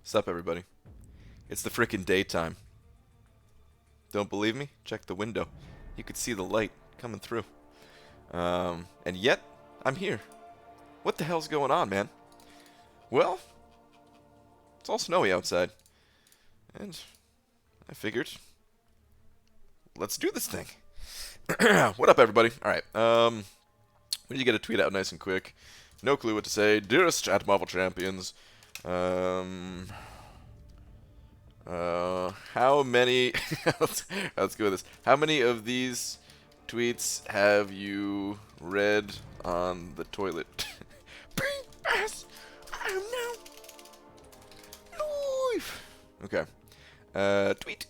Sup, everybody? It's the frickin' daytime. Don't believe me? Check the window. You could see the light coming through. And yet, I'm here. What the hell's going on, man? Well, it's all snowy outside. And I figured, let's do this thing. What up, everybody? Alright, we need to get a tweet out nice and quick. No clue what to say. Dearest chat Marvel Champions, how many... let's go with this. How many of these tweets have you read on the toilet? Yes, I am now live. Okay. Tweet.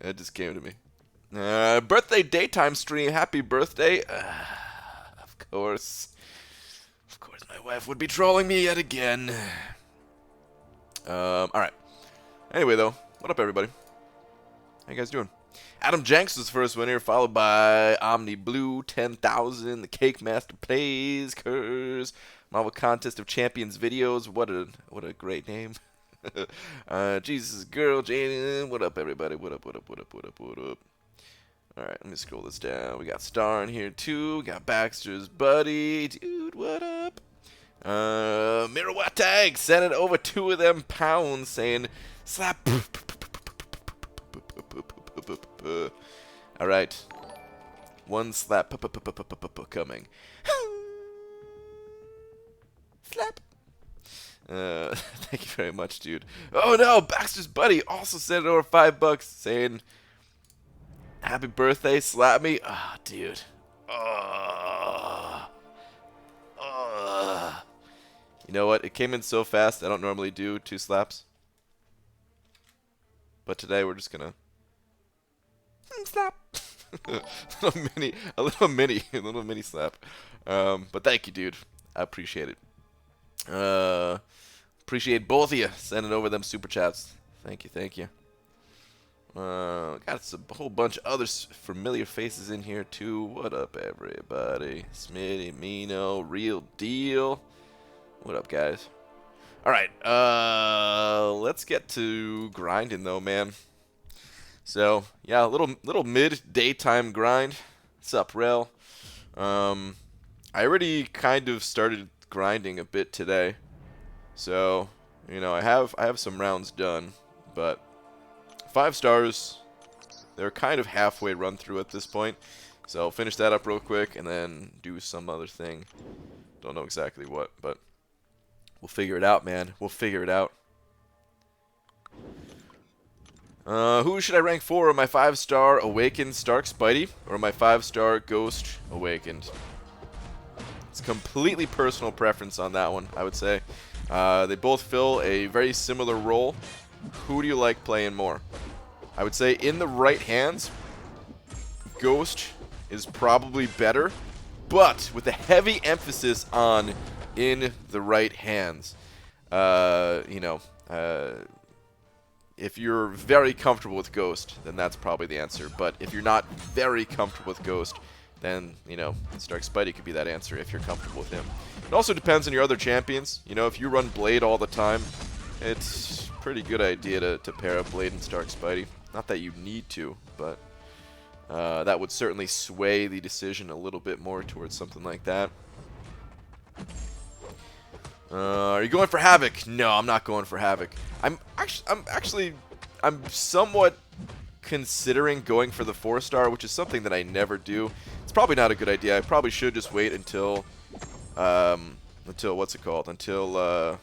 It just came to me. Birthday daytime stream. Happy birthday. Of course. Of course, my wife would be trolling me yet again. Alright. Anyway, though, what up, everybody? How you guys doing? Adam Jenks was the first winner, followed by Omni Blue 10,000, the Cake Master Plays, Curse, Marvel Contest of Champions videos. What a great name. Jesus Girl, Jaden. What up, everybody? What up? Alright, let me scroll this down. We got Star in here, too. We got Baxter's buddy. Dude, what up? Mirawat Tag sent it over 2 of them pounds saying, slap. Alright. 1 slap coming. Slap. Thank you very much, dude. Oh no, Baxter's buddy also sent it over $5 saying, happy birthday, slap me. Ah, oh, dude. You know what? It came in so fast, I don't normally do 2 slaps. But today we're just gonna slap. a little mini slap. But thank you, dude. I appreciate it. Appreciate both of you sending over them super chats. Thank you. Got a whole bunch of other familiar faces in here too. What up, everybody? Smitty, Mino, Real Deal. What up, guys? Alright, let's get to grinding though, man. So, yeah, a little mid-daytime grind. What's up, Rel? I already kind of started grinding a bit today. So, you know, I have some rounds done, but 5 stars, they're kind of halfway run through at this point. So I'll finish that up real quick and then do some other thing. Don't know exactly what, but we'll figure it out, man. We'll figure it out. Who should I rank for? My 5-star Awakened Stark Spidey or my 5-star Ghost Awakened? It's completely personal preference on that one, I would say. They both fill a very similar role. Who do you like playing more? I would say in the right hands, Ghost is probably better, but with a heavy emphasis on in the right hands. If you're very comfortable with Ghost, then that's probably the answer. But if you're not very comfortable with Ghost, then, you know, Stark Spidey could be that answer if you're comfortable with him. It also depends on your other champions. You know, if you run Blade all the time, it's a pretty good idea to pair up Blade and Stark Spidey. Not that you need to, but that would certainly sway the decision a little bit more towards something like that. Are you going for Havoc? No, I'm not going for Havoc. I'm somewhat considering going for the 4-star, which is something that I never do. It's probably not a good idea. I probably should just wait until what's it called? Until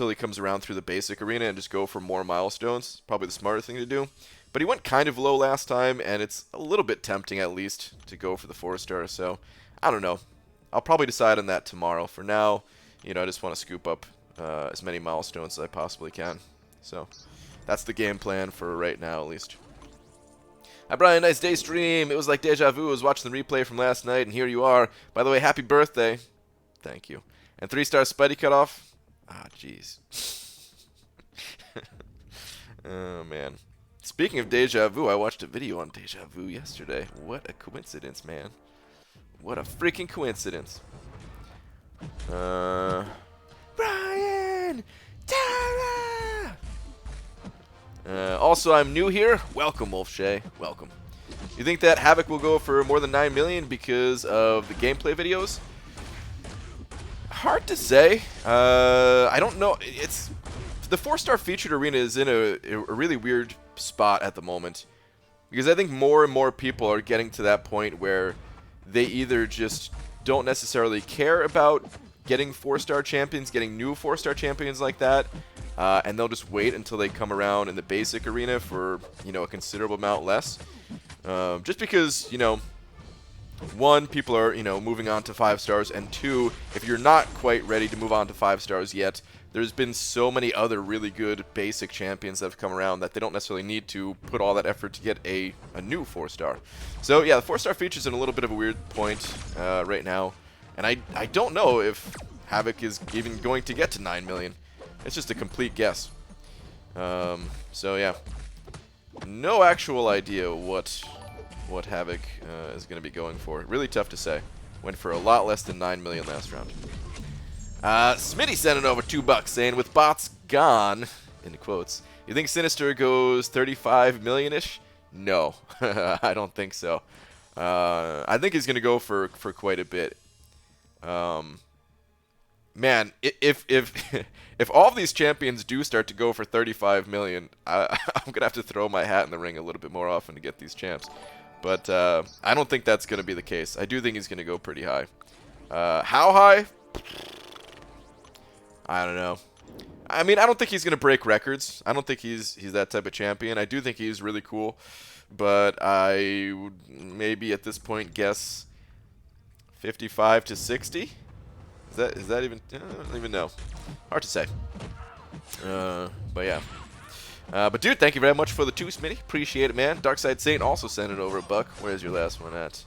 he comes around through the basic arena and just go for more milestones. Probably the smarter thing to do. But he went kind of low last time, and it's a little bit tempting at least to go for the 4-star. So I don't know. I'll probably decide on that tomorrow. For now, you know, I just want to scoop up as many milestones as I possibly can. So that's the game plan for right now, at least. Hi, Brian. Nice day stream. It was like deja vu. I was watching the replay from last night, and here you are. By the way, happy birthday. Thank you. And 3-star Spidey cutoff. Ah, jeez. Oh, man. Speaking of deja vu, I watched a video on deja vu yesterday. What a coincidence, man. What a freaking coincidence. Regen! Tara! Also, I'm new here. Welcome, Wolfshay. Welcome. You think that Havoc will go for more than 9 million because of the gameplay videos? Hard to say. I don't know. It's the 4-star featured arena is in a really weird spot at the moment, because I think more and more people are getting to that point where they either just don't necessarily care about getting 4-star champions, getting new 4-star champions like that, and they'll just wait until they come around in the basic arena for, you know, a considerable amount less. Just because, you know, one, people are, you know, moving on to 5 stars, and two, if you're not quite ready to move on to 5 stars yet, there's been so many other really good basic champions that have come around that they don't necessarily need to put all that effort to get a new 4-star. So yeah, the 4-star feature's in a little bit of a weird point right now, and I don't know if Havoc is even going to get to 9 million. It's just a complete guess. So yeah, no actual idea what Havoc is going to be going for. Really tough to say. Went for a lot less than 9 million last round. Smitty sending over $2 saying, with bots gone, in quotes, you think Sinister goes 35 million-ish? No, I don't think so. I think he's going to go for quite a bit. Man, if all of these champions do start to go for 35 million, I'm going to have to throw my hat in the ring a little bit more often to get these champs. But I don't think that's going to be the case. I do think he's going to go pretty high. How high? I don't know. I mean, I don't think he's going to break records. I don't think he's that type of champion. I do think he's really cool. But I would maybe at this point guess 55 to 60? Is that even... I don't even know. Hard to say. But yeah. But dude, thank you very much for the 2, Smitty. Appreciate it, man. Darkside Saint also sent it over $1. Where's your last one at?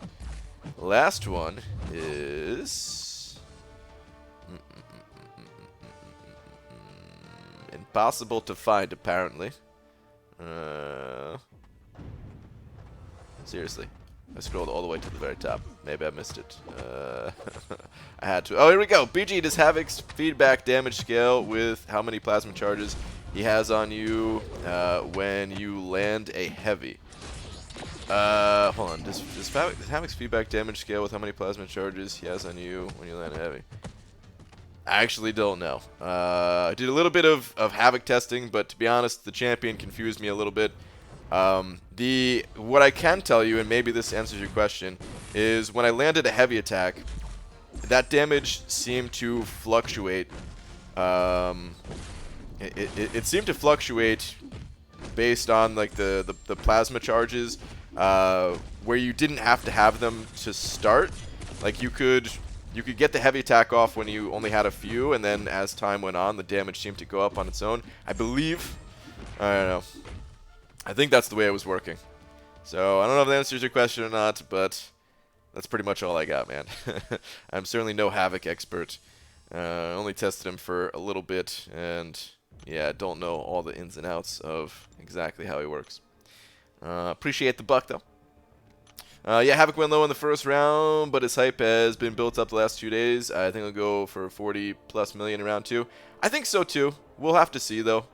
Last one is... impossible to find, apparently. Seriously. I scrolled all the way to the very top. Maybe I missed it. I had to. Oh, here we go. BG, does Havoc's feedback damage scale with how many plasma charges he has on you when you land a heavy? Hold on. Does Havoc's feedback damage scale with how many plasma charges he has on you when you land a heavy? I actually don't know. I did a little bit of Havoc testing, but to be honest, the champion confused me a little bit. What I can tell you, and maybe this answers your question, is when I landed a heavy attack, that damage seemed to fluctuate. It seemed to fluctuate based on like the plasma charges, where you didn't have to have them to start. Like you could get the heavy attack off when you only had a few, and then as time went on, the damage seemed to go up on its own. I believe. I don't know. I think that's the way it was working. So I don't know if that answers your question or not, but that's pretty much all I got, man. I'm certainly no Havoc expert. Only tested him for a little bit, and yeah, don't know all the ins and outs of exactly how he works. Appreciate the $1 though. Yeah, Havoc went low in the first round, but his hype has been built up the last 2 days. I think he'll go for 40+ million in round 2. I think so too. We'll have to see though.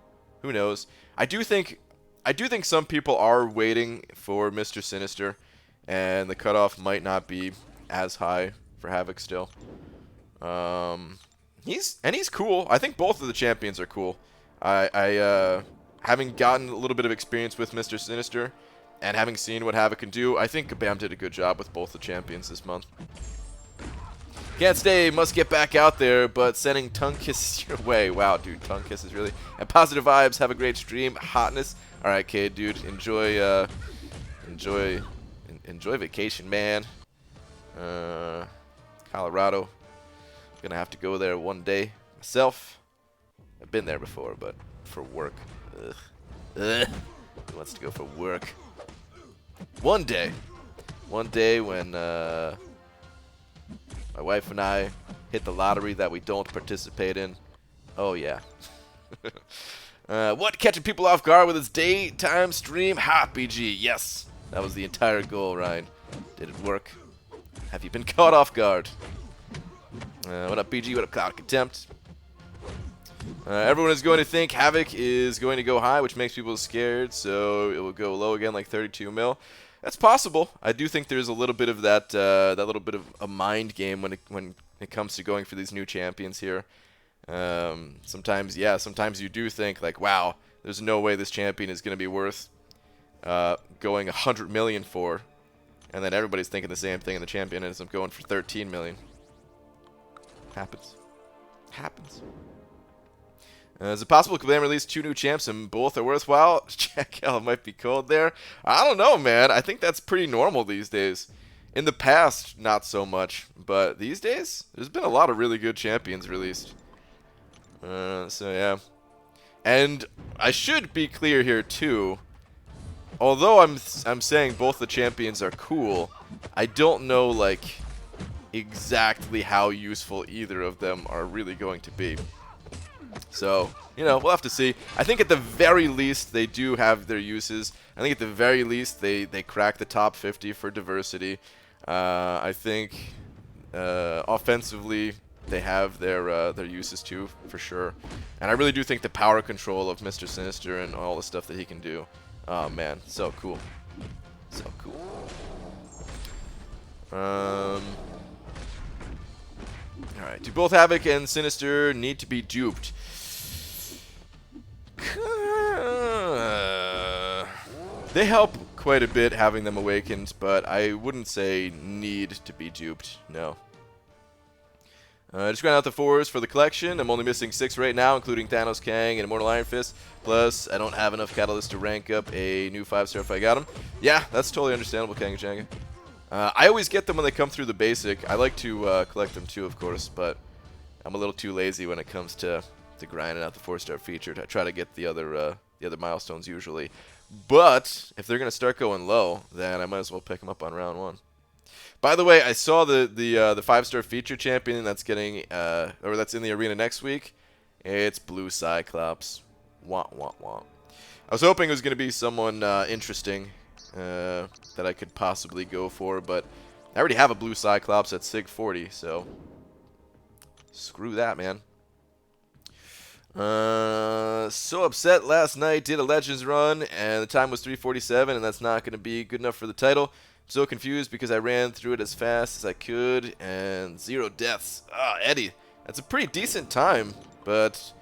Who knows? I do think some people are waiting for Mr. Sinister, and the cutoff might not be as high for Havoc still. He's cool. I think both of the champions are cool. Having gotten a little bit of experience with Mr. Sinister, and having seen what Havoc can do, I think Bam did a good job with both the champions this month. Can't stay, must get back out there, but sending tongue kisses your way. Wow, dude, tongue kisses really. And positive vibes, have a great stream. Hotness. Alright, Cade, dude, enjoy vacation, man. Colorado. Gonna have to go there one day myself. I've been there before, but for work. Ugh. Who wants to go for work? One day when my wife and I hit the lottery that we don't participate in. Oh yeah. What, catching people off guard with its daytime stream? Ha, BG, yes. That was the entire goal, Ryan. Did it work? Have you been caught off guard? What up, BG? What up, Cloud Contempt? Everyone is going to think Havoc is going to go high, which makes people scared, so it will go low again, like 32 mil. That's possible. I do think there's a little bit of that little bit of a mind game when it comes to going for these new champions here. Sometimes you do think like, wow, there's no way this champion is going to be worth going 100 million for, and then everybody's thinking the same thing, and the champion ends up going for 13 million. Happens. Is it possible Kabam released 2 new champs and both are worthwhile? Jackal might be cold there. I don't know, man. I think that's pretty normal these days. In the past, not so much. But these days, there's been a lot of really good champions released. So, yeah. And I should be clear here, too. Although I'm saying both the champions are cool, I don't know, like, exactly how useful either of them are really going to be. So, you know, we'll have to see. I think at the very least they do have their uses. I think at the very least they crack the top 50 for diversity. I think offensively they have their uses too, for sure. And I really do think the power control of Mr. Sinister and all the stuff that he can do. Oh man, so cool. So cool. Alright, do both Havoc and Sinister need to be duped? They help quite a bit having them awakened, but I wouldn't say need to be duped, no. Just grind out the 4s for the collection. I'm only missing 6 right now, including Thanos, Kang, and Immortal Iron Fist. Plus, I don't have enough catalysts to rank up a new 5-star if I got them. Yeah, that's totally understandable, Kang and Changa. I always get them when they come through the basic. I like to collect them too, of course, but I'm a little too lazy when it comes to grinding out the 4-star featured. I try to get the other milestones usually. But if they're gonna start going low, then I might as well pick them up on round 1. By the way, I saw the 5-star feature champion that's getting or that's in the arena next week. It's Blue Cyclops. Wah wah wah. I was hoping it was gonna be someone interesting that I could possibly go for, but I already have a Blue Cyclops at Sig 40, so screw that, man. So upset last night, did a Legends run, and the time was 3:47, and that's not going to be good enough for the title. I'm so confused because I ran through it as fast as I could, and 0 deaths. Ah, Eddie, that's a pretty decent time, but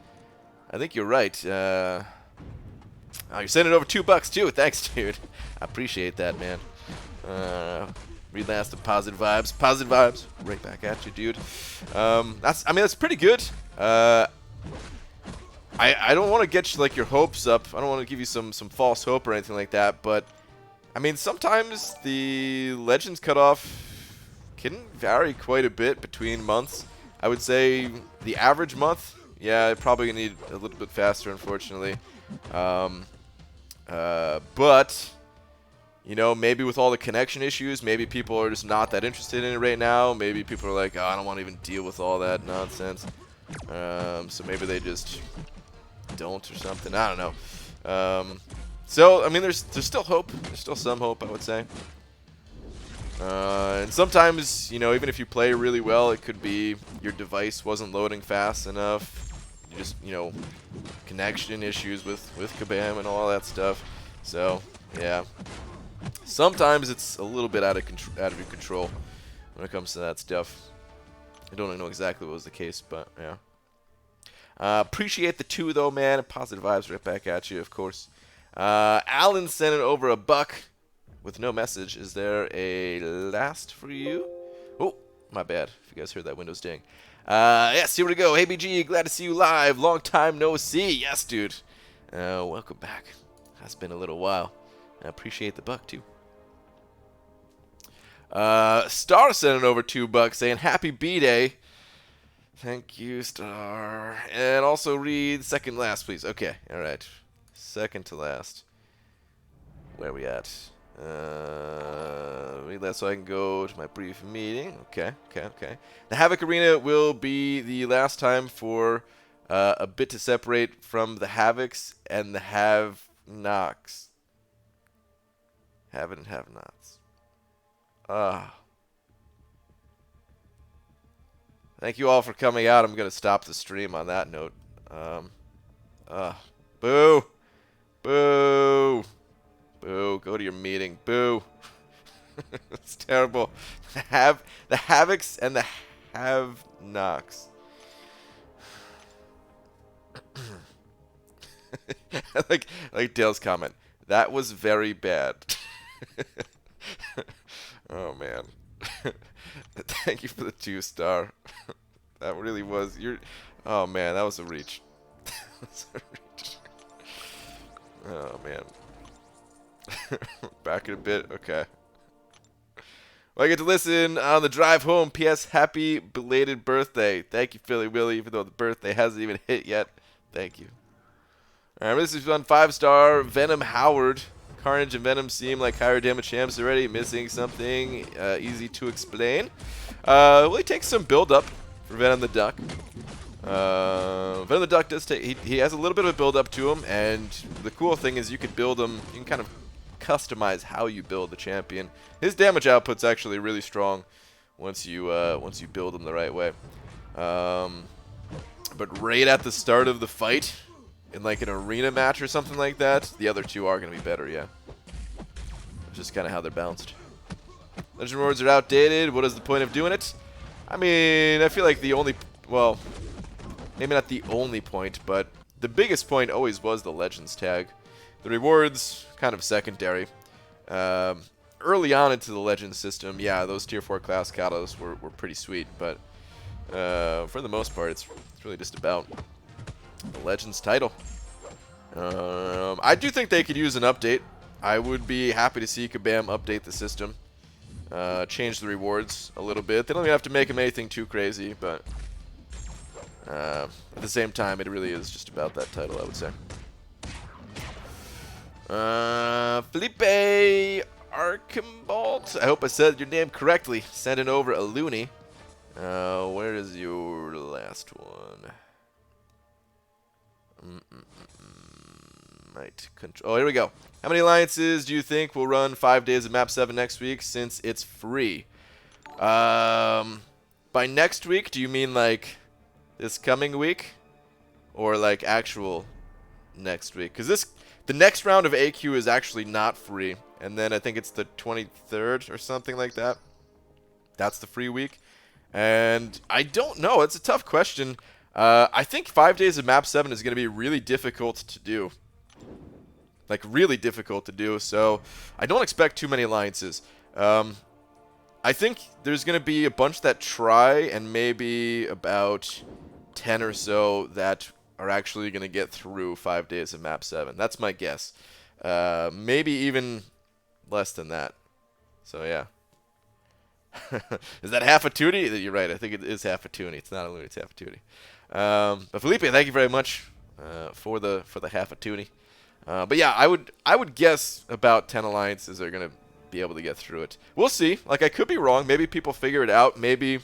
I think you're right. Oh, you're sending over $2 too. Thanks, dude. I appreciate that, man. Relapse to positive vibes. Positive vibes. Right back at you, dude. That's pretty good. I don't want to get like your hopes up. I don't want to give you some false hope or anything like that, but I mean sometimes the Legends cutoff can vary quite a bit between months. I would say the average month, yeah, probably gonna need a little bit faster, unfortunately. But you know, maybe with all the connection issues, maybe people are just not that interested in it right now. Maybe people are like, oh, I don't want to even deal with all that nonsense. So maybe they just don't or something. I don't know. So I mean, there's still hope. There's still some hope, I would say. And sometimes, you know, even if you play really well, it could be your device wasn't loading fast enough. You just, you know, connection issues with Kabam and all that stuff. So yeah, sometimes it's a little bit out of your control when it comes to that stuff. I don't know exactly what was the case, but yeah. Appreciate the 2 though, man. Positive vibes right back at you, of course. Alan sent it over $1 with no message. Is there a last for you? Oh, my bad. If you guys heard that Windows ding. Yes, here we go. Hey, BG, glad to see you live. Long time no see. Yes, dude. Welcome back. Has been a little while. I appreciate the $1 too. Star sent it over $2 saying happy B-Day. Thank you, Star. And also read second last, please. Okay, alright. Second to last. Where are we at? Read that so I can go to my brief meeting. Okay. The Havoc Arena will be the last time for a bit to separate from the Havocs and the Have-Knocks. Have it and Have-Nots. Thank you all for coming out. I'm going to stop the stream on that note. Boo. Boo. Boo. Go to your meeting. Boo. It's terrible. The Havocs and the Have-Knocks. like Dale's comment. That was very bad. Oh man. Thank you for the 2-star. That really was oh man, that was a reach. Oh man. Back in a bit. Okay. Well, I get to listen on the drive home. P.S. Happy belated birthday. Thank you, Philly Willy, even though the birthday hasn't even hit yet. Thank you. Alright, this is on 5-star. Venom Howard. Carnage and Venom seem like higher damage champs already. Missing something easy to explain. Well, he takes some build up for Venom the Duck. Venom the Duck does take. He has a little bit of a build up to him, and the cool thing is you can build him. You can kind of customize how you build the champion. His damage output's actually really strong once you build him the right way. But right at the start of the fight, in like an arena match or something like that, the other two are going to be better, yeah. It's just kind of how they're balanced. Legend rewards are outdated. What is the point of doing it? I mean, I feel like the only, well, maybe not the only point, but the biggest point always was the Legends tag. The rewards, kind of secondary. Early on into the Legends system, yeah, those tier 4 class katas were pretty sweet, but for the most part, it's really just about the Legends title. I do think they could use an update. I would be happy to see Kabam update the system. Change the rewards a little bit. They don't even have to make them anything too crazy, but at the same time, it really is just about that title, I would say. Felipe Archimbold, I hope I said your name correctly. Sending over a loony. Where is your last one? Might control. Oh, here we go. How many alliances do you think will run 5 days of map 7 next week since it's free? By next week, do you mean like this coming week, or like actual next week? Because the next round of AQ is actually not free, and then I think it's the 23rd or something like that. That's the free week, and I don't know. It's a tough question. I think 5 days of map 7 is going to be really difficult to do. Like, really difficult to do, so I don't expect too many alliances. I think there's going to be a bunch that try, and maybe about 10 or so that are actually going to get through 5 days of map 7. That's my guess. Maybe even less than that. So, yeah. Is that half a tootie? You're right. I think it is half a toonie. It's not a loony. It's half a tootie. But Felipe, thank you very much for the half a toonie. But yeah, I would guess about 10 alliances are gonna be able to get through it. We'll see. Like, I could be wrong. Maybe people figure it out. Maybe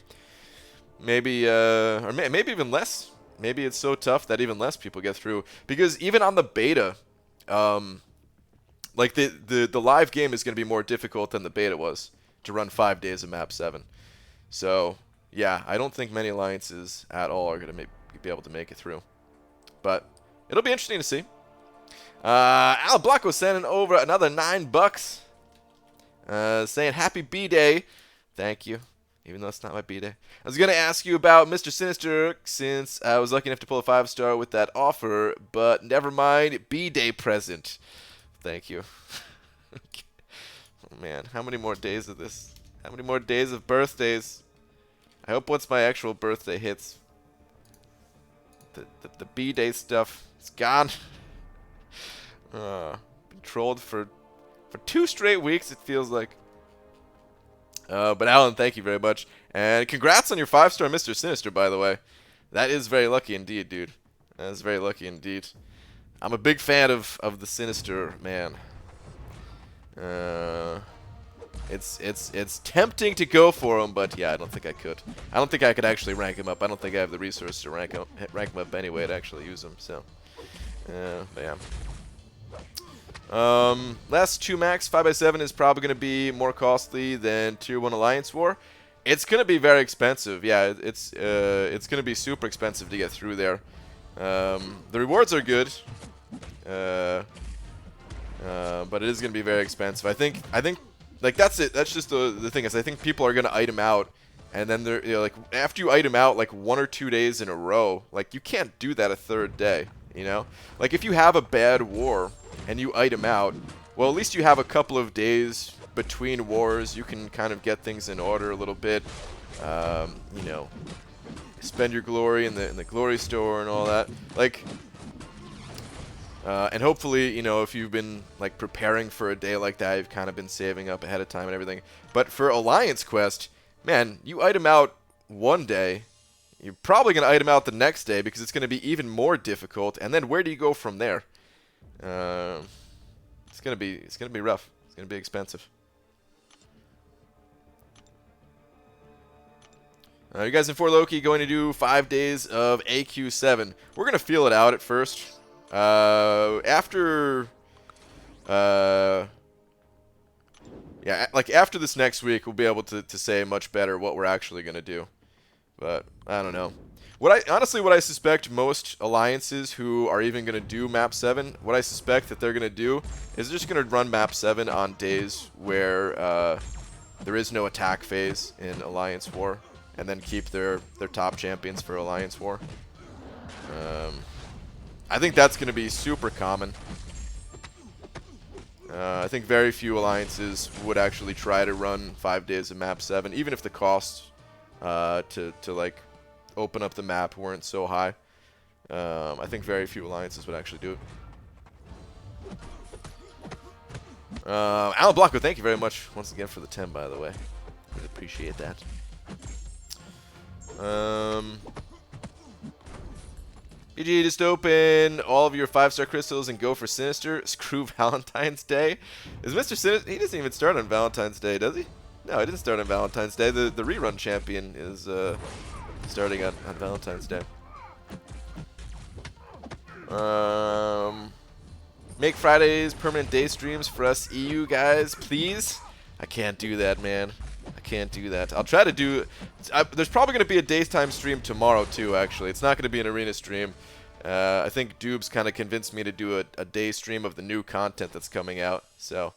even less. Maybe it's so tough that even less people get through. Because even on the beta, like the live game is gonna be more difficult than the beta was to run 5 days of map 7. So yeah, I don't think many alliances at all are gonna be able to make it through. But it'll be interesting to see. Al Blanco sending over another $9. Saying happy B-Day. Thank you. Even though it's not my B-Day. I was going to ask you about Mr. Sinister since I was lucky enough to pull a 5-star with that offer. But never mind. B-Day present. Thank you. Oh, man. How many more days of this? How many more days of birthdays? I hope once my actual birthday hits, the B-Day stuff is gone. Been trolled for 2 straight weeks, it feels like. But Alan, thank you very much. And congrats on your 5-star Mr. Sinister, by the way. That is very lucky indeed, dude. That is very lucky indeed. I'm a big fan of the Sinister, man. It's tempting to go for him, but yeah, I don't think I could. I don't think I could actually rank him up. I don't think I have the resource to rank him up anyway to actually use him, so. But yeah. Last 2 max 5x7 is probably going to be more costly than Tier 1 Alliance War. It's going to be very expensive. Yeah, it's going to be super expensive to get through there. The rewards are good, but it is going to be very expensive. I think like that's it. That's just the thing is I think people are going to item out, and then they're like after you item out like 1 or 2 days in a row, like you can't do that a third day. Like if you have a bad war and you item out, well at least you have a couple of days between wars. You can kind of get things in order a little bit. Spend your glory in the glory store and all that. Like. And hopefully, if you've been like preparing for a day like that, you've kind of been saving up ahead of time and everything. But for Alliance Quest, man, you item out one day, you're probably going to item out the next day because it's going to be even more difficult. And then where do you go from there? It's going to be rough. It's going to be expensive. You guys in 4 Loki going to do 5 days of AQ7. We're going to feel it out at first. After this next week, we'll be able to say much better what we're actually going to do. But I don't know. What I suspect most alliances who are even going to do map 7, what I suspect that they're going to do is they're just going to run map 7 on days where there is no attack phase in Alliance War, and then keep their top champions for Alliance War. I think that's going to be super common. I think very few alliances would actually try to run 5 days of map 7, even if the costs to like open up the map weren't so high. I think very few alliances would actually do it. Alan Blanco, thank you very much once again for the 10, by the way. Really appreciate that. BG, just open all of your 5-star crystals and go for Sinister. Screw Valentine's Day. Is Mr. Sinister? He doesn't even start on Valentine's Day, does he? No, he didn't start on Valentine's Day. The rerun champion is starting on Valentine's Day. Make Fridays permanent day streams for us EU guys, please. I can't do that, man. I can't do that. I'll try to do... there's probably going to be a daytime stream tomorrow, too, actually. It's not going to be an arena stream. I think Doobs kind of convinced me to do a day stream of the new content that's coming out. So,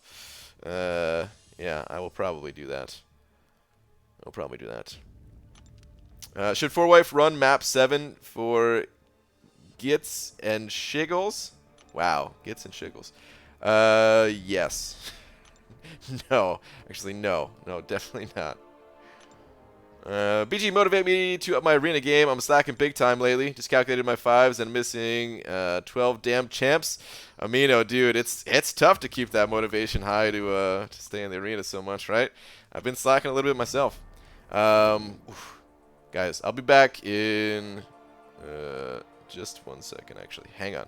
yeah, I will probably do that. I'll probably do that. Should 4Wife run map 7 for Gits and Shiggles? Wow, Gits and Shiggles. Yes. No, actually no, definitely not. BG, motivate me to up my arena game. I'm slacking big time lately. Just calculated my 5s and missing 12 damn champs. Amino, dude, it's tough to keep that motivation high to stay in the arena so much, right? I've been slacking a little bit myself. Guys, I'll be back in just 1 second. Actually, hang on.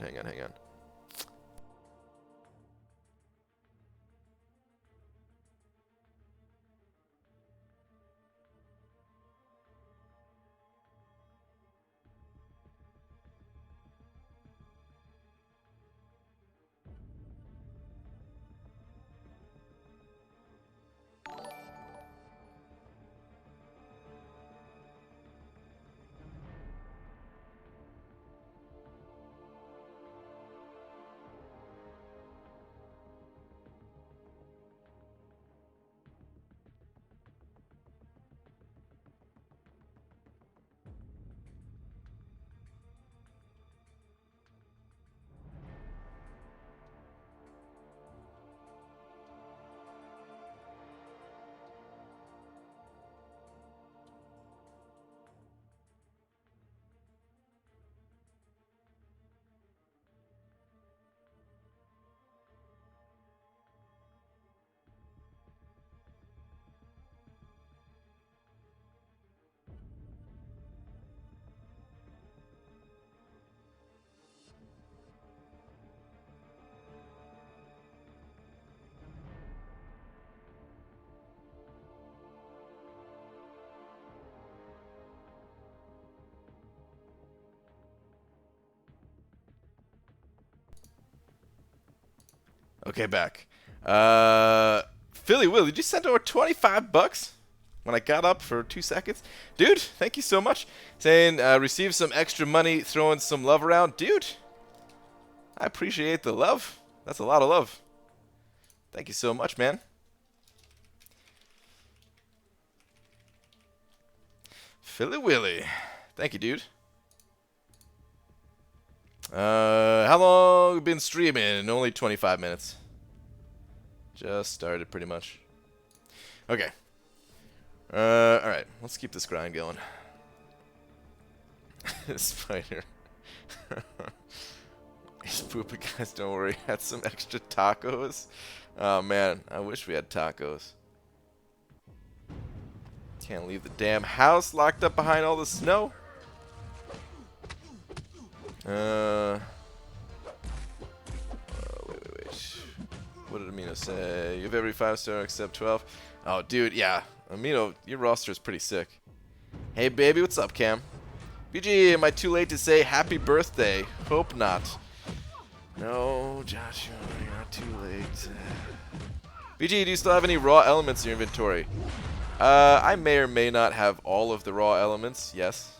Okay, back. Philly Will, did you send over $25? when I got up for 2 seconds. Dude, thank you so much. Saying, receive some extra money, throwing some love around. Dude, I appreciate the love. That's a lot of love. Thank you so much, man. Philly Willy. Thank you, dude. How long have you been streaming? Only 25 minutes. Just started, pretty much. Okay. Alright. Let's keep this grind going. Spider. He's pooping, guys. Don't worry. Had some extra tacos. Oh, man. I wish we had tacos. Can't leave the damn house locked up behind all the snow. Wait. What did Amino say? You have every 5-star except 12. Oh, dude, yeah. Amino, your roster is pretty sick. Hey, baby, what's up, Cam? BG, am I too late to say happy birthday? Hope not. No, Joshua, you're not too late. BG, do you still have any raw elements in your inventory? I may or may not have all of the raw elements, yes.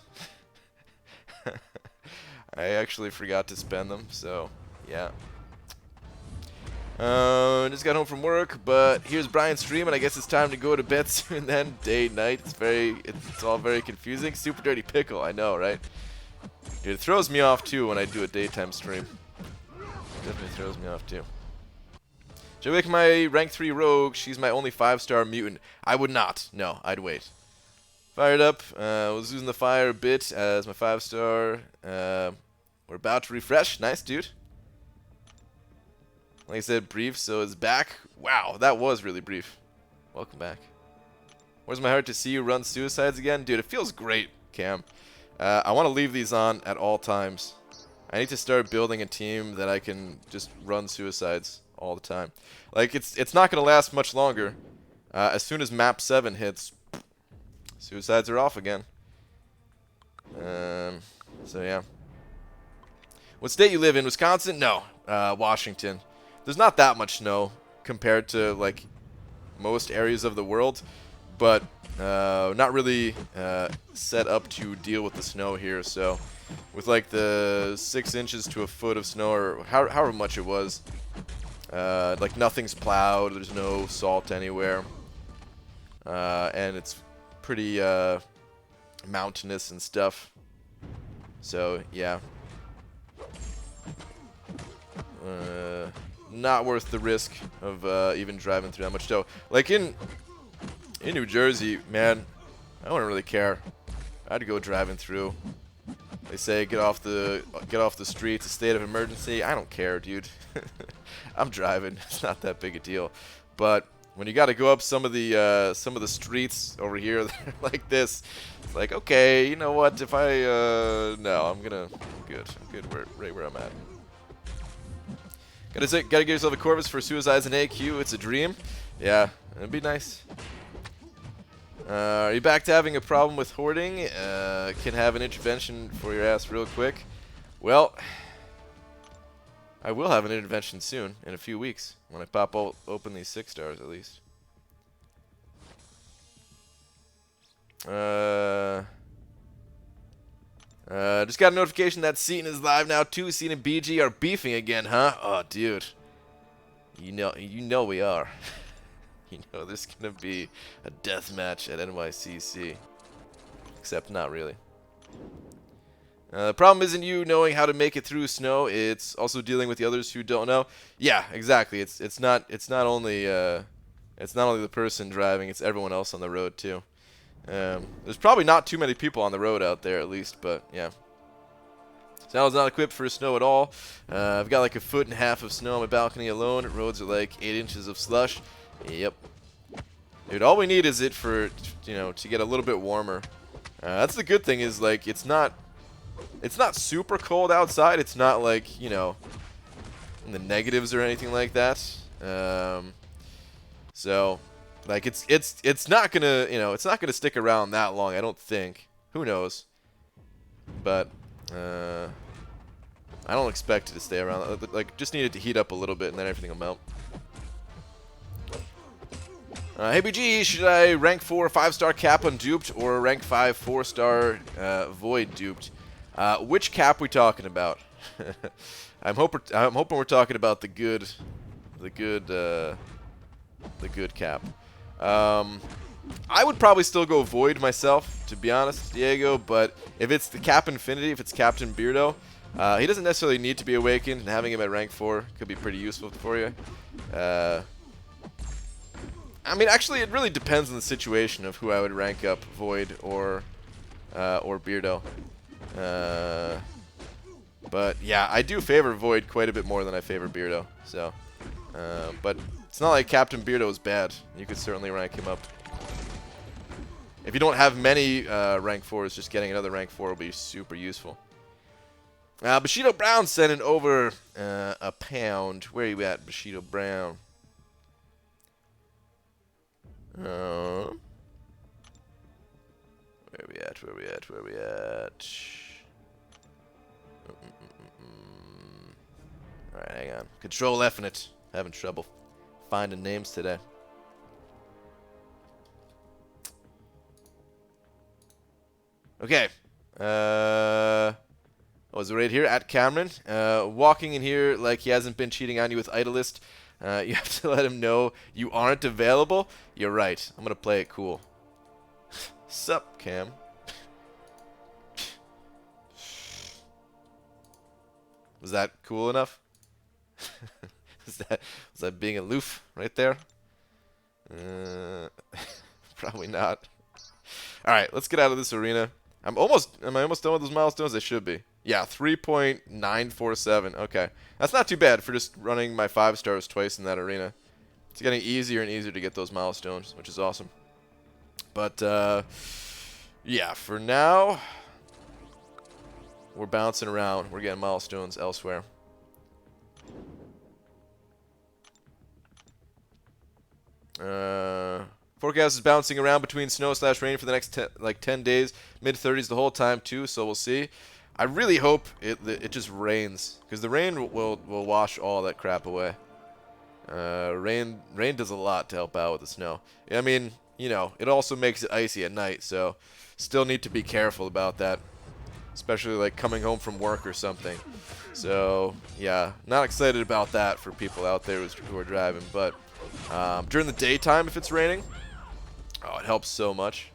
I actually forgot to spend them, so yeah. Just got home from work, but here's Brian's stream, and I guess it's time to go to bed soon. Then day, night, it's all very confusing. Super dirty pickle, I know, right? Dude, it throws me off too when I do a daytime stream. It definitely throws me off too. Should I make my rank 3 rogue? She's my only 5-star mutant. I would not. No, I'd wait. Fired up. Was using the fire a bit as my 5-star. We're about to refresh. Nice, dude. Like I said, brief, so it's back. Wow, that was really brief. Welcome back. Where's my heart to see you run suicides again? Dude, it feels great, Cam. I want to leave these on at all times. I need to start building a team that I can just run suicides all the time. Like, it's not going to last much longer. As soon as map 7 hits, suicides are off again. So, yeah. What state you live in? Wisconsin? No. Washington. There's not that much snow compared to, like, most areas of the world. But not really set up to deal with the snow here. So, with, like, the 6 inches to a foot of snow, or however much it was, like, nothing's plowed. There's no salt anywhere. And it's pretty mountainous and stuff. So, yeah. Not worth the risk of even driving through that much snow. Like in New Jersey, man, I wouldn't really care. I'd go driving through. They say get off the streets, a state of emergency. I don't care, dude. I'm driving. It's not that big a deal. But when you got to go up some of the streets over here like this, it's like, okay, you know what? If I no, I'm good. I'm good right where I'm at. Gotta get yourself a Corvus for Suicides and AQ. It's a dream. Yeah, it'd be nice. Are you back to having a problem with hoarding? Can have an intervention for your ass real quick. Well, I will have an intervention soon, in a few weeks, when I pop open these 6-stars at least. Just got a notification that Seaton is live now too. Seaton and BG are beefing again, huh? Oh, dude. You know we are. You know there's gonna be a death match at NYCC. Except not really. The problem isn't you knowing how to make it through snow. It's also dealing with the others who don't know. Yeah, exactly. It's not only the person driving. It's everyone else on the road too. There's probably not too many people on the road out there, at least, but yeah. Saddle's not equipped for snow at all. I've got like 1.5 foot of snow on my balcony alone. Roads are like 8 inches of slush. Yep. Dude, all we need is it for, to get a little bit warmer. That's the good thing is, like, it's not super cold outside. It's not like, in the negatives or anything like that. So, like, it's not gonna, it's not gonna stick around that long, I don't think. Who knows? But, I don't expect it to stay around. Like, just need it to heat up a little bit and then everything will melt. Hey BG, should I rank 4 5-star cap on duped or rank 5 4-star void duped? Which cap we talking about? I'm hoping we're talking about the good cap. I would probably still go void myself, to be honest, Diego. But if it's the cap Infinity, if it's Captain Beardo, he doesn't necessarily need to be awakened, and having him at rank 4 could be pretty useful for you. I mean, actually, it really depends on the situation of who I would rank up, Void or Beardo. But yeah, I do favor Void quite a bit more than I favor Beardo. So, but it's not like Captain Beardo is bad. You could certainly rank him up. If you don't have many rank 4s, just getting another rank 4 will be super useful. Bushido Brown sending over a pound. Where are you at, Bushido Brown? Where we at? Where we at? Where we at? Alright, hang on. Control F in it. Having trouble finding names today. Okay. Oh, is it right here? At Cameron. Walking in here like he hasn't been cheating on you with Idolist. You have to let him know you aren't available. You're right. I'm going to play it cool. Sup, Cam? Was that cool enough? was that being aloof right there? Probably not. Alright, let's get out of this arena. Am I almost done with those milestones? I should be. Yeah, 3.947. Okay. That's not too bad for just running my 5 stars twice in that arena. It's getting easier and easier to get those milestones, which is awesome. But, yeah, for now, we're bouncing around. We're getting milestones elsewhere. Forecast is bouncing around between snow/rain for the next 10 days, mid-30s the whole time too. So we'll see. I really hope it just rains, because the rain will wash all that crap away. Rain does a lot to help out with the snow. I mean, you know, it also makes it icy at night, so still need to be careful about that, especially like coming home from work or something. So yeah, not excited about that for people out there who are driving, but during the daytime, if it's raining, oh, it helps so much.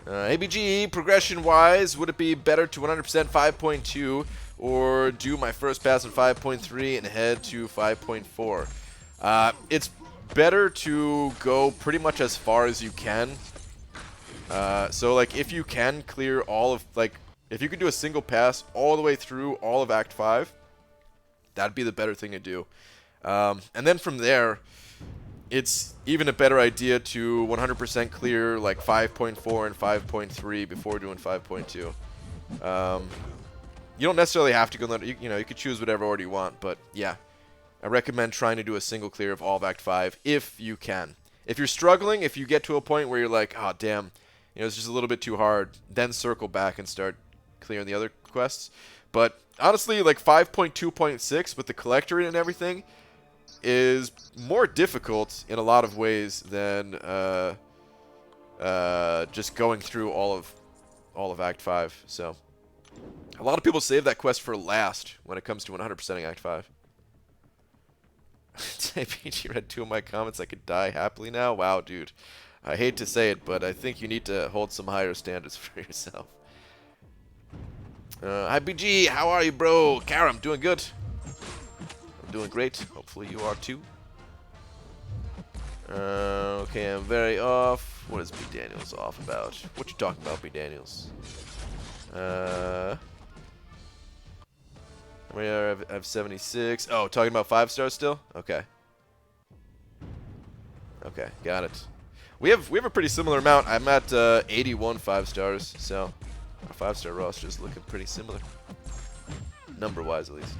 ABG, progression-wise, would it be better to 100% 5.2 or do my first pass in 5.3 and head to 5.4? It's better to go pretty much as far as you can. So, like, if you can clear all of, like, if you could do a single pass all the way through all of Act 5, that'd be the better thing to do. And then from there, it's even a better idea to 100% clear like 5.4 and 5.3 before doing 5.2. You don't necessarily have to go, you know, you could choose whatever order you want, but yeah, I recommend trying to do a single clear of all of Act 5 if you can. If you're struggling, if you get to a point where you're like, oh damn, you know, it's just a little bit too hard, then circle back and start clearing the other quests. But honestly, like 5.2.6 with the collector and everything is more difficult in a lot of ways than just going through all of Act 5. So a lot of people save that quest for last when it comes to 100%ing Act 5. PG read 2 of my comments. I could die happily now. Wow, dude. I hate to say it, but I think you need to hold some higher standards for yourself. Hi, BG. How are you, bro? Karam, doing good. I'm doing great. Hopefully you are too. Okay, I'm very off. What is B. Daniels off about? What you talking about, B. Daniels? I have 76. Oh, talking about 5 stars still? Okay. Okay, got it. We have a pretty similar amount. I'm at 81 5 stars, so our 5-star roster is looking pretty similar, number-wise at least.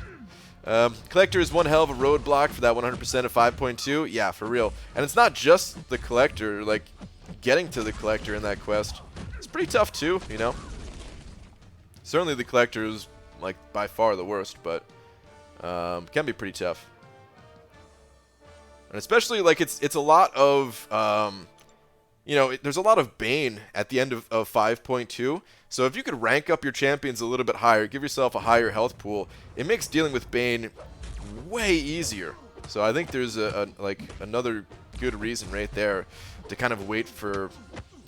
Collector is one hell of a roadblock for that 100% of 5.2. Yeah, for real. And it's not just the collector. Like, getting to the collector in that quest, it's pretty tough too, you know? Certainly the collector is, like, by far the worst, but Can be pretty tough. And especially, like, it's a lot of, you know, there's a lot of Bane at the end of 5.2. So if you could rank up your champions a little bit higher, give yourself a higher health pool, it makes dealing with Bane way easier. So I think there's like another good reason right there to kind of wait for,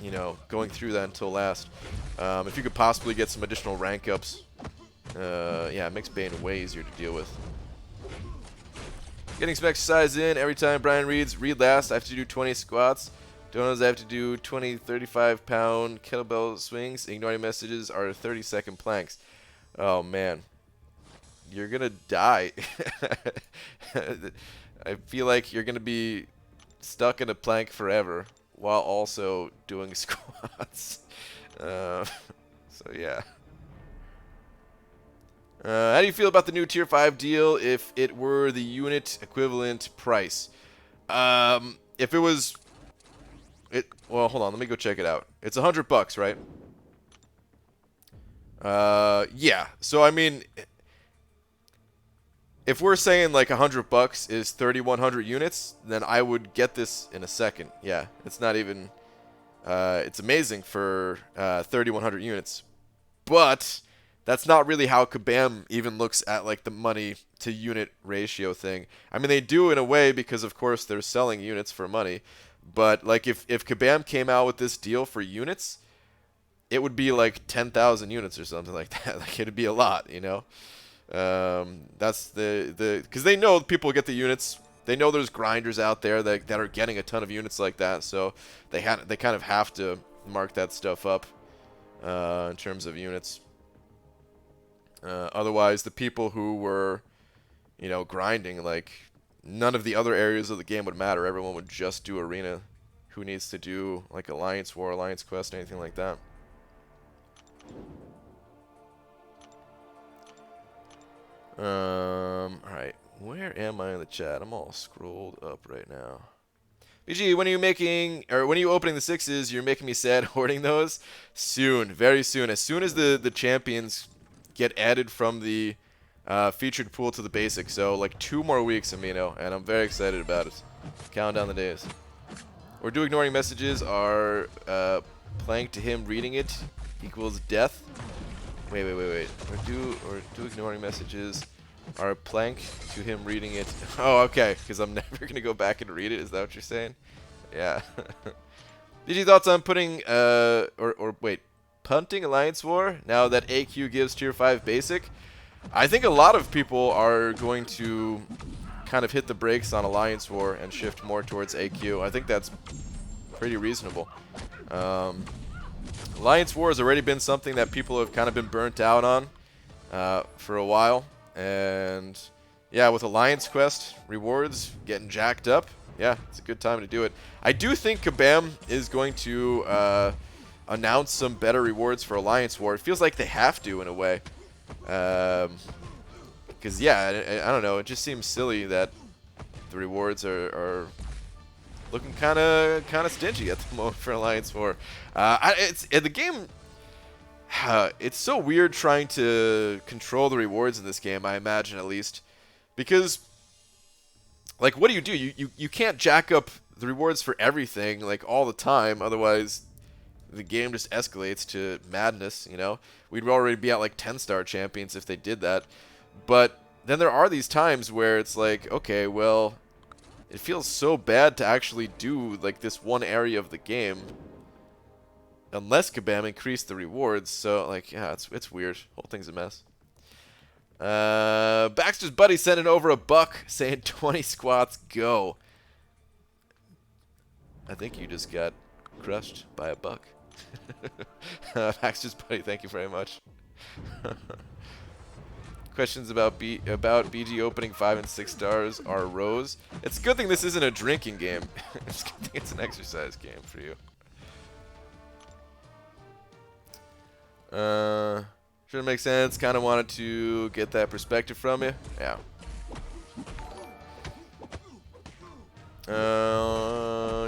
you know, going through that until last. If you could possibly get some additional rank ups, yeah, it makes Bane way easier to deal with. Getting some exercise in. Every time Brian reads, read last, I have to do 20 squats. Donuts, I have to do 20 35-pound kettlebell swings. Ignoring messages are 30-second planks. Oh, man. You're going to die. I feel like you're going to be stuck in a plank forever while also doing squats. So, yeah. How do you feel about the new Tier 5 deal if it were the unit equivalent price? If it was... Well, hold on. Let me go check it out. It's $100, right? Yeah. So, I mean... If we're saying like $100 is 3,100 units, then I would get this in a second. Yeah, it's not even... it's amazing for 3,100 units. But that's not really how Kabam even looks at like the money to unit ratio thing. I mean, they do in a way because, of course, they're selling units for money. But like if Kabam came out with this deal for units, it would be like 10,000 units or something like that. Like it'd be a lot, you know? That's because they know people get the units. They know there's grinders out there that are getting a ton of units like that, so they kind of have to mark that stuff up in terms of units. Otherwise, the people who were, you know, grinding, like none of the other areas of the game would matter. Everyone would just do arena. Who needs to do like Alliance War, Alliance Quest, anything like that? Alright, where am I in the chat? I'm all scrolled up right now. BG, when are you making, or when are you opening the 6s? You're making me sad hoarding those. Soon, very soon. As soon as the champions get added from the featured pool to the basic. So like 2 more weeks, Amino, and I'm very excited about it. Count down the days. Or do ignoring messages are plank to him reading it equals death. Wait. Or do ignoring messages are plank to him reading it. Oh, okay, because I'm never going to go back and read it. Is that what you're saying? Yeah. BG, thoughts on putting, wait, punting Alliance War now that AQ gives Tier 5 basic? I think a lot of people are going to kind of hit the brakes on Alliance War and shift more towards AQ. I think that's pretty reasonable. Alliance War has already been something that people have kind of been burnt out on for a while. And yeah, with Alliance Quest rewards getting jacked up, yeah, it's a good time to do it. I do think Kabam is going to announce some better rewards for Alliance War. It feels like they have to in a way. Because, yeah, I don't know. It just seems silly that the rewards are looking kind of stingy at the moment for Alliance War. The game. It's so weird trying to control the rewards in this game. I imagine at least, because like, what do? You can't jack up the rewards for everything like all the time. Otherwise, the game just escalates to madness. You know, we'd already be at like 10-star champions if they did that. But then there are these times where it's like, okay, well, it feels so bad to actually do like this one area of the game unless Kabam increased the rewards. So like, yeah, it's weird. Whole thing's a mess. Baxter's buddy sending over $1 saying 20 squats go. I think you just got crushed by $1. Baxter's buddy, thank you very much. Questions about BG opening 5 and 6 stars are Rose. It's a good thing this isn't a drinking game. It's a good thing it's an exercise game for you. Sure, it makes sense. Kind of wanted to get that perspective from you. Yeah.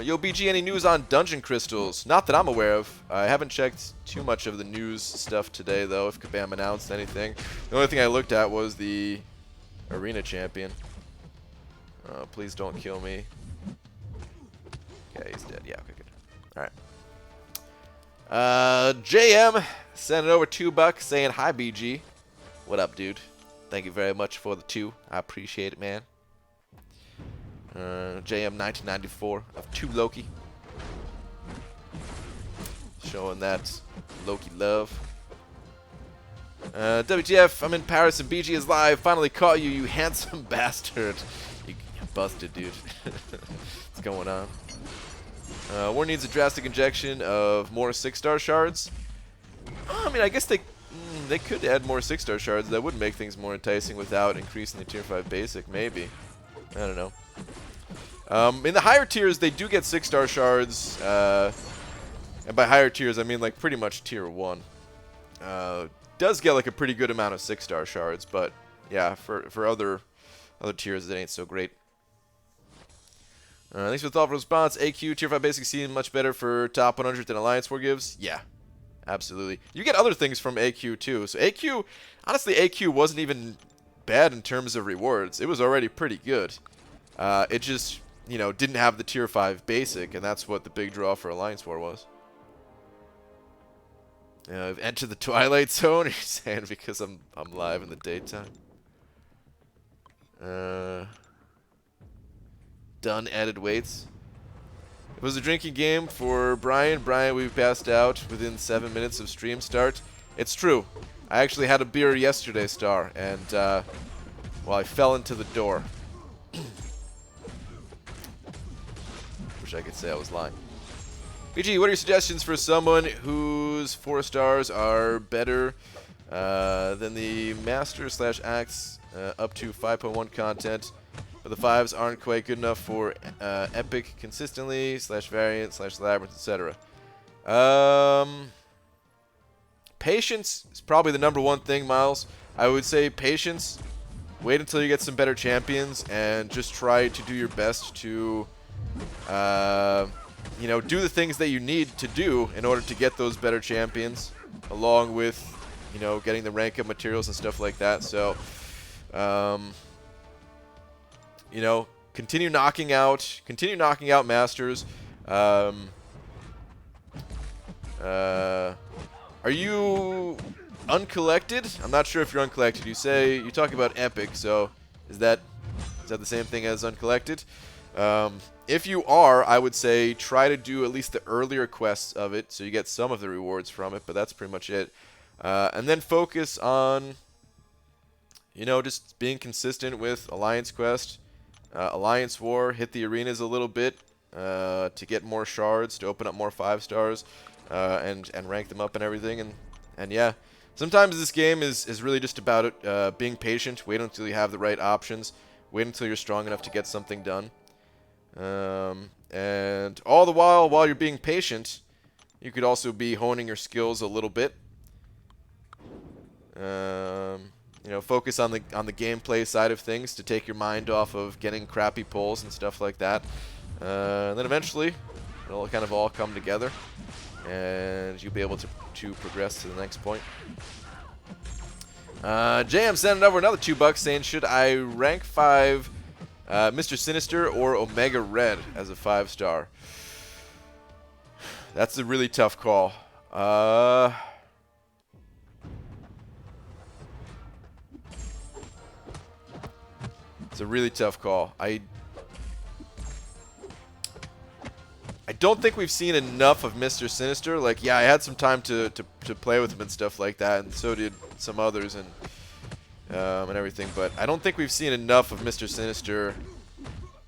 Yo, BG, any news on dungeon crystals? Not that I'm aware of. I haven't checked too much of the news stuff today, though, if Kabam announced anything. The only thing I looked at was the Arena champion. Please don't kill me. Okay, he's dead. Yeah, okay, good. Alright. JM sending over $2 saying, hi, BG. What up, dude? Thank you very much for the 2. I appreciate it, man. JM 1994 of 2 Loki. Showing that Loki love. WTF, I'm in Paris and BG is live. Finally caught you, you handsome bastard. You busted, dude. What's going on? War needs a drastic injection of more 6-star shards. I mean, I guess they could add more 6-star shards. That would make things more enticing without increasing the tier 5 basic, maybe. I don't know. In the higher tiers, they do get 6-star shards. And by higher tiers, I mean like pretty much tier 1. Does get like a pretty good amount of 6-star shards, but yeah, for other tiers, it ain't so great. Thanks for the thoughtful response. AQ tier 5 basic seem much better for top 100 than Alliance War gives. Yeah, absolutely. You get other things from AQ too. So AQ, honestly, AQ wasn't even bad in terms of rewards. It was already pretty good. It just, you know, didn't have the tier 5 basic, and that's what the big draw for Alliance War was. I've entered the Twilight Zone. You're saying because I'm live in the daytime. Done added weights. It was a drinking game for Brian. Brian, we passed out within 7 minutes of stream start. It's true. I actually had a beer yesterday, Star, and well, I fell into the door. Wish I could say I was lying. BG, what are your suggestions for someone whose 4 stars are better than the Master/Acts up to 5.1 content, but the 5s aren't quite good enough for Epic consistently, /Variant/Labyrinth, etc. Patience is probably the #1 thing, Miles. I would say patience. Wait until you get some better champions and just try to do your best to you know, do the things that you need to do in order to get those better champions, along with, you know, getting the rank up materials and stuff like that. So, you know, continue knocking out masters. Are you uncollected? I'm not sure if you're uncollected. You talk about epic, so is that the same thing as uncollected? If you are, I would say try to do at least the earlier quests of it, so you get some of the rewards from it, but that's pretty much it. And then focus on, you know, just being consistent with Alliance Quest, Alliance War, hit the arenas a little bit to get more shards, to open up more 5 stars, and rank them up and everything. And yeah, sometimes this game is really just about it, being patient, wait until you have the right options, wait until you're strong enough to get something done. And all the while you're being patient, you could also be honing your skills a little bit. You know, focus on the gameplay side of things to take your mind off of getting crappy pulls and stuff like that. And then eventually, it'll kind of all come together, and you'll be able to progress to the next point. JM sending over another $2 saying, should I rank 5 Mr. Sinister or Omega Red as a 5-star? That's a really tough call. It's a really tough call. I don't think we've seen enough of Mr. Sinister. Like, yeah, I had some time to play with him and stuff like that, and so did some others and everything. But I don't think we've seen enough of Mr. Sinister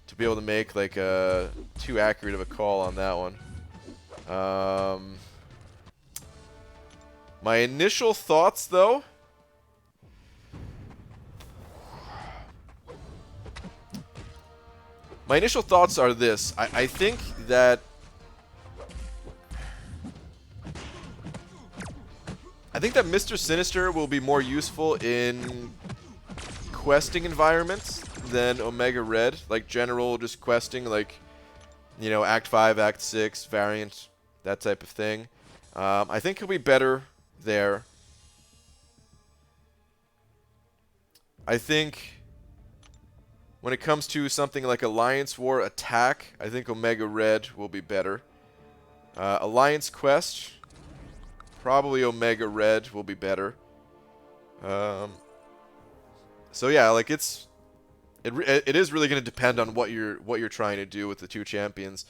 to be able to make like too accurate of a call on that one. My initial thoughts, though. My initial thoughts are this. I think that Mr. Sinister will be more useful in questing environments than Omega Red, like general just questing, like, you know, Act 5, Act 6, Variant, that type of thing. I think he'll be better there. I think when it comes to something like Alliance War Attack, I think Omega Red will be better. Alliance Quest, probably Omega Red will be better. So yeah, like it is really going to depend on what you're trying to do with the two champions.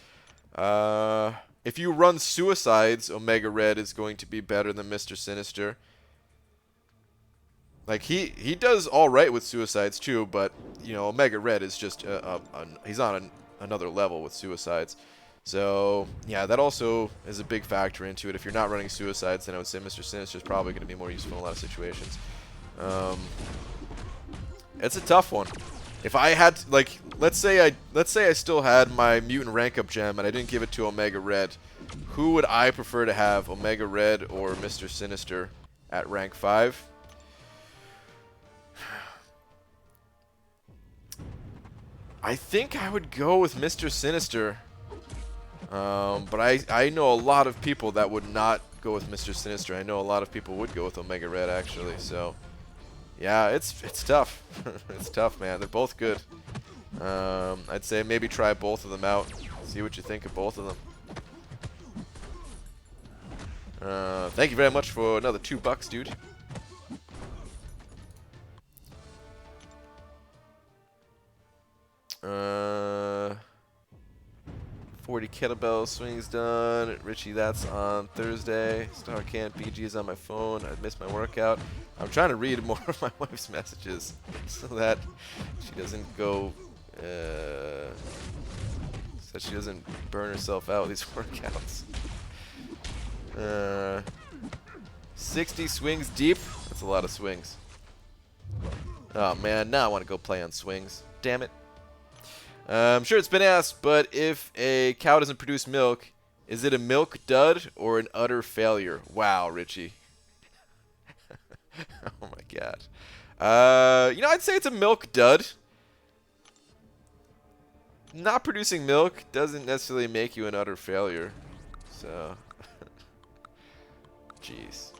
If you run Suicides, Omega Red is going to be better than Mr. Sinister. Like he does all right with Suicides too, but you know Omega Red is just he's on another level with Suicides. So yeah, that also is a big factor into it. If you're not running Suicides, then I would say Mr. Sinister is probably going to be more useful in a lot of situations. It's a tough one. If I had like, let's say I still had my mutant rank up gem and I didn't give it to Omega Red, who would I prefer to have, Omega Red or Mr. Sinister at rank 5? I think I would go with Mr. Sinister. But I know a lot of people that would not go with Mr. Sinister. I know a lot of people would go with Omega Red actually. So yeah, it's tough. It's tough, man. They're both good. I'd say maybe try both of them out. See what you think of both of them. Thank you very much for another $2, dude. 40 kettlebell swings done. Richie, that's on Thursday. Star Can't BG is on my phone. I missed my workout. I'm trying to read more of my wife's messages so that she doesn't go, so she doesn't burn herself out with these workouts. 60 swings deep. That's a lot of swings. Oh man, now I want to go play on swings. Damn it. I'm sure it's been asked, but if a cow doesn't produce milk, is it a milk dud or an utter failure? Wow, Richie. Oh my god. You know, I'd say it's a milk dud. Not producing milk doesn't necessarily make you an utter failure. So, jeez.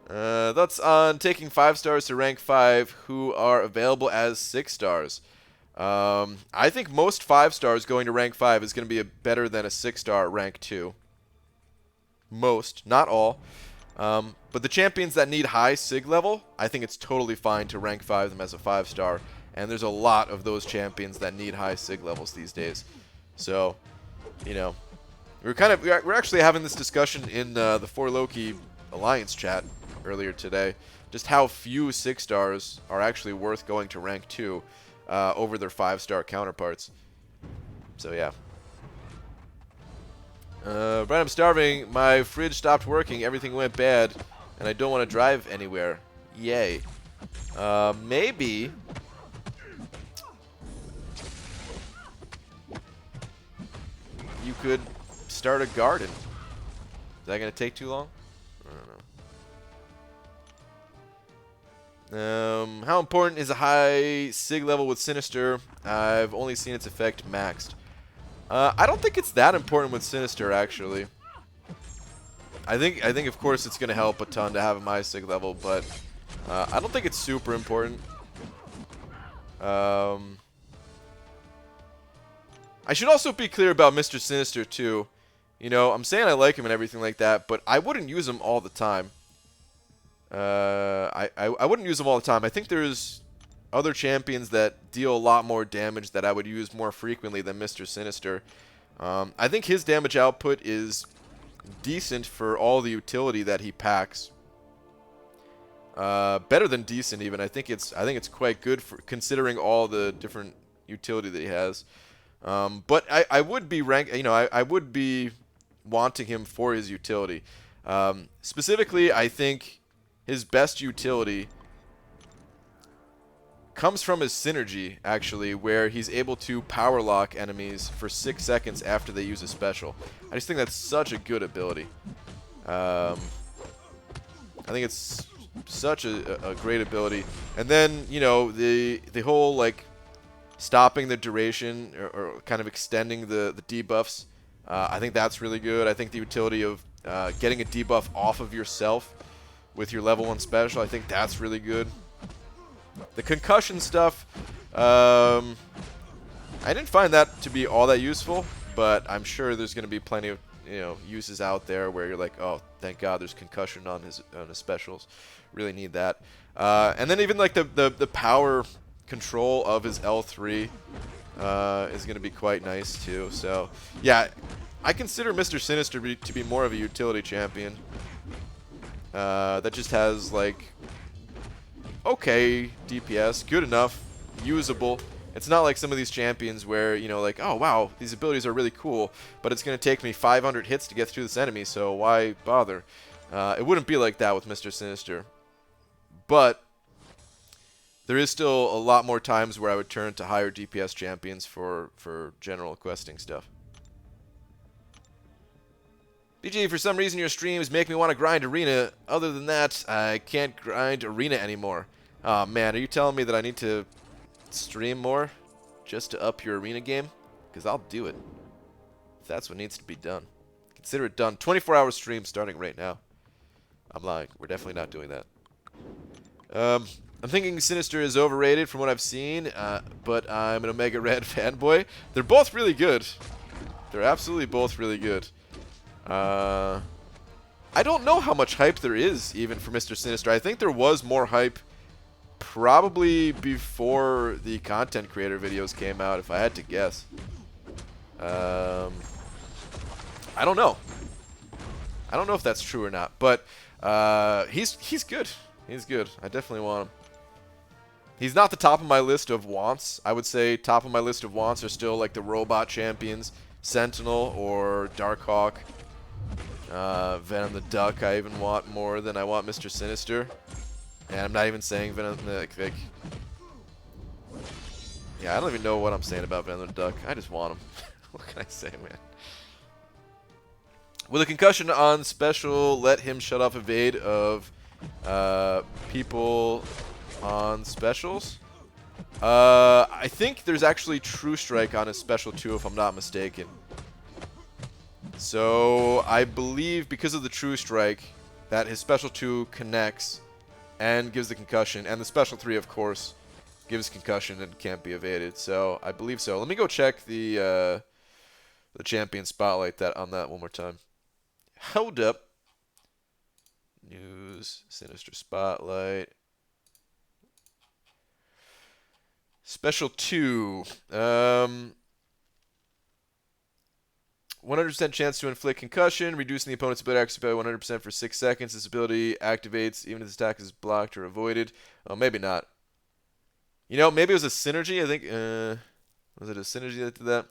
Thoughts on taking 5 stars to rank 5 who are available as 6 stars. I think most 5 stars going to rank 5 is going to be better than a 6-star at rank 2. Most, not all. But the champions that need high sig level, I think it's totally fine to rank 5 them as a 5-star. And there's a lot of those champions that need high sig levels these days. So, you know, we're actually having this discussion in the 4Loki Alliance chat earlier today, just how few 6 stars are actually worth going to rank 2 over their 5-star counterparts. So yeah. Brian, I'm starving. My fridge stopped working. Everything went bad, and I don't want to drive anywhere. Yay. Maybe you could start a garden. Is that going to take too long? I don't know. How important is a high sig level with Sinister? I've only seen its effect maxed. I don't think it's that important with Sinister, actually. I think of course it's going to help a ton to have a high sig level, but I don't think it's super important. I should also be clear about Mr. Sinister too. You know, I'm saying I like him and everything like that, but I wouldn't use him all the time. I wouldn't use them all the time. I think there's other champions that deal a lot more damage that I would use more frequently than Mr. Sinister. I think his damage output is decent for all the utility that he packs. Better than decent even. I think it's quite good for considering all the different utility that he has. But I would be I would be wanting him for his utility. Specifically, I think his best utility comes from his synergy, actually, where he's able to power lock enemies for 6 seconds after they use a special. I just think that's such a good ability. I think it's such a great ability. And then, you know, the whole, like, stopping the duration or kind of extending the debuffs, I think that's really good. I think the utility of getting a debuff off of yourself with your level 1 special, I think that's really good. The concussion stuff, I didn't find that to be all that useful, but I'm sure there's going to be plenty of uses out there where you're like, oh, thank God there's concussion on his specials. Really need that. And then even like the power control of his L3 is going to be quite nice too. So yeah, I consider Mr. Sinister to be more of a utility champion that just has like okay DPS, good enough, usable. It's not like some of these champions where, like, oh, wow, these abilities are really cool, but it's going to take me 500 hits to get through this enemy, so why bother? It wouldn't be like that with Mr. Sinister. But there is still a lot more times where I would turn to higher DPS champions for general questing stuff. BG, for some reason your streams make me want to grind Arena. Other than that, I can't grind Arena anymore. Oh, man, are you telling me that I need to stream more just to up your Arena game? Because I'll do it if that's what needs to be done. Consider it done. 24-hour stream starting right now. I'm lying. We're definitely not doing that. I'm thinking Sinister is overrated from what I've seen, but I'm an Omega Red fanboy. They're both really good. They're absolutely both really good. I don't know how much hype there is even for Mr. Sinister. I think there was more hype probably before the content creator videos came out, if I had to guess. I don't know. I don't know if that's true or not, but he's good. He's good. I definitely want him. He's not the top of my list of wants. I would say top of my list of wants are still like the robot champions, Sentinel or Darkhawk, Venom the Duck. I even want more than I want Mr. Sinister. And I'm not even saying Venom the Duck. Yeah, I don't even know what I'm saying about Venom the Duck. I just want him. What can I say, man? With a concussion on special, let him shut off evade of people on specials. I think there's actually True Strike on his special too, if I'm not mistaken. So I believe because of the True Strike that his special 2 connects and gives the concussion, and the special 3 of course gives concussion and can't be evaded. So I believe so. Let me go check the champion spotlight on that one more time. Hold up. News, Sinister Spotlight. Special 2. 100% chance to inflict concussion, reducing the opponent's ability to activate by 100% for 6 seconds. This ability activates even if this attack is blocked or avoided. Oh, maybe not. Maybe it was a synergy. I think, was it a synergy that did that?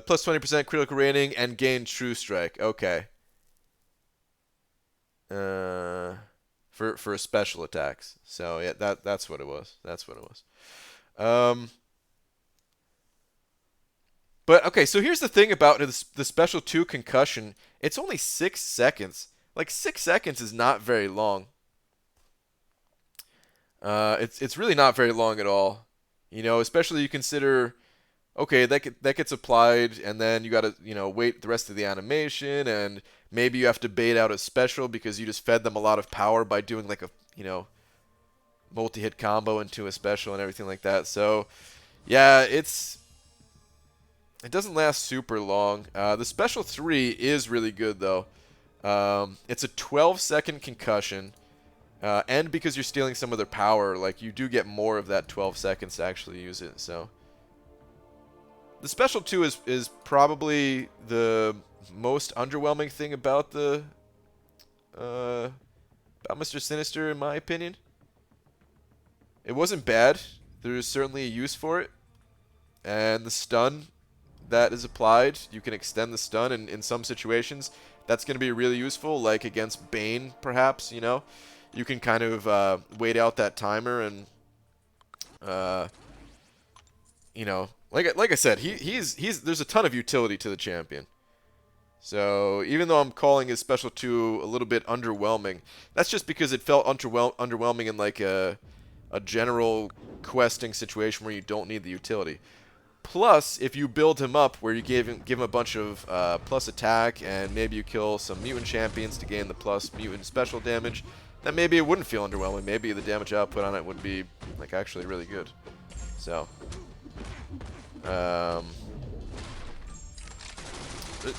Plus 20% critical rating and gain True Strike. Okay. For special attacks. So yeah, that's what it was. That's what it was. But okay, so here's the thing about the special 2 concussion. It's only 6 seconds. Like 6 seconds is not very long. It's really not very long at all. Especially you consider, okay, that gets applied, and then you gotta wait the rest of the animation, and maybe you have to bait out a special because you just fed them a lot of power by doing like a multi-hit combo into a special and everything like that. So yeah, it doesn't last super long. The special 3 is really good though. It's a 12-second concussion, and because you're stealing some of their power, like you do get more of that 12 seconds to actually use it. So the special 2 is probably the most underwhelming thing about about Mr. Sinister, in my opinion. It wasn't bad. There's certainly a use for it, and the stun that is applied, you can extend the stun, and in some situations that's going to be really useful, like against Bane perhaps. You can kind of wait out that timer, and like I said, there's a ton of utility to the champion. So even though I'm calling his special 2 a little bit underwhelming, that's just because it felt underwhelming in like a general questing situation where you don't need the utility. Plus, if you build him up where you give him a bunch of plus attack, and maybe you kill some mutant champions to gain the plus mutant special damage, then maybe it wouldn't feel underwhelming. Maybe the damage output on it would be like actually really good. So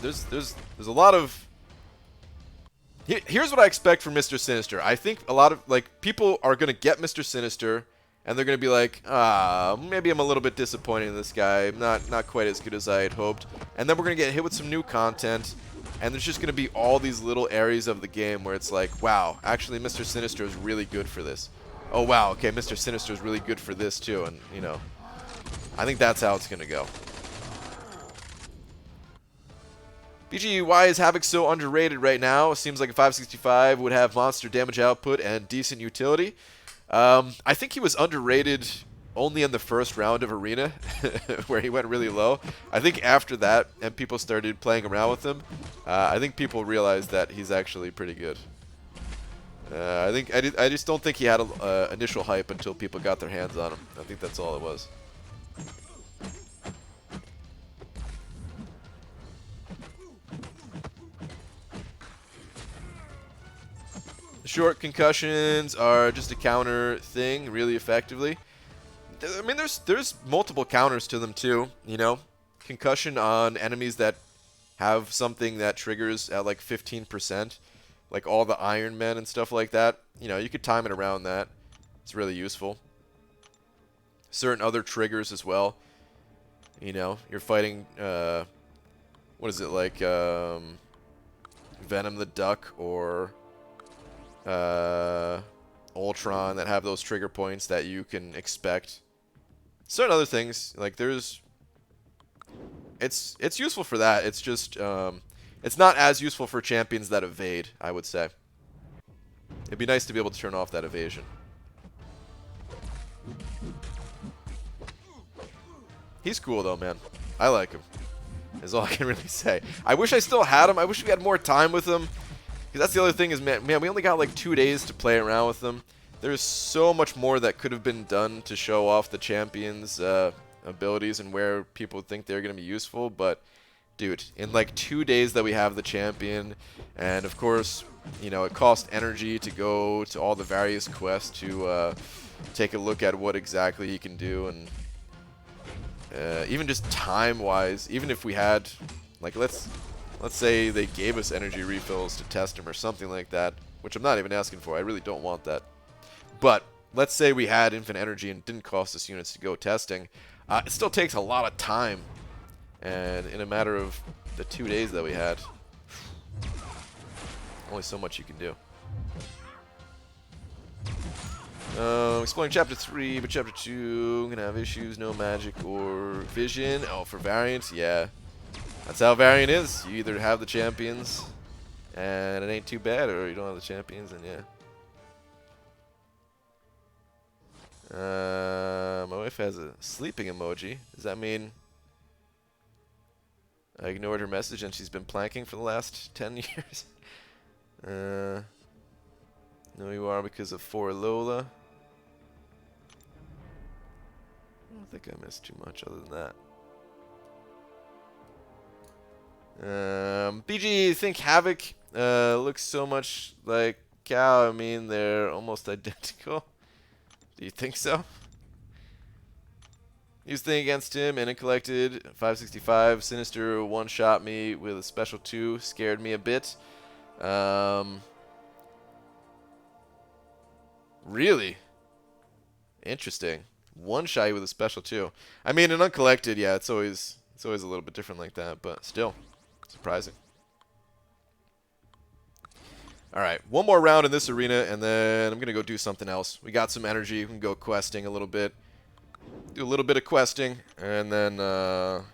there's a lot of. Here's what I expect from Mr. Sinister. I think a lot of like people are gonna get Mr. Sinister, and they're gonna be like, maybe I'm a little bit disappointed in this guy. Not quite as good as I had hoped. And then we're gonna get hit with some new content, and there's just gonna be all these little areas of the game where it's like, wow, actually Mr. Sinister is really good for this. Oh wow, okay, Mr. Sinister is really good for this too, and you know, I think that's how it's gonna go. BG, why is Havoc so underrated right now? Seems like a 565 would have monster damage output and decent utility. I think he was underrated only in the first round of Arena, where he went really low. I think after that, and people started playing around with him, I think people realized that he's actually pretty good. I just don't think he had a initial hype until people got their hands on him. I think that's all it was. Short concussions are just a counter thing, really effectively. I mean, there's multiple counters to them too. You know, concussion on enemies that have something that triggers at like 15%, like all the Iron Men and stuff like that. You know, you could time it around that. It's really useful. Certain other triggers as well. You know, you're fighting. What is it like? Venom the Duck or Ultron that have those trigger points that you can expect. Certain other things, like it's useful for that. It's just it's not as useful for champions that evade, I would say. It'd be nice to be able to turn off that evasion. He's cool though, man. I like him. Is all I can really say. I wish I still had him. I wish we had more time with him. That's the other thing is, man, we only got like 2 days to play around with them. There's so much more that could have been done to show off the champions' abilities and where people think they're going to be useful. But, dude, in like 2 days that we have the champion, and of course, you know, it costs energy to go to all the various quests to take a look at what exactly he can do. And even just time-wise, even if we had, like, let's say they gave us energy refills to test him or something like that, which I'm not even asking for. I really don't want that. But let's say we had infinite energy and it didn't cost us units to go testing. It still takes a lot of time. And in a matter of the 2 days that we had, only so much you can do. Exploring Chapter 3, but Chapter 2, I'm going to have issues. No magic or vision. Oh, for Variant? Yeah. That's how Variant is. You either have the champions, and it ain't too bad, or you don't have the champions, and yeah. My wife has a sleeping emoji. Does that mean I ignored her message and she's been planking for the last 10 years? No, you are because of For Lola. I don't think I missed too much other than that. BG, think Havoc looks so much like Cow. I mean, they're almost identical. Do you think so? Used thing against him and it collected 565. Sinister one-shot me with a special 2. Scared me a bit. Really? Interesting. One-shot with a special 2. I mean, an uncollected, yeah, it's always a little bit different like that, but still. Surprising. Alright, one more round in this arena, and then I'm going to go do something else. We got some energy. We can go questing a little bit. Do a little bit of questing, and then go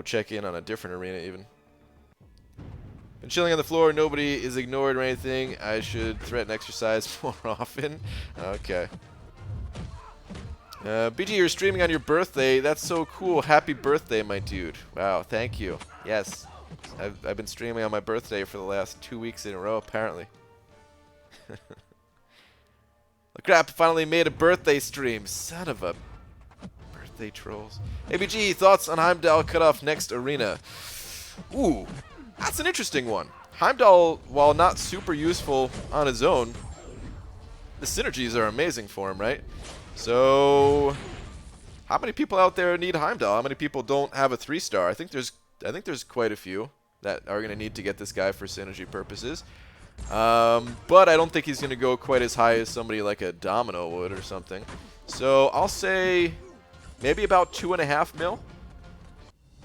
check in on a different arena even. Been chilling on the floor. Nobody is ignored or anything. I should threaten exercise more often. Okay. BG, you're streaming on your birthday. That's so cool. Happy birthday, my dude. Wow, thank you. Yes. I've been streaming on my birthday for the last 2 weeks in a row, apparently. Oh, crap, finally made a birthday stream. Son of a... Birthday trolls. ABG, thoughts on Heimdall cutoff next arena? Ooh, that's an interesting one. Heimdall, while not super useful on his own, the synergies are amazing for him, right? So, how many people out there need Heimdall? How many people don't have a 3-star? I think there's quite a few that are going to need to get this guy for synergy purposes. But I don't think he's going to go quite as high as somebody like a Domino would or something. So I'll say maybe about 2.5 mil.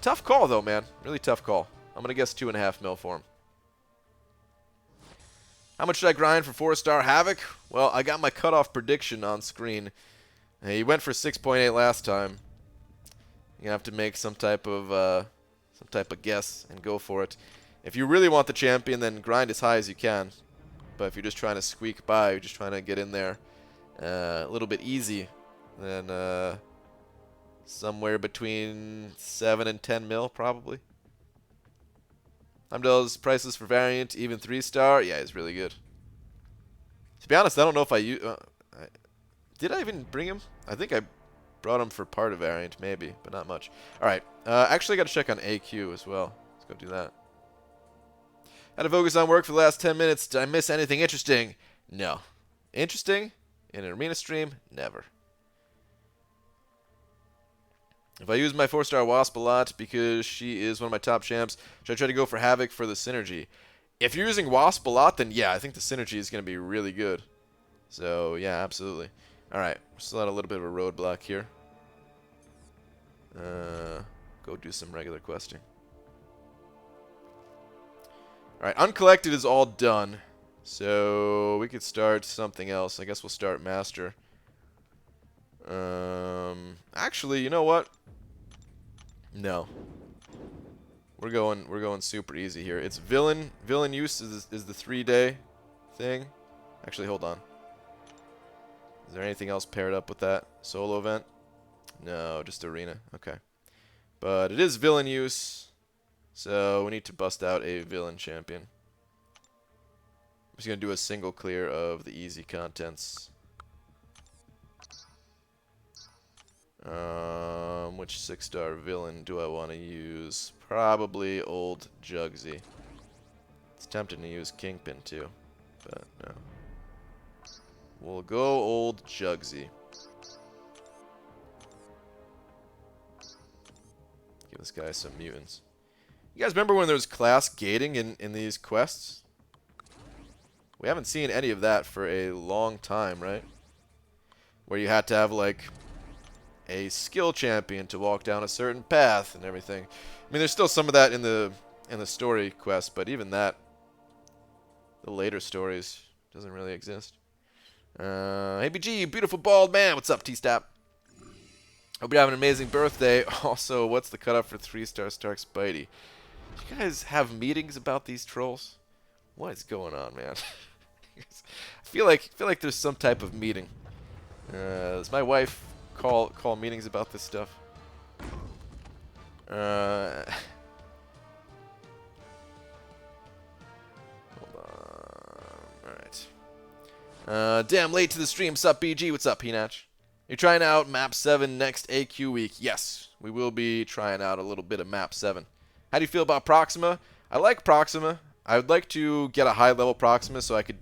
Tough call though, man. Really tough call. I'm going to guess 2.5 mil for him. How much should I grind for 4-star Havoc? Well, I got my cutoff prediction on screen. He went for 6.8 last time. You're gonna have to make some type of guess and go for it. If you really want the champion, then grind as high as you can. But if you're just trying to squeak by, you're just trying to get in there a little bit easy, then somewhere between 7 and 10 mil probably. Heimdall's prices for variant, even 3-star. Yeah, he's really good. To be honest, I don't know if did I even bring him? I think I brought him for part of variant, maybe, but not much. All right. Actually, I got to check on AQ as well. Let's go do that. Had to focus on work for the last 10 minutes. Did I miss anything interesting? No. Interesting? In an arena stream? Never. If I use my 4-star Wasp a lot because she is one of my top champs, should I try to go for Havoc for the synergy? If you're using Wasp a lot, then yeah, I think the synergy is going to be really good. So, yeah, absolutely. Alright, we're still at a little bit of a roadblock here. Go do some regular questing. Alright, uncollected is all done. So, we could start something else. I guess we'll start Master. Actually, you know what? No. We're going super easy here. It's villain use is the 3-day thing. Actually, hold on. Is there anything else paired up with that solo event? No, just arena. Okay. But it is villain use, so we need to bust out a villain champion. I'm just going to do a single clear of the easy contents. Which 6-star villain do I want to use? Probably old Jugsy. It's tempting to use Kingpin too, but no. We'll go old Jugsy. Give this guy some mutants. You guys remember when there was class gating in these quests? We haven't seen any of that for a long time, right? Where you had to have, like, a skill champion to walk down a certain path and everything. I mean, there's still some of that in the story quest, but even that, the later stories, doesn't really exist. Hey BG, you beautiful bald man. What's up, T-Stop? Hope you're having an amazing birthday. Also, what's the cutoff for 3-star Stark Spidey? You guys have meetings about these trolls? What is going on, man? I feel like there's some type of meeting. Does my wife call meetings about this stuff? Hold on. Alright. Damn late to the stream. Sup, BG? What's up, Peanach? You're trying out Map 7 next AQ week. Yes, we will be trying out a little bit of Map 7. How do you feel about Proxima? I like Proxima. I would like to get a high-level Proxima so I could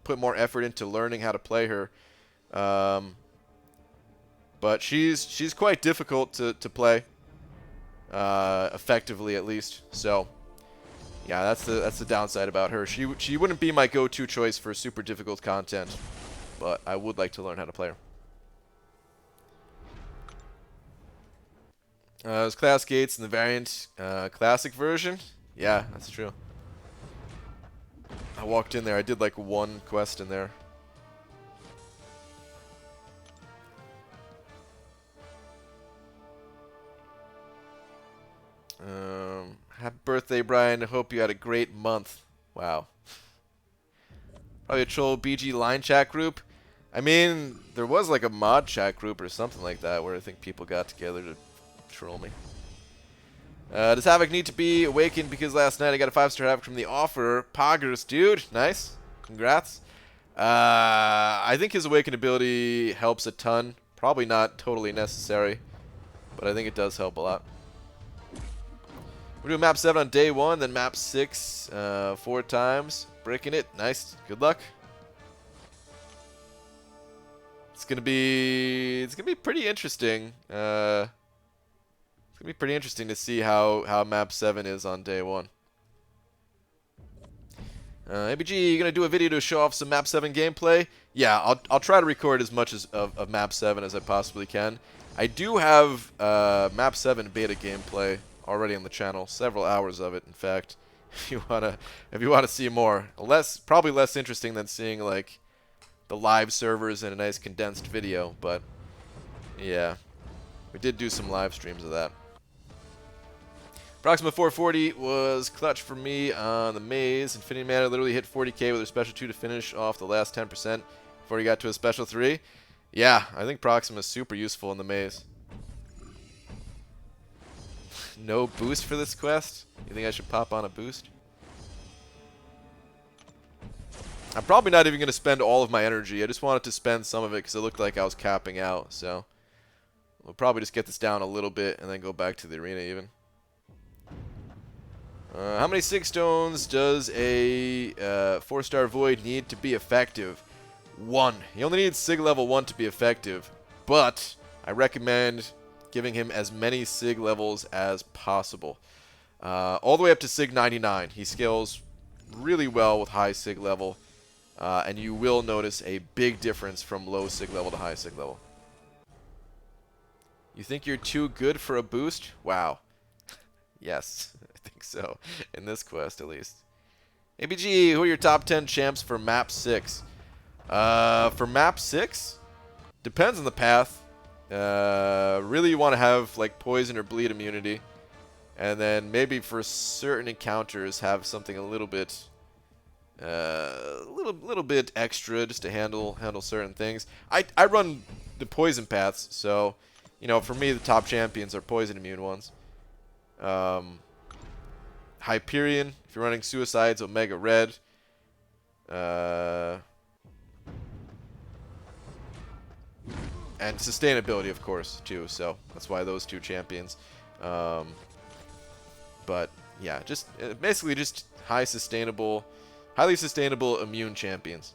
put more effort into learning how to play her. But she's quite difficult to play, effectively at least. So, yeah, that's the downside about her. She wouldn't be my go-to choice for super difficult content, but I would like to learn how to play her. There's class gates in the variant classic version. Yeah, that's true. I walked in there. I did like one quest in there. Happy birthday, Brian. I hope you had a great month. Wow. Probably a troll BG line chat group. I mean, there was like a mod chat group or something like that where I think people got together to troll me. Does Havoc need to be awakened because last night I got a 5-star Havoc from the offer? Poggers, dude. Nice. Congrats. I think his awakened ability helps a ton. Probably not totally necessary, but I think it does help a lot. We're doing map 7 on day 1, then map 6 4 times. Breaking it. Nice. Good luck. It's gonna be pretty interesting. It's gonna be pretty interesting to see how map 7 is on day 1. ABG, you gonna do a video to show off some map 7 gameplay? Yeah, I'll try to record as much of map 7 as I possibly can. I do have map 7 beta gameplay already on the channel, several hours of it, in fact. If you wanna see more, probably less interesting than seeing like the live servers in a nice condensed video, but yeah, we did do some live streams of that. Proxima 440 was clutch for me on the maze. Infinity Mana literally hit 40k with her special 2 to finish off the last 10% before he got to a special 3. Yeah, I think Proxima is super useful in the maze. No boost for this quest? You think I should pop on a boost? I'm probably not even going to spend all of my energy. I just wanted to spend some of it because it looked like I was capping out. So we'll probably just get this down a little bit and then go back to the arena even. How many Sig Stones does a 4-star Void need to be effective? 1. He only needs Sig level 1 to be effective, but I recommend giving him as many Sig levels as possible. All the way up to Sig 99. He scales really well with high Sig level, and you will notice a big difference from low Sig level to high Sig level. You think you're too good for a boost? Wow. Yes. I think so, in this quest at least. ABG, who are your top 10 champs for map 6? For map 6? Depends on the path. Really you want to have like poison or bleed immunity. And then maybe for certain encounters have something a little bit extra just to handle certain things. I run the poison paths, so you know, for me the top champions are poison immune ones. Hyperion, if you're running Suicides, Omega Red. And sustainability, of course, too. So that's why those 2 champions. But yeah, just basically just highly sustainable immune champions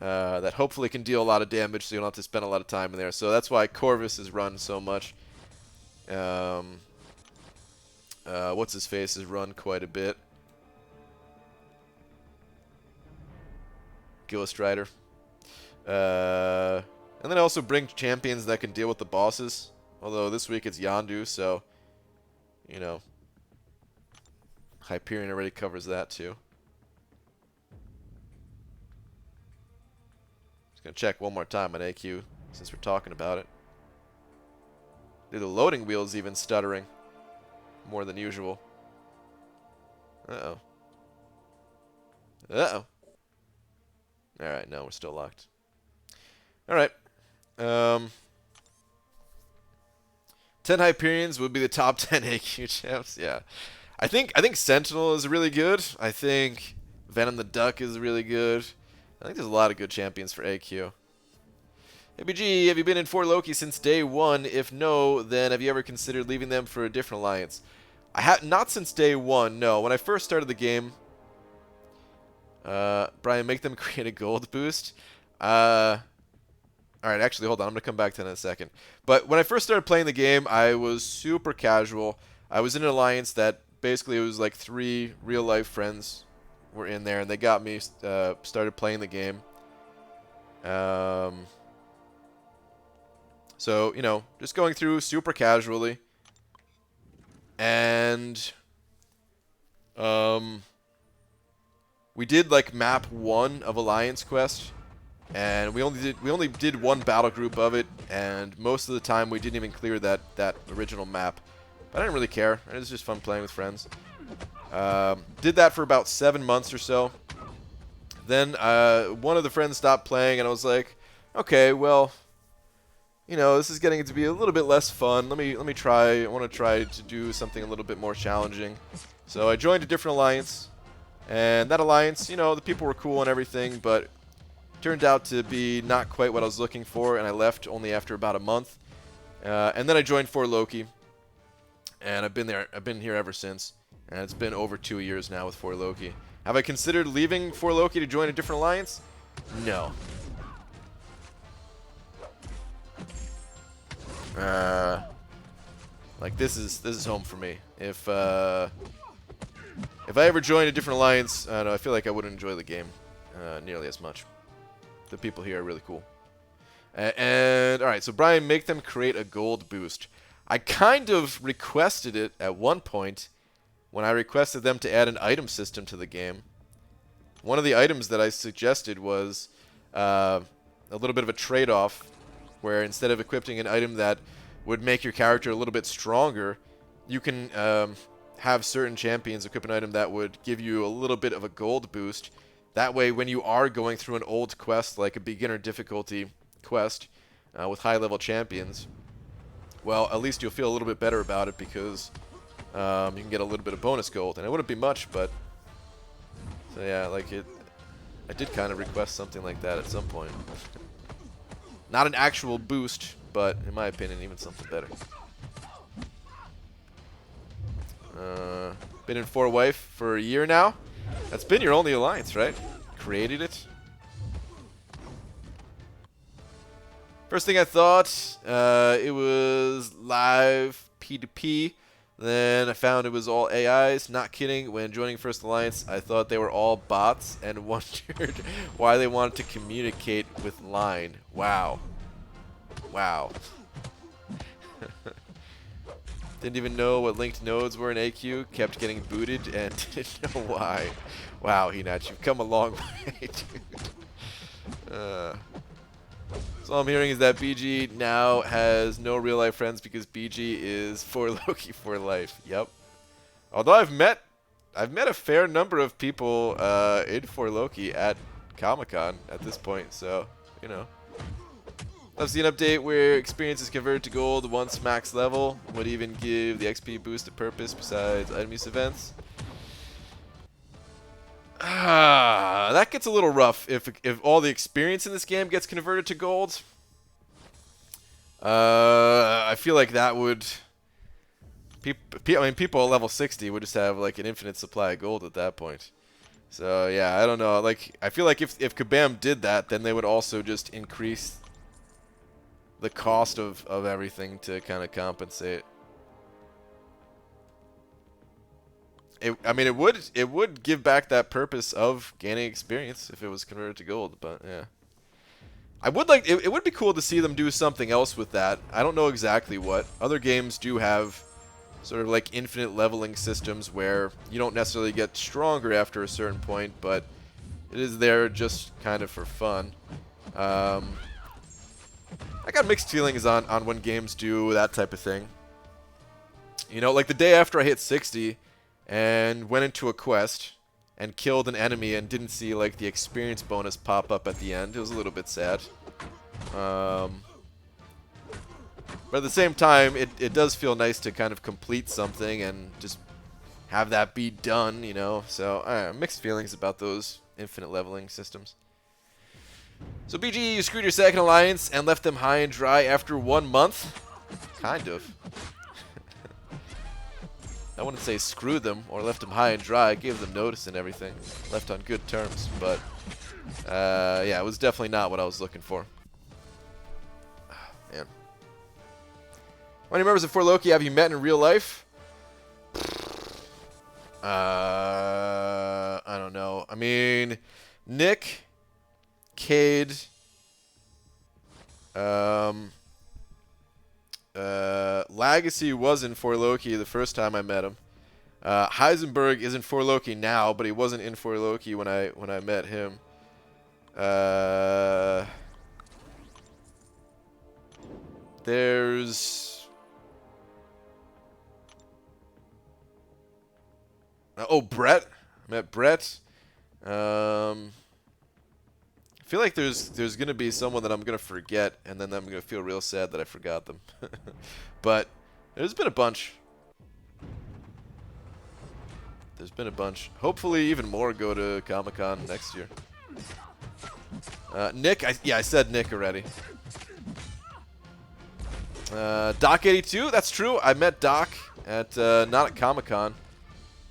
that hopefully can deal a lot of damage, so you don't have to spend a lot of time in there. So that's why Corvus is run so much. What's his face is run quite a bit. Ghost Rider. And then I also bring champions that can deal with the bosses. Although this week it's Yondu, so you know, Hyperion already covers that too. Just gonna check one more time on AQ since we're talking about it. Dude, the loading wheel's even stuttering more than usual. Uh-oh. Uh-oh. Alright, no, we're still locked. Alright. 10 Hyperions would be the top 10 AQ champs. Yeah. I think Sentinel is really good. I think Venom the Duck is really good. I think there's a lot of good champions for AQ. ABG, have you been in 4 Loki since day 1? If no, then have you ever considered leaving them for a different alliance? I have not since day 1, no. When I first started the game, Brian, make them create a gold boost. Alright, actually, hold on. I'm going to come back to that in a second. But when I first started playing the game, I was super casual. I was in an alliance that basically it was like 3 real-life friends were in there, and they got me started playing the game. So, you know, just going through super casually. And we did like map 1 of Alliance Quest, and we only did 1 battle group of it, and most of the time we didn't even clear that original map. But I didn't really care. It was just fun playing with friends. Did that for about 7 months or so. Then one of the friends stopped playing, and I was like, okay, well, you know, this is getting to be a little bit less fun. Let me try. I want to try to do something a little bit more challenging. So I joined a different alliance, and that alliance, you know, the people were cool and everything, but it turned out to be not quite what I was looking for, and I left only after about a month. And then I joined 4 Loki, and I've been here ever since, and it's been over 2 years now with 4 Loki. Have I considered leaving 4 Loki to join a different alliance? No. Like this is home for me. If I ever joined a different alliance, I don't know, I feel like I wouldn't enjoy the game nearly as much. The people here are really cool. And all right, so Brian, make them create a gold boost. I kind of requested it at one point when I requested them to add an item system to the game. One of the items that I suggested was a little bit of a trade-off, where instead of equipping an item that would make your character a little bit stronger, you can have certain champions equip an item that would give you a little bit of a gold boost. That way, when you are going through an old quest, like a beginner difficulty quest with high-level champions, well, at least you'll feel a little bit better about it because you can get a little bit of bonus gold. And it wouldn't be much, but... So yeah, like it... I did kind of request something like that at some point. Not an actual boost, but in my opinion, even something better. Been in 4-Wife for a year now. That's been your only alliance, right? Created it. First thing I thought, it was live P2P. Then I found it was all AIs. Not kidding. When joining First Alliance, I thought they were all bots and wondered why they wanted to communicate with line. Wow. Wow. Didn't even know what linked nodes were in AQ. Kept getting booted and didn't know why. Wow, Hinach, you've come a long way, dude. So all I'm hearing is that BG now has no real-life friends because BG is for Loki for life. Yep. Although I've met a fair number of people in for Loki at Comic-Con at this point, so you know. I've seen an update where experience is converted to gold once max level. Would even give the XP boost a purpose besides item use events. That gets a little rough if all the experience in this game gets converted to gold. I feel like that would... I mean, people at level 60 would just have like an infinite supply of gold at that point. So yeah, I don't know. Like, I feel like if Kabam did that, then they would also just increase the cost of everything to kind of compensate. I mean, it would give back that purpose of gaining experience if it was converted to gold, but yeah. I would like it would be cool to see them do something else with that. I don't know exactly what. Other games do have sort of like infinite leveling systems where you don't necessarily get stronger after a certain point, but it is there just kind of for fun. I got mixed feelings on when games do that type of thing. You know, like the day after I hit 60 and went into a quest and killed an enemy and didn't see like the experience bonus pop up at the end. It was a little bit sad. But at the same time, it does feel nice to kind of complete something and just have that be done, you know. So, I don't know, mixed feelings about those infinite leveling systems. So BG, you screwed your second alliance and left them high and dry after 1 month? Kind of. I wouldn't say screwed them or left them high and dry. I gave them notice and everything. Left on good terms, but yeah, it was definitely not what I was looking for. Oh, man. How many members of For Loki have you met in real life? I don't know. I mean, Nick, Cade, Legacy was in For Loki the first time I met him. Heisenberg is in For Loki now, but he wasn't in For Loki when I met him. There's oh, Brett. I met Brett. I feel like there's gonna be someone that I'm gonna forget, and then I'm gonna feel real sad that I forgot them. But there's been a bunch. There's been a bunch. Hopefully, even more go to Comic-Con next year. Nick, I said Nick already. Doc82, that's true. I met Doc at not at Comic-Con,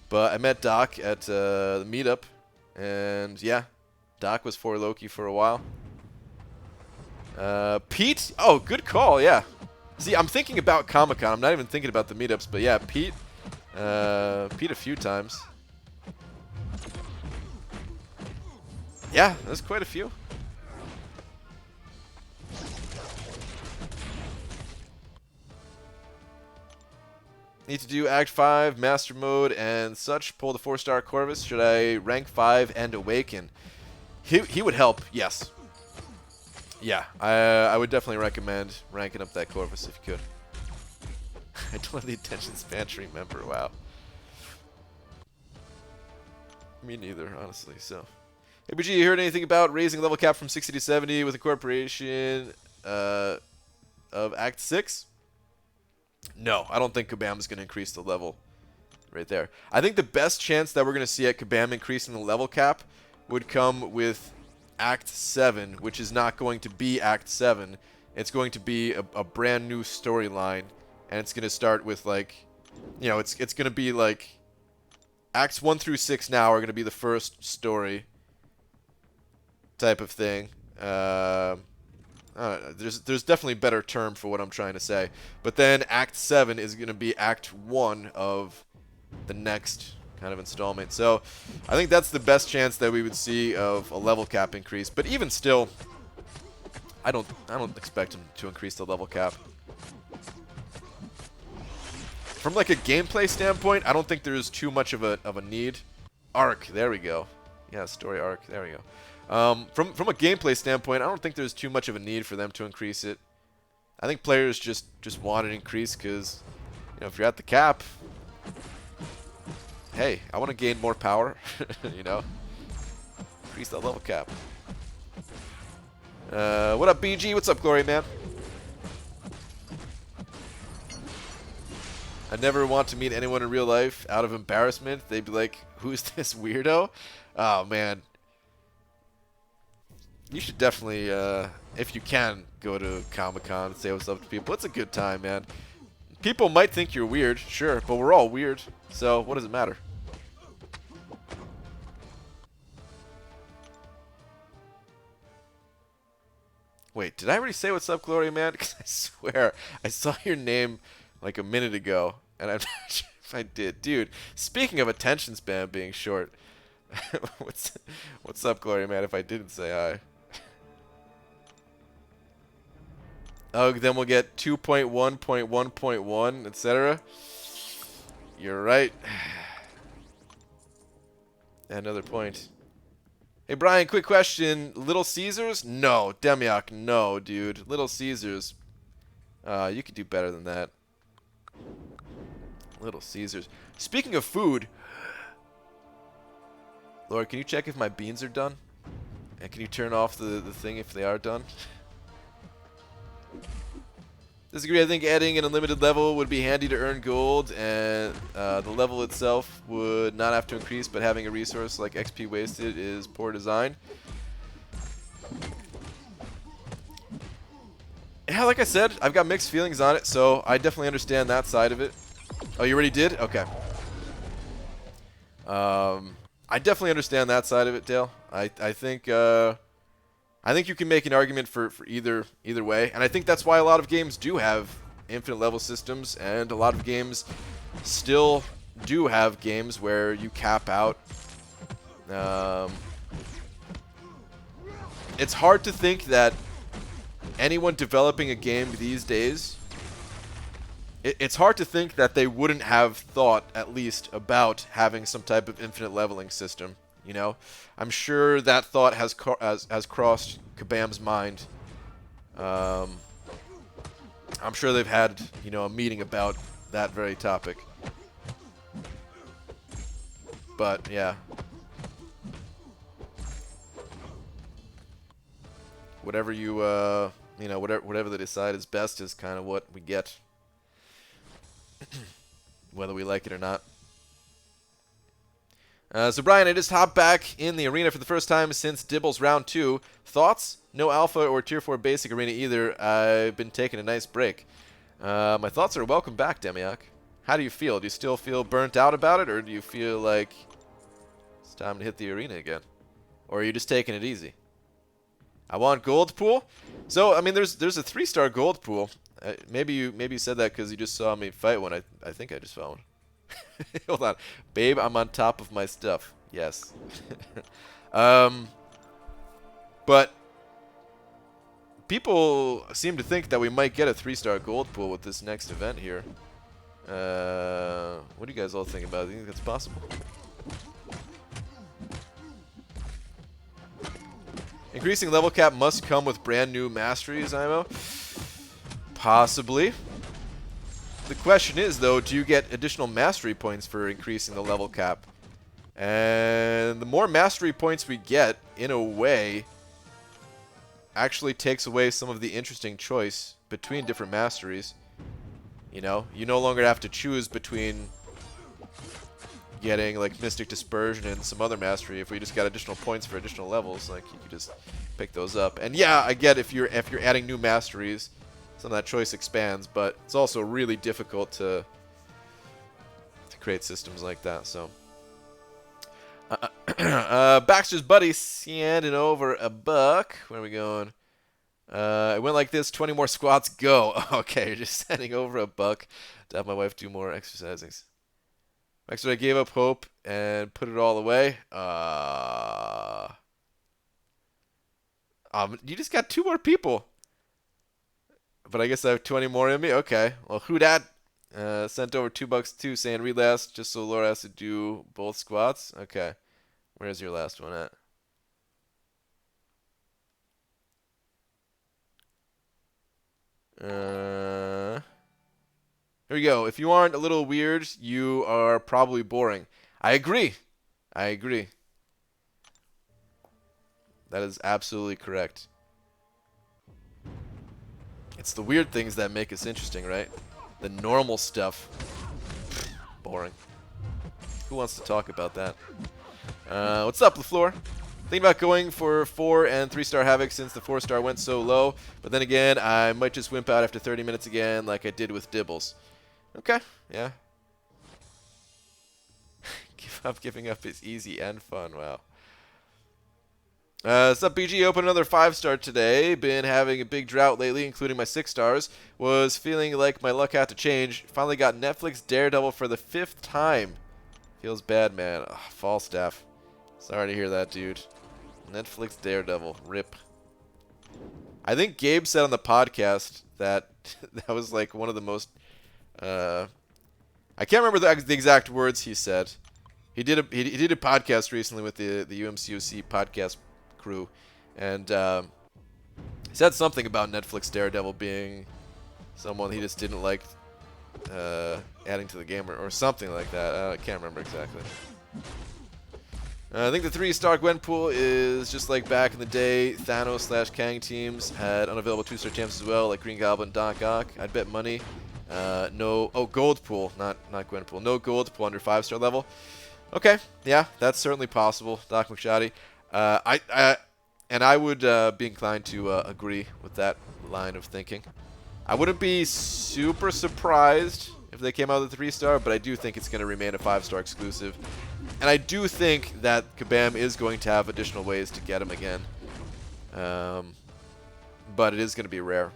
but I met Doc at the meetup, and yeah. Doc was For Loki for a while. Pete? Oh, good call, yeah. See, I'm thinking about Comic-Con. I'm not even thinking about the meetups. But yeah, Pete. Pete a few times. Yeah, there's quite a few. Need to do Act 5, Master Mode, and such. Pull the 4-star Corvus. Should I rank 5 and Awaken? He would help, yes. Yeah, I would definitely recommend ranking up that Corvus if you could. I don't have the attention span to remember, wow. Me neither, honestly, so. Hey, BG, you heard anything about raising level cap from 60 to 70 with the corporation of Act 6? No, I don't think Kabam is going to increase the level right there. I think the best chance that we're going to see at Kabam increasing the level cap would come with Act 7, which is not going to be Act 7. It's going to be a brand new storyline, and it's going to start with, like, you know, it's going to be like Acts 1 through 6 now are going to be the first story type of thing. There's definitely a better term for what I'm trying to say. But then Act 7 is going to be Act 1 of the next kind of installment. So I think that's the best chance that we would see of a level cap increase. But even still, I don't expect him to increase the level cap. From like a gameplay standpoint, I don't think there's too much of a need. Arc, there we go. Yeah, story arc, there we go. From a gameplay standpoint, I don't think there's too much of a need for them to increase it. I think players just want an increase because, you know, if you're at the cap, hey, I want to gain more power, you know, increase that level cap. What up, BG? What's up, Glory Man? I never want to meet anyone in real life out of embarrassment. They'd be like, "Who's this weirdo?" Oh man. You should definitely, if you can, go to Comic-Con and say what's up to people. It's a good time, man. People might think you're weird, sure, but we're all weird, so what does it matter? Wait, did I already say what's up, Glory Man? Because I swear, I saw your name like a minute ago, and I'm not sure if I did. Dude, speaking of attention span being short, what's up, Glory Man, if I didn't say hi? Oh, then we'll get 2.1.1.1, etc. You're right. Another point. Hey, Brian, quick question. Little Caesars? No. Demiok, no, dude. Little Caesars. You could do better than that. Little Caesars. Speaking of food, Laura, can you check if my beans are done? And can you turn off the thing if they are done? Disagree. I think adding an unlimited level would be handy to earn gold, and the level itself would not have to increase, but having a resource like XP wasted is poor design. Yeah, like I said, I've got mixed feelings on it, so I definitely understand that side of it. Oh, you already did? Okay. I definitely understand that side of it, Dale. I think you can make an argument for either way, and I think that's why a lot of games do have infinite level systems, and a lot of games still do have games where you cap out. It's hard to think that anyone developing a game these days, it's hard to think that they wouldn't have thought at least about having some type of infinite leveling system. You know, I'm sure that thought has crossed Kabam's mind. I'm sure they've had, you know, a meeting about that very topic. But yeah, whatever you you know, whatever they decide is best is kind of what we get, whether we like it or not. So Brian, I just hopped back in the arena for the first time since Dibbles round 2. Thoughts? No alpha or tier 4 basic arena either. I've been taking a nice break. My thoughts are welcome back, Demiok. How do you feel? Do you still feel burnt out about it, or do you feel like it's time to hit the arena again? Or are you just taking it easy? I want gold pool. So, I mean, there's a 3-star gold pool. Maybe you said that because you just saw me fight one. I think I just found one. Hold on. Babe, I'm on top of my stuff. Yes. But people seem to think that we might get a 3-star gold pool with this next event here. What do you guys all think about it? Do you think that's possible? Increasing level cap must come with brand new masteries, IMO? Possibly. The question is, though, do you get additional mastery points for increasing the level cap? And the more mastery points we get, in a way, actually takes away some of the interesting choice between different masteries. You know, you no longer have to choose between getting like Mystic Dispersion and some other mastery. If we just got additional points for additional levels, like you could just pick those up. And yeah, I get if you're adding new masteries, some of that choice expands, but it's also really difficult to create systems like that. So Baxter's buddy sanding over a buck. Where are we going? It went like this. 20 more squats. Go. Okay, you're just sending over a buck to have my wife do more exercisings. Baxter, I gave up hope and put it all away. You just got 2 more people. But I guess I have 20 more in me. Okay. Well, who dat? Sent over $2 too, saying read last just so Laura has to do both squats. Okay. Where's your last one at? Here we go. If you aren't a little weird, you are probably boring. I agree. I agree. That is absolutely correct. It's the weird things that make us interesting, right? The normal stuff. Boring. Who wants to talk about that? What's up, LaFleur? Thinking about going for 4 and 3-star Havoc since the 4-star went so low. But then again, I might just wimp out after 30 minutes again like I did with Dibbles. Okay, yeah. Giving up is easy and fun, wow. What's up, BG? Open another 5-star today. Been having a big drought lately, including my 6 stars. Was feeling like my luck had to change. Finally got Netflix Daredevil for the 5th time. Feels bad, man. Ugh, Falstaff. Sorry to hear that, dude. Netflix Daredevil. RIP. I think Gabe said on the podcast that that was like one of the most... I can't remember the exact words he said. He did a podcast recently with the UMCOC podcast crew, and he said something about Netflix Daredevil being someone he just didn't like adding to the game or something like that. I can't remember exactly. I think the 3-star Gwenpool is just like back in the day. Thanos/Kang teams had unavailable 2-star champs as well, like Green Goblin, Doc Ock. I'd bet money. Gold pool, not Gwenpool. No gold pool under 5-star level. Okay, yeah, that's certainly possible, Doc McShoddy. I would be inclined to agree with that line of thinking. I wouldn't be super surprised if they came out with a 3-star, but I do think it's going to remain a 5-star exclusive. And I do think that Kabam is going to have additional ways to get him again. But it is going to be rare.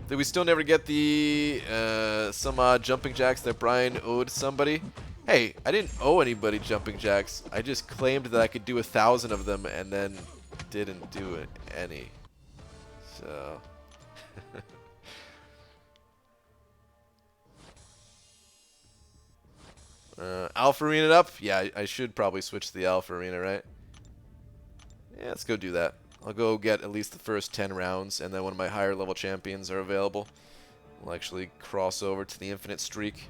Did we still never get the some jumping jacks that Brian owed somebody? Hey, I didn't owe anybody jumping jacks. I just claimed that I could do 1,000 of them and then didn't do any. So... Alpha Arena it up? Yeah, I should probably switch to the Alpha Arena, right? Yeah, let's go do that. I'll go get at least the first 10 rounds, and then when my higher level champions are available, we'll actually cross over to the Infinite Streak.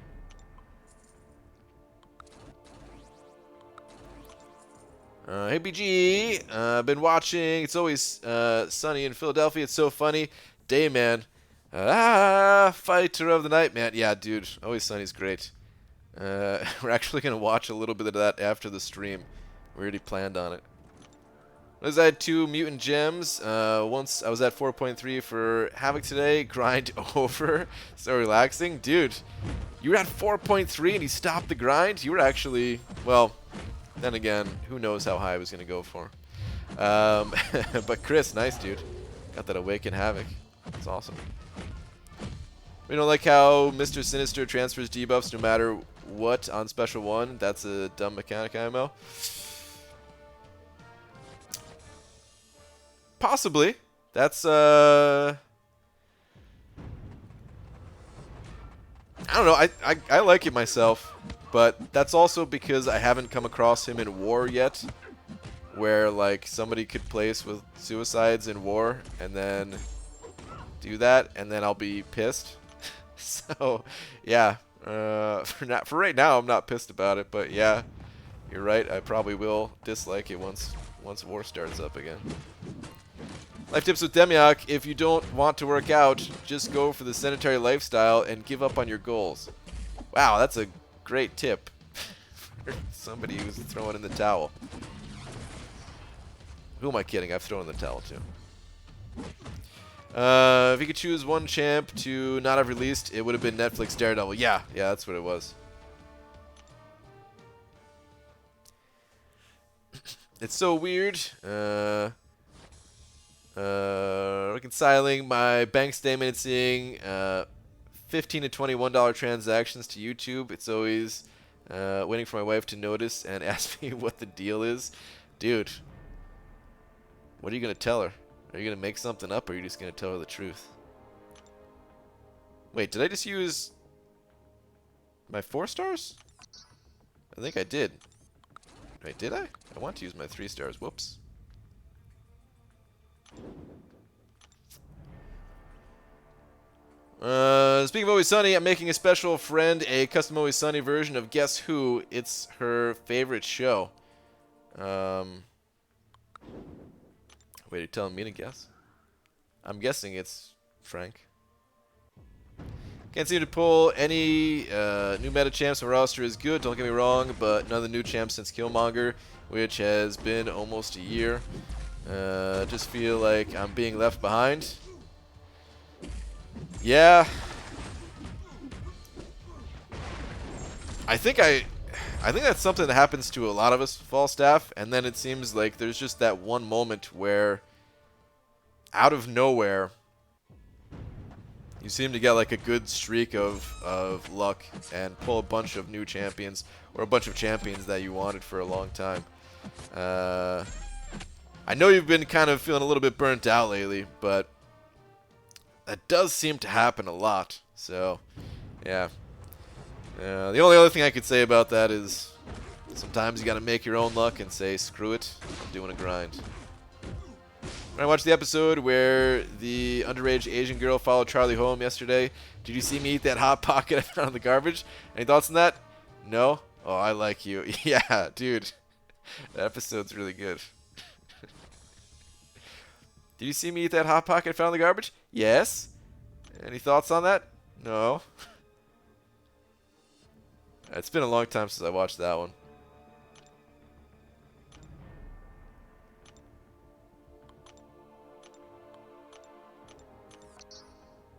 Hey BG, been watching. It's always sunny in Philadelphia. It's so funny. Dayman. Fighter of the night, man. Yeah, dude. Always sunny's great. We're actually going to watch a little bit of that after the stream. We already planned on it. I had 2 mutant gems. Once I was at 4.3 for Havoc today. Grind over. So relaxing. Dude, you were at 4.3 and you stopped the grind? You were actually, well, then again, who knows how high I was going to go for. But Chris, nice, dude. Got that Awaken Havoc. That's awesome. We don't like how Mr. Sinister transfers debuffs no matter what on Special 1. That's a dumb mechanic, IMO. Possibly. That's, I don't know. I like it myself. But that's also because I haven't come across him in War yet. Where, like, somebody could place with Suicides in War and then do that, and then I'll be pissed. So, yeah. For right now, I'm not pissed about it, but yeah, you're right. I probably will dislike it once War starts up again. Life tips with Demiok: if you don't want to work out, just go for the sedentary lifestyle and give up on your goals. Wow, that's a great tip for somebody who's throwing in the towel. Who am I kidding? I've thrown in the towel too. If you could choose one champ to not have released, it would have been Netflix Daredevil. Yeah, that's what it was. It's so weird. Reconciling my bank statement and seeing $15 to $21 transactions to YouTube. It's always waiting for my wife to notice and ask me what the deal is. Dude, what are you going to tell her? Are you going to make something up, or are you just going to tell her the truth? Wait, did I just use my 4 stars? I think I did. Wait, did I? I want to use my 3 stars. Whoops. Speaking of Always Sunny, I'm making a special friend a custom Always Sunny version of Guess Who. It's her favorite show. Wait, are you telling me to guess? I'm guessing it's Frank. Can't seem to pull any new meta champs. My roster is good, don't get me wrong, but none of the new champs since Killmonger, which has been almost a year. Just feel like I'm being left behind. Yeah. I think that's something that happens to a lot of us fall staff, and then it seems like there's just that one moment where, out of nowhere, you seem to get like a good streak of luck and pull a bunch of new champions, or a bunch of champions that you wanted for a long time. I know you've been kind of feeling a little bit burnt out lately, but that does seem to happen a lot. So, yeah. The only other thing I could say about that is sometimes you gotta make your own luck and say, screw it, I'm doing a grind. When I watched the episode where the underage Asian girl followed Charlie home yesterday, did you see me eat that Hot Pocket I found in the garbage? Any thoughts on that? No? Oh, I like you. Yeah, dude. That episode's really good. Did you see me eat that Hot Pocket I found in the garbage? Yes. Any thoughts on that? No. It's been a long time since I watched that one.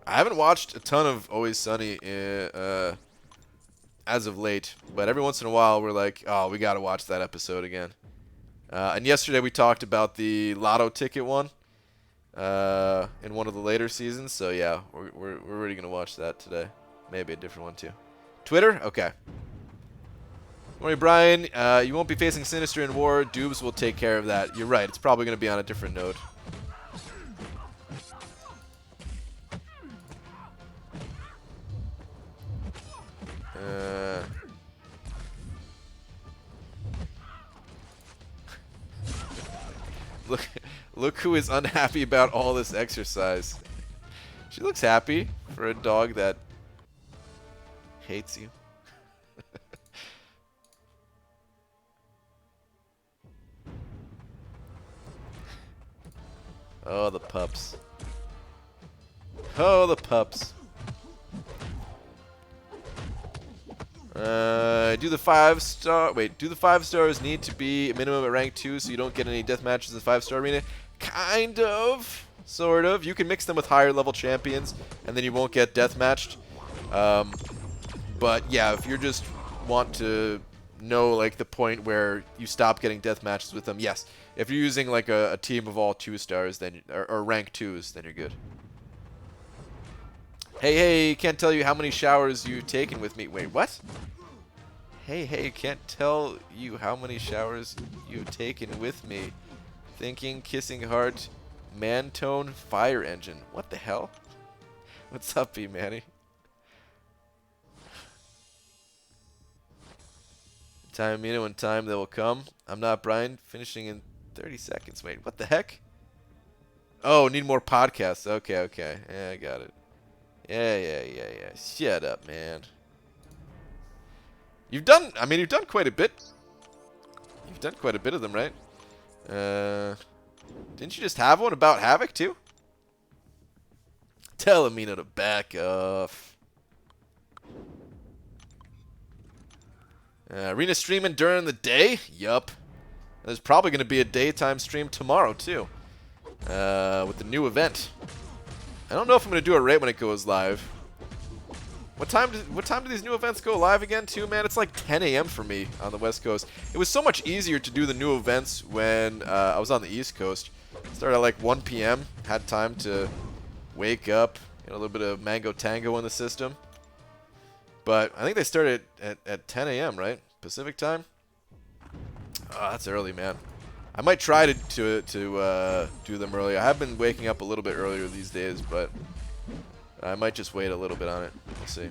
I haven't watched a ton of Always Sunny as of late, but every once in a while we're like, oh, we gotta watch that episode again. And yesterday we talked about the lotto ticket one in one of the later seasons, so yeah, we're really gonna watch that today. Maybe a different one too. Twitter? Okay. Morning, Brian. You won't be facing Sinister in War. Doobs will take care of that. You're right. It's probably going to be on a different node. Look who is unhappy about all this exercise. She looks happy for a dog that hates you. Oh, the pups. Oh, the pups. Do the 5-star... Wait, do the 5 stars need to be a minimum at rank 2 so you don't get any death matches in the 5-star arena? Kind of. Sort of. You can mix them with higher level champions, and then you won't get death matched. But yeah, if you just want to know like the point where you stop getting death matches with them, yes. If you're using like a team of all 2-stars, then or rank 2s, then you're good. Hey, can't tell you how many showers you've taken with me. Wait, what? Hey, can't tell you how many showers you've taken with me. Thinking, kissing heart, man tone, fire engine. What the hell? What's up, B Manny? Time, you know, in time that will come. I'm not Brian. Finishing in 30 seconds. Wait, what the heck? Oh, need more podcasts. Okay. Yeah, I got it. Yeah. Shut up, man. You've done quite a bit. You've done quite a bit of them, right? Didn't you just have one about Havoc, too? Tell Amino to back off. Arena streaming during the day? Yup. There's probably going to be a daytime stream tomorrow, too. With the new event. I don't know if I'm going to do it right when it goes live. What time do these new events go live again, too, man? It's like 10 a.m. for me on the West Coast. It was so much easier to do the new events when I was on the East Coast. Started at like 1 p.m. Had time to wake up. Get a little bit of Mango Tango in the system. But I think they started at 10 a.m., right? Pacific time? Oh, that's early, man. I might try to do them early. I have been waking up a little bit earlier these days, but I might just wait a little bit on it. We'll see.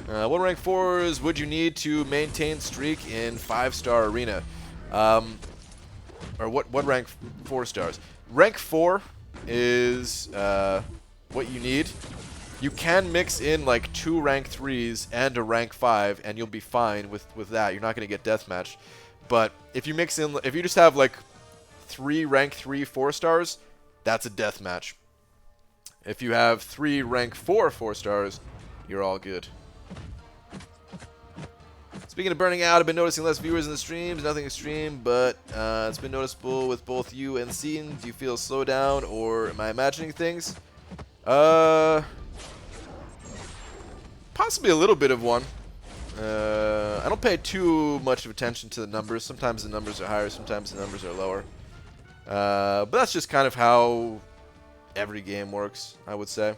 What rank 4s would you need to maintain streak in 5-star arena? Or what rank 4 stars? Rank 4 is what you need. You can mix in like 2 rank 3s and a rank 5, and you'll be fine with that. You're not going to get deathmatched. But if you mix in, if you just have like 3 rank 3 4-stars, that's a deathmatch. If you have 3 rank 4 4-stars, you're all good. Speaking of burning out, I've been noticing less viewers in the streams. Nothing extreme, but it's been noticeable with both you and Scene. Do you feel slow down, or am I imagining things? Possibly a little bit of one. I don't pay too much of attention to the numbers. Sometimes the numbers are higher, sometimes the numbers are lower. But that's just kind of how every game works, I would say.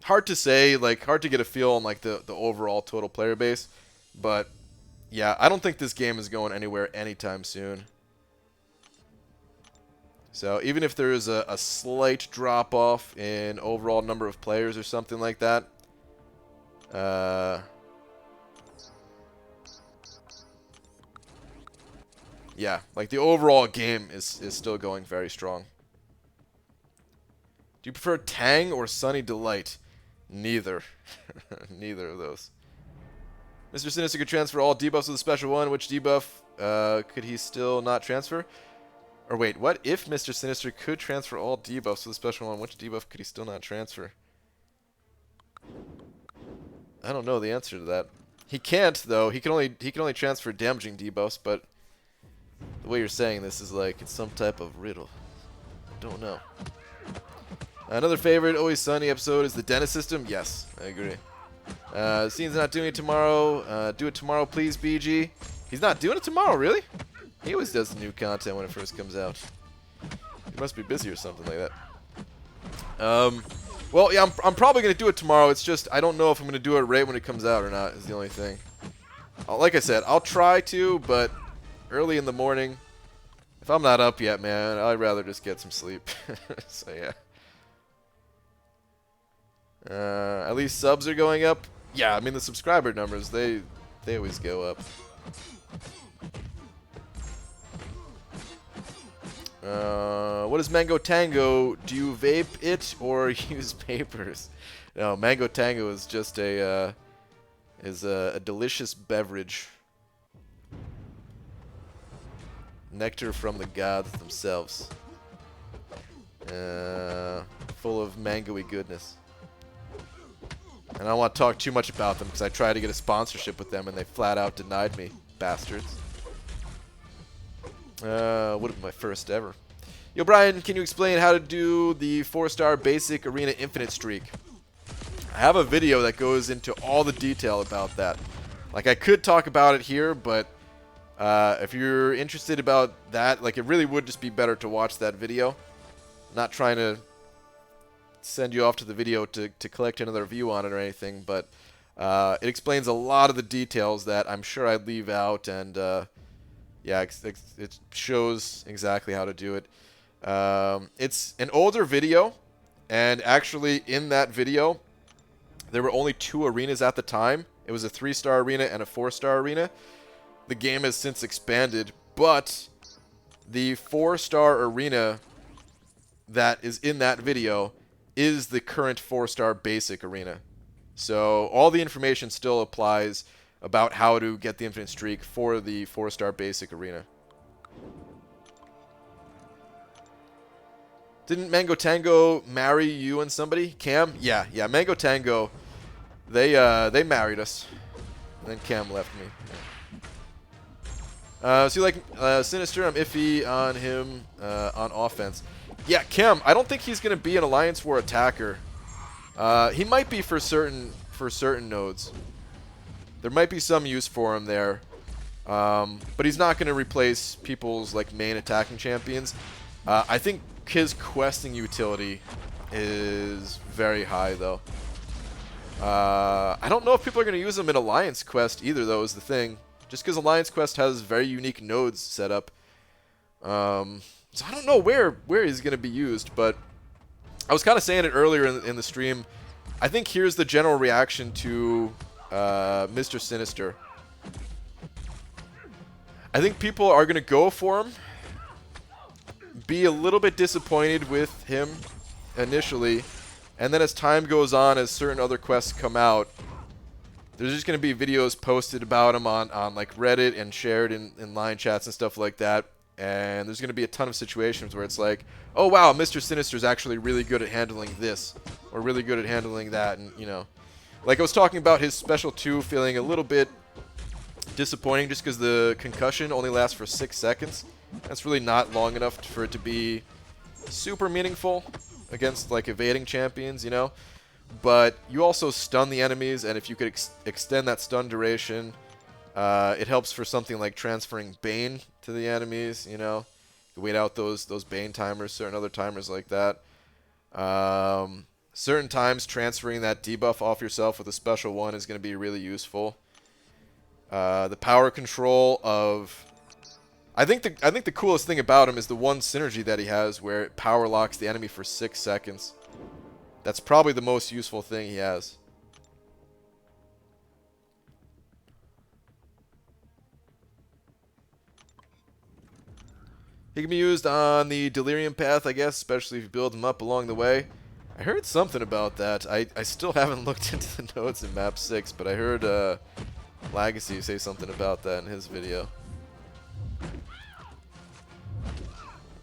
Hard to say, like, hard to get a feel on like the overall total player base. But yeah, I don't think this game is going anywhere anytime soon. So even if there is a slight drop-off in overall number of players or something like that, yeah, like the overall game is still going very strong. Do you prefer Tang or Sunny Delight? Neither. Neither of those. Mr. Sinister could transfer all debuffs to the special one. Which debuff could he still not transfer? Or wait, what? If Mr. Sinister could transfer all debuffs to the special one, which debuff could he still not transfer? I don't know the answer to that. He can't, though. He can only transfer damaging debuffs, but the way you're saying this is like it's some type of riddle. Don't know. Another favorite Always Sunny episode is the Dentist System. Yes, I agree. Scene's not doing it tomorrow. Do it tomorrow, please, BG. He's not doing it tomorrow, really? He always does the new content when it first comes out. He must be busy or something like that. Well, yeah, I'm probably going to do it tomorrow. It's just I don't know if I'm going to do it right when it comes out or not is the only thing. Like I said, I'll try to, but early in the morning, if I'm not up yet, man, I'd rather just get some sleep. So, yeah. At least subs are going up. Yeah, I mean, the subscriber numbers, they always go up. What is Mango Tango? Do you vape it or use papers? No, Mango Tango is just a delicious beverage. Nectar from the gods themselves. Full of mango-y goodness. And I don't want to talk too much about them because I tried to get a sponsorship with them and they flat out denied me, bastards. Would have been my first ever. Yo, Brian, can you explain how to do the 4-star basic arena infinite streak? I have a video that goes into all the detail about that. Like, I could talk about it here, but if you're interested about that, like, it really would just be better to watch that video. Not trying to send you off to the video to collect another view on it or anything, but it explains a lot of the details that I'm sure I'd leave out, and yeah, it shows exactly how to do it. It's an older video, and actually in that video, there were only 2 arenas at the time. It was a 3-star arena and a 4-star arena. The game has since expanded, but the 4-star arena that is in that video is the current 4-star basic arena. So all the information still applies about how to get the infinite streak for the 4-star basic arena. Didn't Mango Tango marry you and somebody? Cam? Yeah, Mango Tango. They married us. And then Cam left me. So you like Sinister? I'm iffy on him on offense. Yeah, Cam. I don't think he's gonna be an Alliance War attacker. He might be for certain nodes. There might be some use for him there, but he's not gonna replace people's like main attacking champions. I think his questing utility is very high though. I don't know if people are gonna use him in Alliance Quest either though, is the thing. Just because Alliance Quest has very unique nodes set up. So I don't know where he's going to be used, but I was kind of saying it earlier in the stream. I think here's the general reaction to Mr. Sinister. I think people are going to go for him, be a little bit disappointed with him initially, and then as time goes on, as certain other quests come out, there's just going to be videos posted about him on like Reddit and shared in line chats and stuff like that. And there's going to be a ton of situations where it's like, oh wow, Mr. Sinister is actually really good at handling this, or really good at handling that, and you know, like I was talking about his special 2 feeling a little bit disappointing just because the concussion only lasts for 6 seconds. That's really not long enough for it to be super meaningful against like evading champions, you know. But you also stun the enemies, and if you could extend that stun duration, it helps for something like transferring Bane to the enemies, you know. You wait out those Bane timers, certain other timers like that. Certain times transferring that debuff off yourself with a special 1 is going to be really useful. The power control of... I think the coolest thing about him is the 1 synergy that he has where it power locks the enemy for 6 seconds. That's probably the most useful thing he has. He can be used on the Delirium path, I guess, especially if you build him up along the way. I heard something about that. I still haven't looked into the notes in map 6, but I heard Legacy say something about that in his video.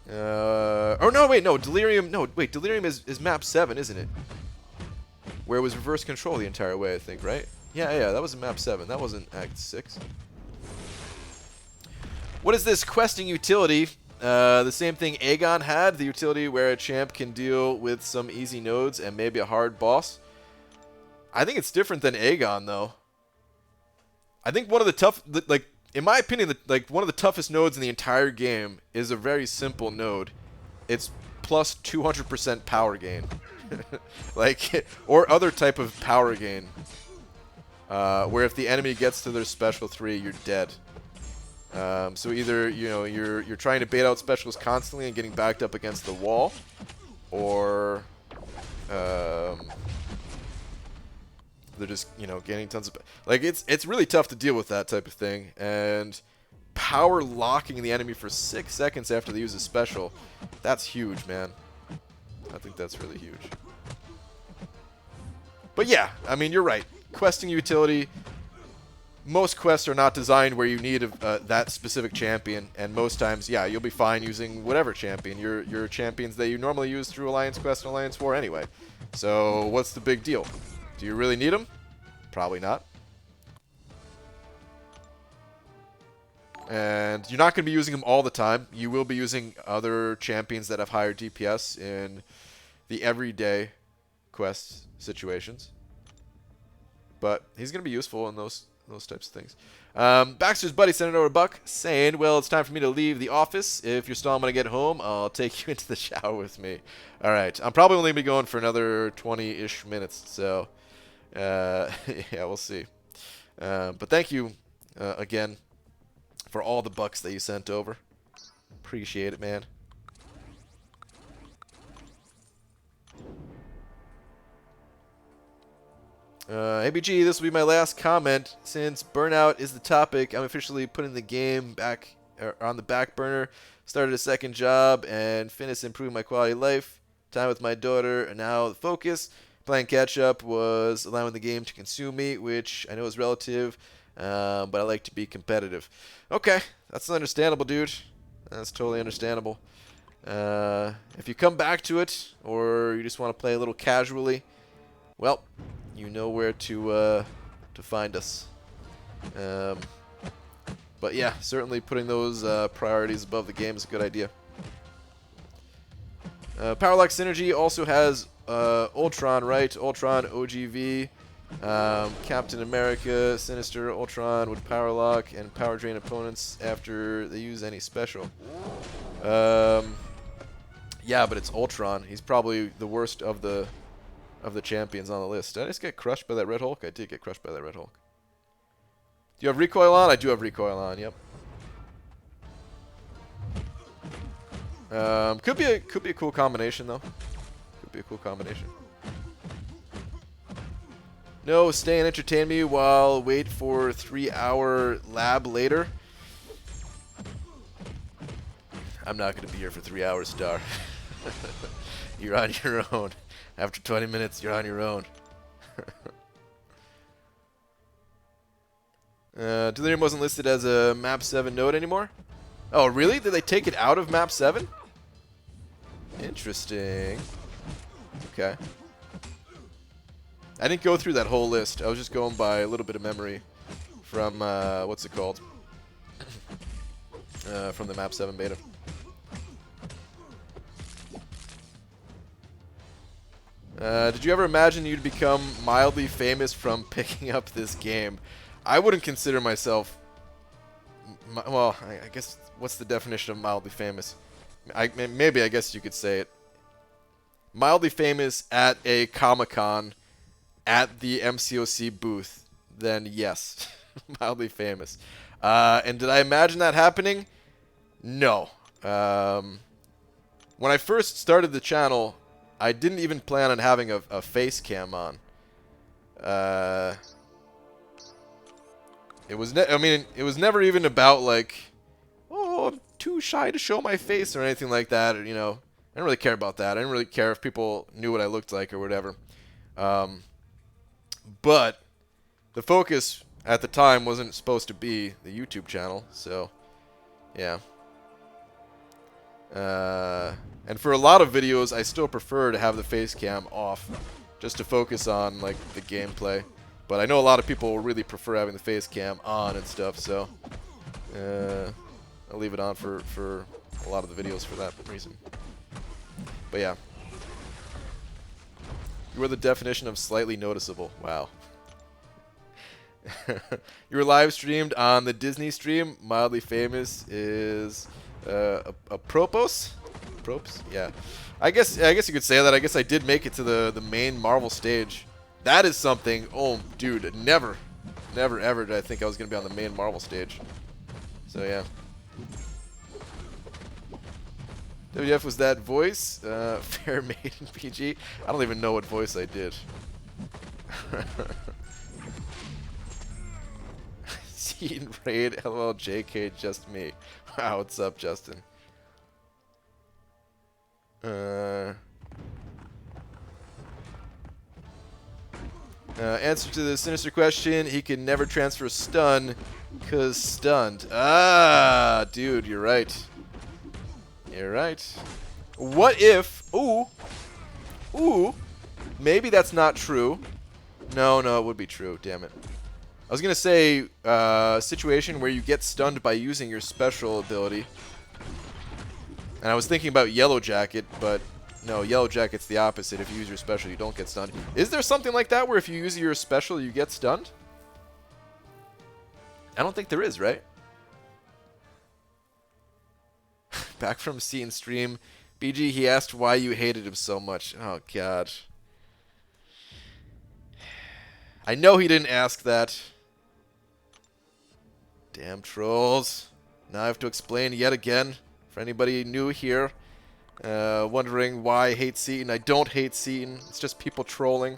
Oh no, wait, no, Delirium, no, wait, Delirium is map 7, isn't it? Where it was reverse control the entire way, I think, right? Yeah, that was in map 7. That wasn't Act 6. What is this questing utility? The same thing Aegon had, the utility where a champ can deal with some easy nodes and maybe a hard boss. I think it's different than Aegon, though. I think one of the like, in my opinion, like one of the toughest nodes in the entire game is a very simple node. It's plus 200% power gain. Like, or other type of power gain. Where if the enemy gets to their special 3, you're dead. So either, you know, you're trying to bait out specials constantly and getting backed up against the wall, or they're just, you know, getting tons of... Like, it's really tough to deal with that type of thing, and power locking the enemy for 6 seconds after they use a special, that's huge, man. I think that's really huge. But yeah, I mean, you're right. Questing utility... Most quests are not designed where you need that specific champion, and most times, yeah, you'll be fine using whatever champion. Your champions that you normally use through Alliance Quest and Alliance War anyway. So what's the big deal? Do you really need them? Probably not. And you're not going to be using them all the time. You will be using other champions that have higher DPS in the everyday quest situations. But he's going to be useful in those those types of things. Baxter's buddy sent it over a buck saying, well, it's time for me to leave the office. If you're still going to get home, I'll take you into the shower with me. All right. I'm probably only going to be going for another 20-ish minutes. So, yeah, we'll see. But thank you again for all the bucks that you sent over. Appreciate it, man. ABG, this will be my last comment. Since Burnout is the topic, I'm officially putting the game back on the back burner. Started a second job and finished improving my quality of life. Time with my daughter, and now the focus. Playing catch-up was allowing the game to consume me, which I know is relative, but I like to be competitive. Okay, that's understandable, dude. That's totally understandable. If you come back to it, or you just want to play a little casually, well, you know where to find us. But yeah, certainly putting those priorities above the game is a good idea. Powerlock Synergy also has Ultron, right? Ultron, OGV, Captain America, Sinister, Ultron with Powerlock and Power Drain opponents after they use any special. Yeah, but it's Ultron. He's probably the worst of the champions on the list. Did I just get crushed by that Red Hulk? I did get crushed by that Red Hulk. Do you have recoil on? I do have recoil on, yep. Could be a cool combination though. Could be a cool combination. No, stay and entertain me while wait for 3-hour lab later. I'm not gonna be here for 3 hours, Star. You're on your own. After 20 minutes, you're on your own. Delirium wasn't listed as a Map 7 node anymore? Oh, really? Did they take it out of Map 7? Interesting. Okay. I didn't go through that whole list. I was just going by a little bit of memory from, what's it called? From the Map 7 beta. Did you ever imagine you'd become mildly famous from picking up this game? I wouldn't consider myself... well, I guess, what's the definition of mildly famous? Maybe I guess you could say it. Mildly famous at a Comic-Con at the MCOC booth, then yes, mildly famous. And did I imagine that happening? No. When I first started the channel, I didn't even plan on having a face cam on. It was it was never even about like, oh, I'm too shy to show my face or anything like that. You know, I didn't really care about that. I didn't really care if people knew what I looked like or whatever. But the focus at the time wasn't supposed to be the YouTube channel, so yeah. And for a lot of videos, I still prefer to have the face cam off, just to focus on like the gameplay. But I know a lot of people really prefer having the face cam on and stuff, so I'll leave it on for a lot of the videos for that reason. But yeah. You were the definition of slightly noticeable. Wow. You were live streamed on the Disney stream. Mildly famous is a propos? Props? Yeah. I guess you could say that. I guess I did make it to the main Marvel stage. That is something. Oh, dude, never ever did I think I was gonna be on the main Marvel stage. So yeah. WF was that voice? Fair Maiden PG. I don't even know what voice I did. Seen raid LL JK just me. Wow, what's up, Justin? Answer to the Sinister question, he can never transfer stun, cause stunned. Ah, dude, you're right. You're right. What if, ooh, maybe that's not true. No, it would be true, damn it. I was gonna say, situation where you get stunned by using your special ability. And I was thinking about Yellow Jacket, but no, Yellow Jacket's the opposite. If you use your special, you don't get stunned. Is there something like that where if you use your special, you get stunned? I don't think there is, right? Back from Seton stream. BG, he asked why you hated him so much. Oh, God. I know he didn't ask that. Damn trolls. Now I have to explain yet again. For anybody new here, wondering why I hate Seton. I don't hate Seton. It's just people trolling.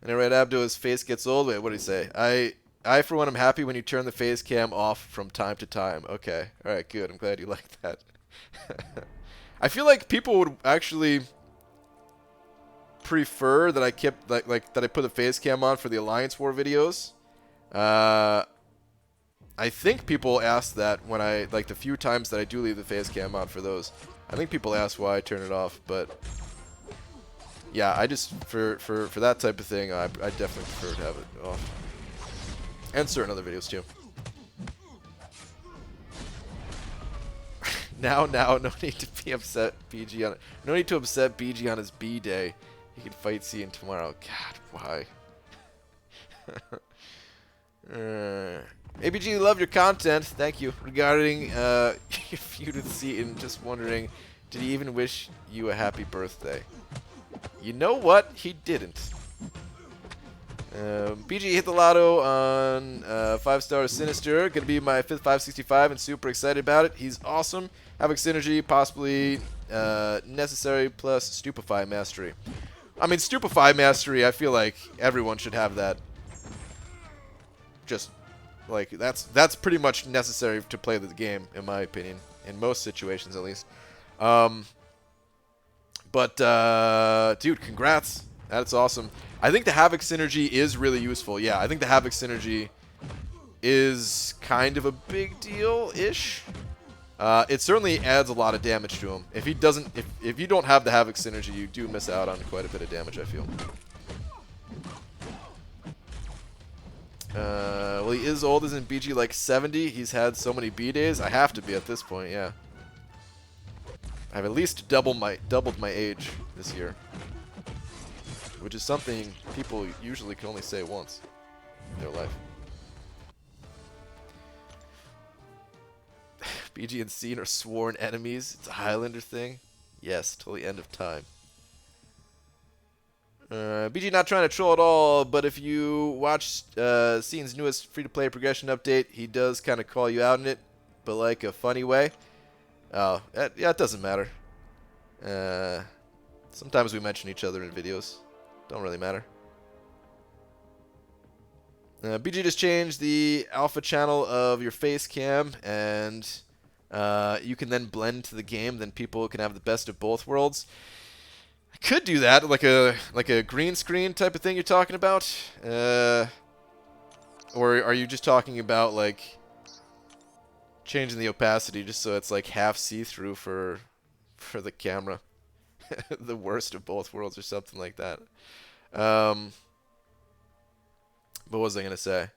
And I read Abdo, his face gets old. Wait, what did he say? I, for one, am happy when you turn the face cam off from time to time. Okay. Alright, good. I'm glad you like that. I feel like people would actually prefer that I kept like that I put the face cam on for the Alliance War videos. I think people ask that when I like the few times that I do leave the face cam on for those. I think people ask why I turn it off, but yeah, I just for that type of thing, I definitely prefer to have it off. And certain other videos too. Now, no need to be upset BG on it. No need to upset BG on his B day. He can fight Cian tomorrow. God, why? ABG, love your content. Thank you. Regarding your feud with Cian, just wondering, did he even wish you a happy birthday? You know what? He didn't. BG hit the lotto on 5-star Sinister. Gonna be my 5th 565 and super excited about it. He's awesome. Havoc synergy, possibly necessary plus Stupefy mastery. I mean, Stupefy mastery, I feel like everyone should have that. Just, like, that's pretty much necessary to play the game, in my opinion. In most situations, at least. Dude, congrats. That's awesome. I think the Havoc synergy is really useful. Yeah, I think the Havoc synergy is kind of a big deal-ish. It certainly adds a lot of damage to him. If he doesn't, if you don't have the Havoc synergy, you do miss out on quite a bit of damage, I feel. Well, he is old. Isn't BG like 70? He's had so many B days. I have to be at this point, yeah. I've at least doubled my age this year, which is something people usually can only say once in their life. BG and Scene are sworn enemies. It's a Highlander thing. Yes, till the end of time. BG not trying to troll at all, but if you watch Scene's newest free-to-play progression update, he does kind of call you out in it, but like a funny way. Oh, yeah, it doesn't matter. Sometimes we mention each other in videos. Don't really matter. BG just changed the alpha channel of your face cam, and you can then blend to the game. Then people can have the best of both worlds. I could do that, like a green screen type of thing you're talking about, or are you just talking about like changing the opacity just so it's like half see-through for the camera? The worst of both worlds or something like that. What was I gonna say?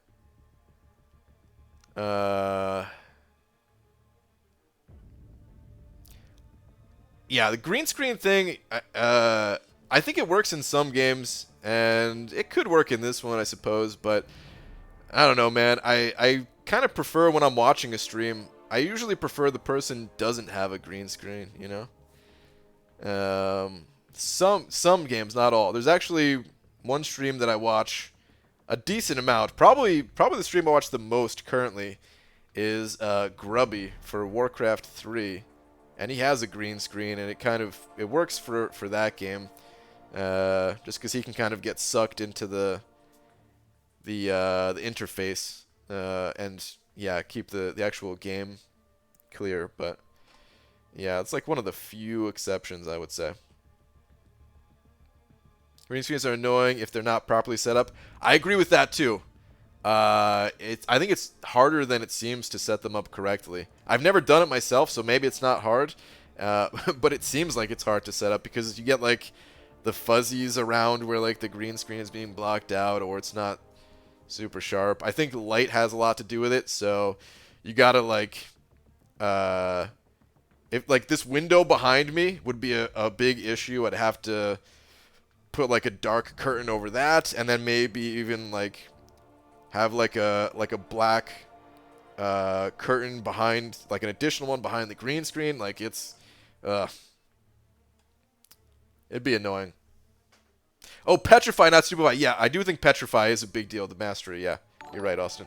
Yeah, the green screen thing, I think it works in some games, and it could work in this one, I suppose, but I don't know, man. I kind of prefer when I'm watching a stream, I usually prefer the person doesn't have a green screen, you know? Some games, not all. There's actually one stream that I watch a decent amount. Probably the stream I watch the most currently is Grubby for Warcraft 3, and he has a green screen, and it works for that game, just because he can kind of get sucked into the interface, and yeah, keep the actual game clear. But yeah, it's like one of the few exceptions, I would say. Green screens are annoying if they're not properly set up. I agree with that too. I think it's harder than it seems to set them up correctly. I've never done it myself, so maybe it's not hard. But it seems like it's hard to set up because you get like the fuzzies around where like the green screen is being blocked out, or it's not super sharp. I think light has a lot to do with it, so you gotta like if like this window behind me would be a big issue, I'd have to put like a dark curtain over that, and then maybe even like have like a black curtain behind, like an additional one behind the green screen. Like it's, it'd be annoying. Oh, Petrify, not Stupefy. Yeah, I do think Petrify is a big deal. The mastery. Yeah, you're right, Austin.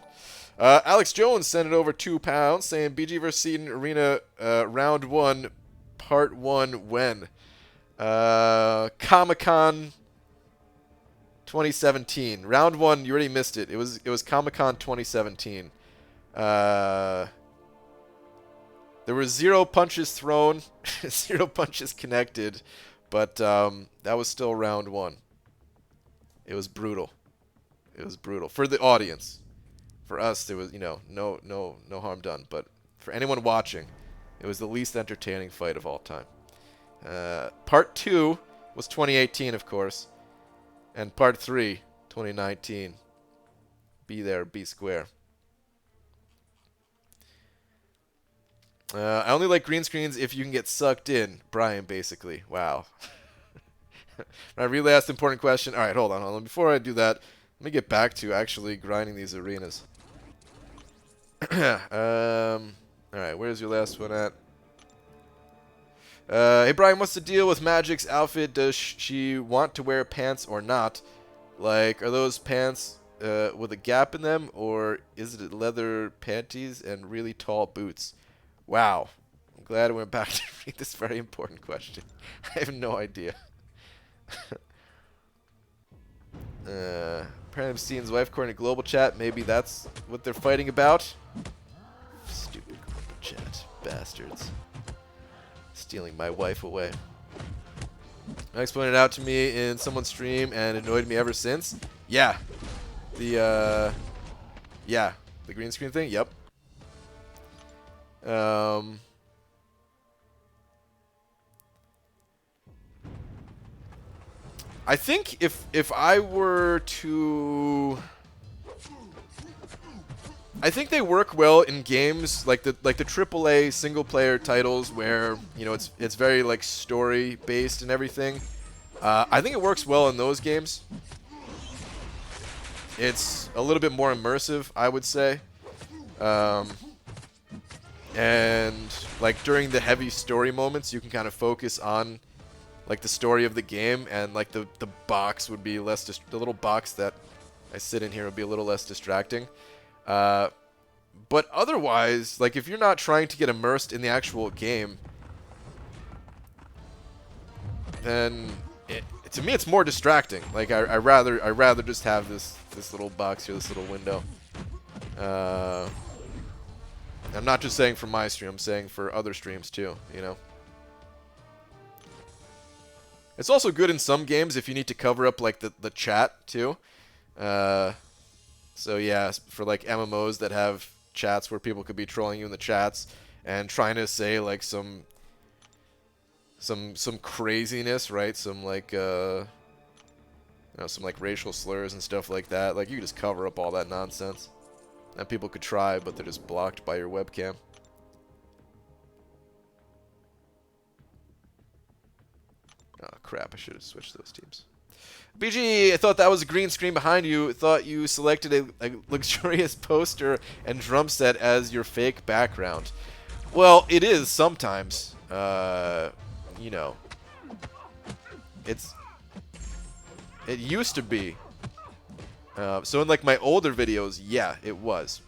Alex Jones sent it over £2, saying BG vs. Seton Arena round 1, part 1 when? Comic-Con 2017. Round 1, you already missed it. It was Comic-Con 2017. There were 0 punches thrown, 0 punches connected, but that was still round 1. It was brutal. It was brutal for the audience. For us, there was, no harm done. But for anyone watching, it was the least entertaining fight of all time. Part 2 was 2018, of course, and Part 3, 2019. Be there, be square. I only like green screens if you can get sucked in. Brian, basically. Wow. My really last important question. All right, hold on. Before I do that, let me get back to actually grinding these arenas. All right, where's your last one at? Hey, Brian, what's the deal with Magic's outfit? Does she want to wear pants or not? Like, are those pants with a gap in them, or is it leather panties and really tall boots? Wow. I'm glad I went back to read this very important question. I have no idea. Apparently Steen's wife, according to Global Chat, maybe that's what they're fighting about. Stupid Global Chat. Bastards. Stealing my wife away. Max pointed out to me in someone's stream and annoyed me ever since. Yeah. The green screen thing? Yep. I think if I were to, I think they work well in games like the AAA single player titles where it's very like story based and everything. I think it works well in those games. It's a little bit more immersive, I would say. And like during the heavy story moments, you can kind of focus on like the story of the game, and like the box would be less the little box that I sit in here would be a little less distracting. But otherwise, like if you're not trying to get immersed in the actual game, then to me it's more distracting. Like I rather just have this little box here, this little window. I'm not just saying for my stream, I'm saying for other streams too, It's also good in some games if you need to cover up like the chat too. So yeah, for like MMOs that have chats where people could be trolling you in the chats and trying to say like some craziness, right? Some like some like racial slurs and stuff like that. Like you just cover up all that nonsense. And people could try, but they're just blocked by your webcam. Oh, crap. I should have switched those teams. BG, I thought that was a green screen behind you. I thought you selected a luxurious poster and drum set as your fake background. Well, it is sometimes. It used to be. So in like my older videos, yeah, it was.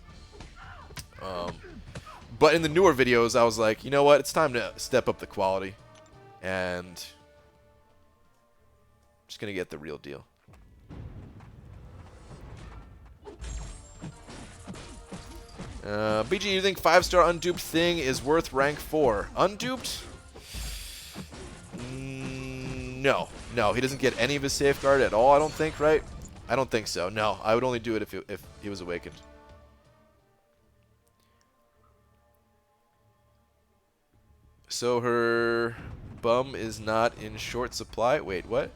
But in the newer videos, I was like, you know what? It's time to step up the quality. And I'm just going to get the real deal. BG, you think 5-star unduped thing is worth rank 4? Unduped? No. No, he doesn't get any of his safeguard at all, I don't think, right? I don't think so. No, I would only do it if he was awakened. So her bum is not in short supply. Wait, what?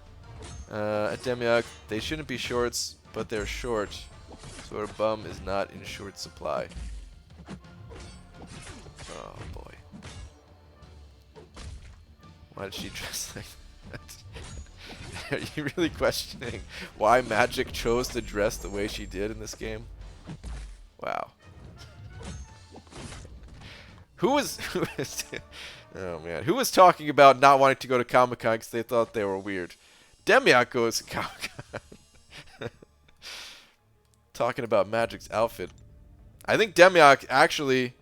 At Demiok, they shouldn't be shorts, but they're short. So her bum is not in short supply. Oh boy. Why did she dress like that? Are you really questioning why Magic chose to dress the way she did in this game? Wow. Who was oh man, who was talking about not wanting to go to Comic-Con because they thought they were weird? Demiak goes to Comic-Con. Talking about Magic's outfit. I think Demiak actually...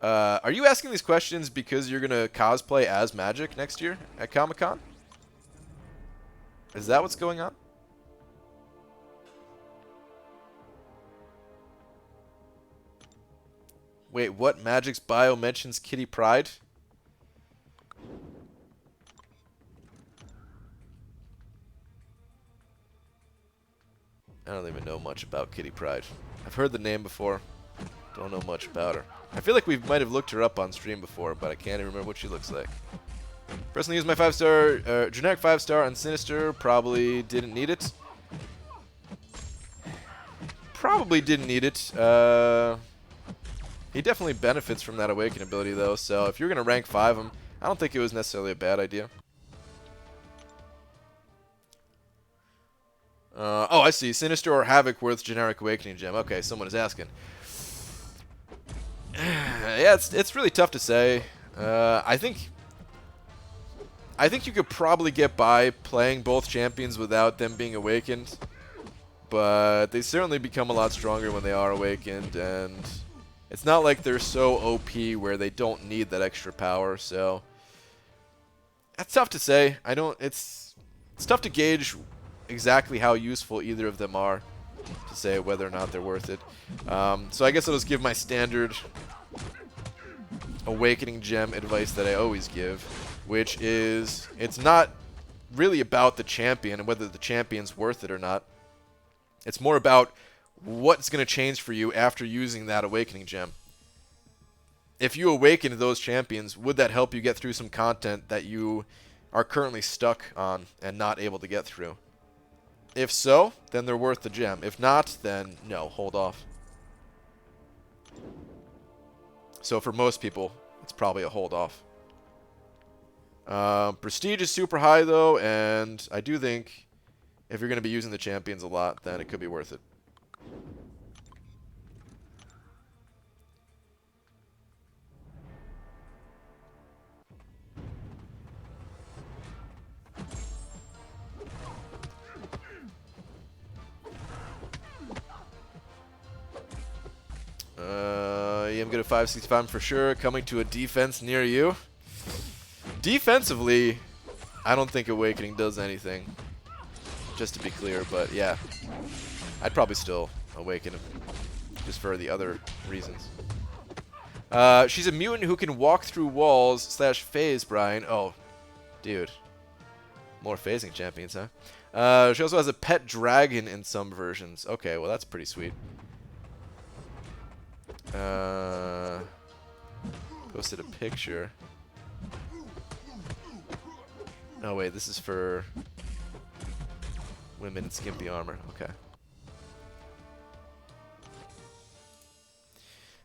are you asking these questions because you're going to cosplay as Magic next year at Comic-Con? Is that what's going on? Wait, what? Magic's bio mentions Kitty Pryde? I don't even know much about Kitty Pryde. I've heard the name before. Don't know much about her. I feel like we might have looked her up on stream before, but I can't even remember what she looks like. Personally used my 5-star, generic 5-star on Sinister. Probably didn't need it. Probably didn't need it. He definitely benefits from that Awaken ability, though. So if you're going to rank 5 him, I don't think it was necessarily a bad idea. Oh, I see. Sinister or Havoc worth generic Awakening Gem. Okay, someone is asking. Yeah, it's really tough to say. I think you could probably get by playing both champions without them being awakened, but they certainly become a lot stronger when they are awakened, and it's not like they're so OP where they don't need that extra power. So that's tough to say. It's tough to gauge exactly how useful either of them are to say whether or not they're worth it. So I guess I'll just give my standard Awakening Gem advice that I always give, which is it's not really about the champion and whether the champion's worth it or not. It's more about what's going to change for you after using that Awakening Gem. If you awaken those champions, would that help you get through some content that you are currently stuck on and not able to get through? If so, then they're worth the gem. If not, then no, hold off. So for most people, it's probably a hold off. Prestige is super high though, and I do think if you're going to be using the champions a lot, then it could be worth it. Yeah, I'm good at 565 for sure. Coming to a defense near you. Defensively, I don't think Awakening does anything. Just to be clear, but yeah. I'd probably still Awaken him. Just for the other reasons. She's a mutant who can walk through walls / phase, Brian. Oh, dude. More phasing champions, huh? She also has a pet dragon in some versions. Okay, well that's pretty sweet. Posted a picture. Oh wait, this is for women in skimpy armor. Okay.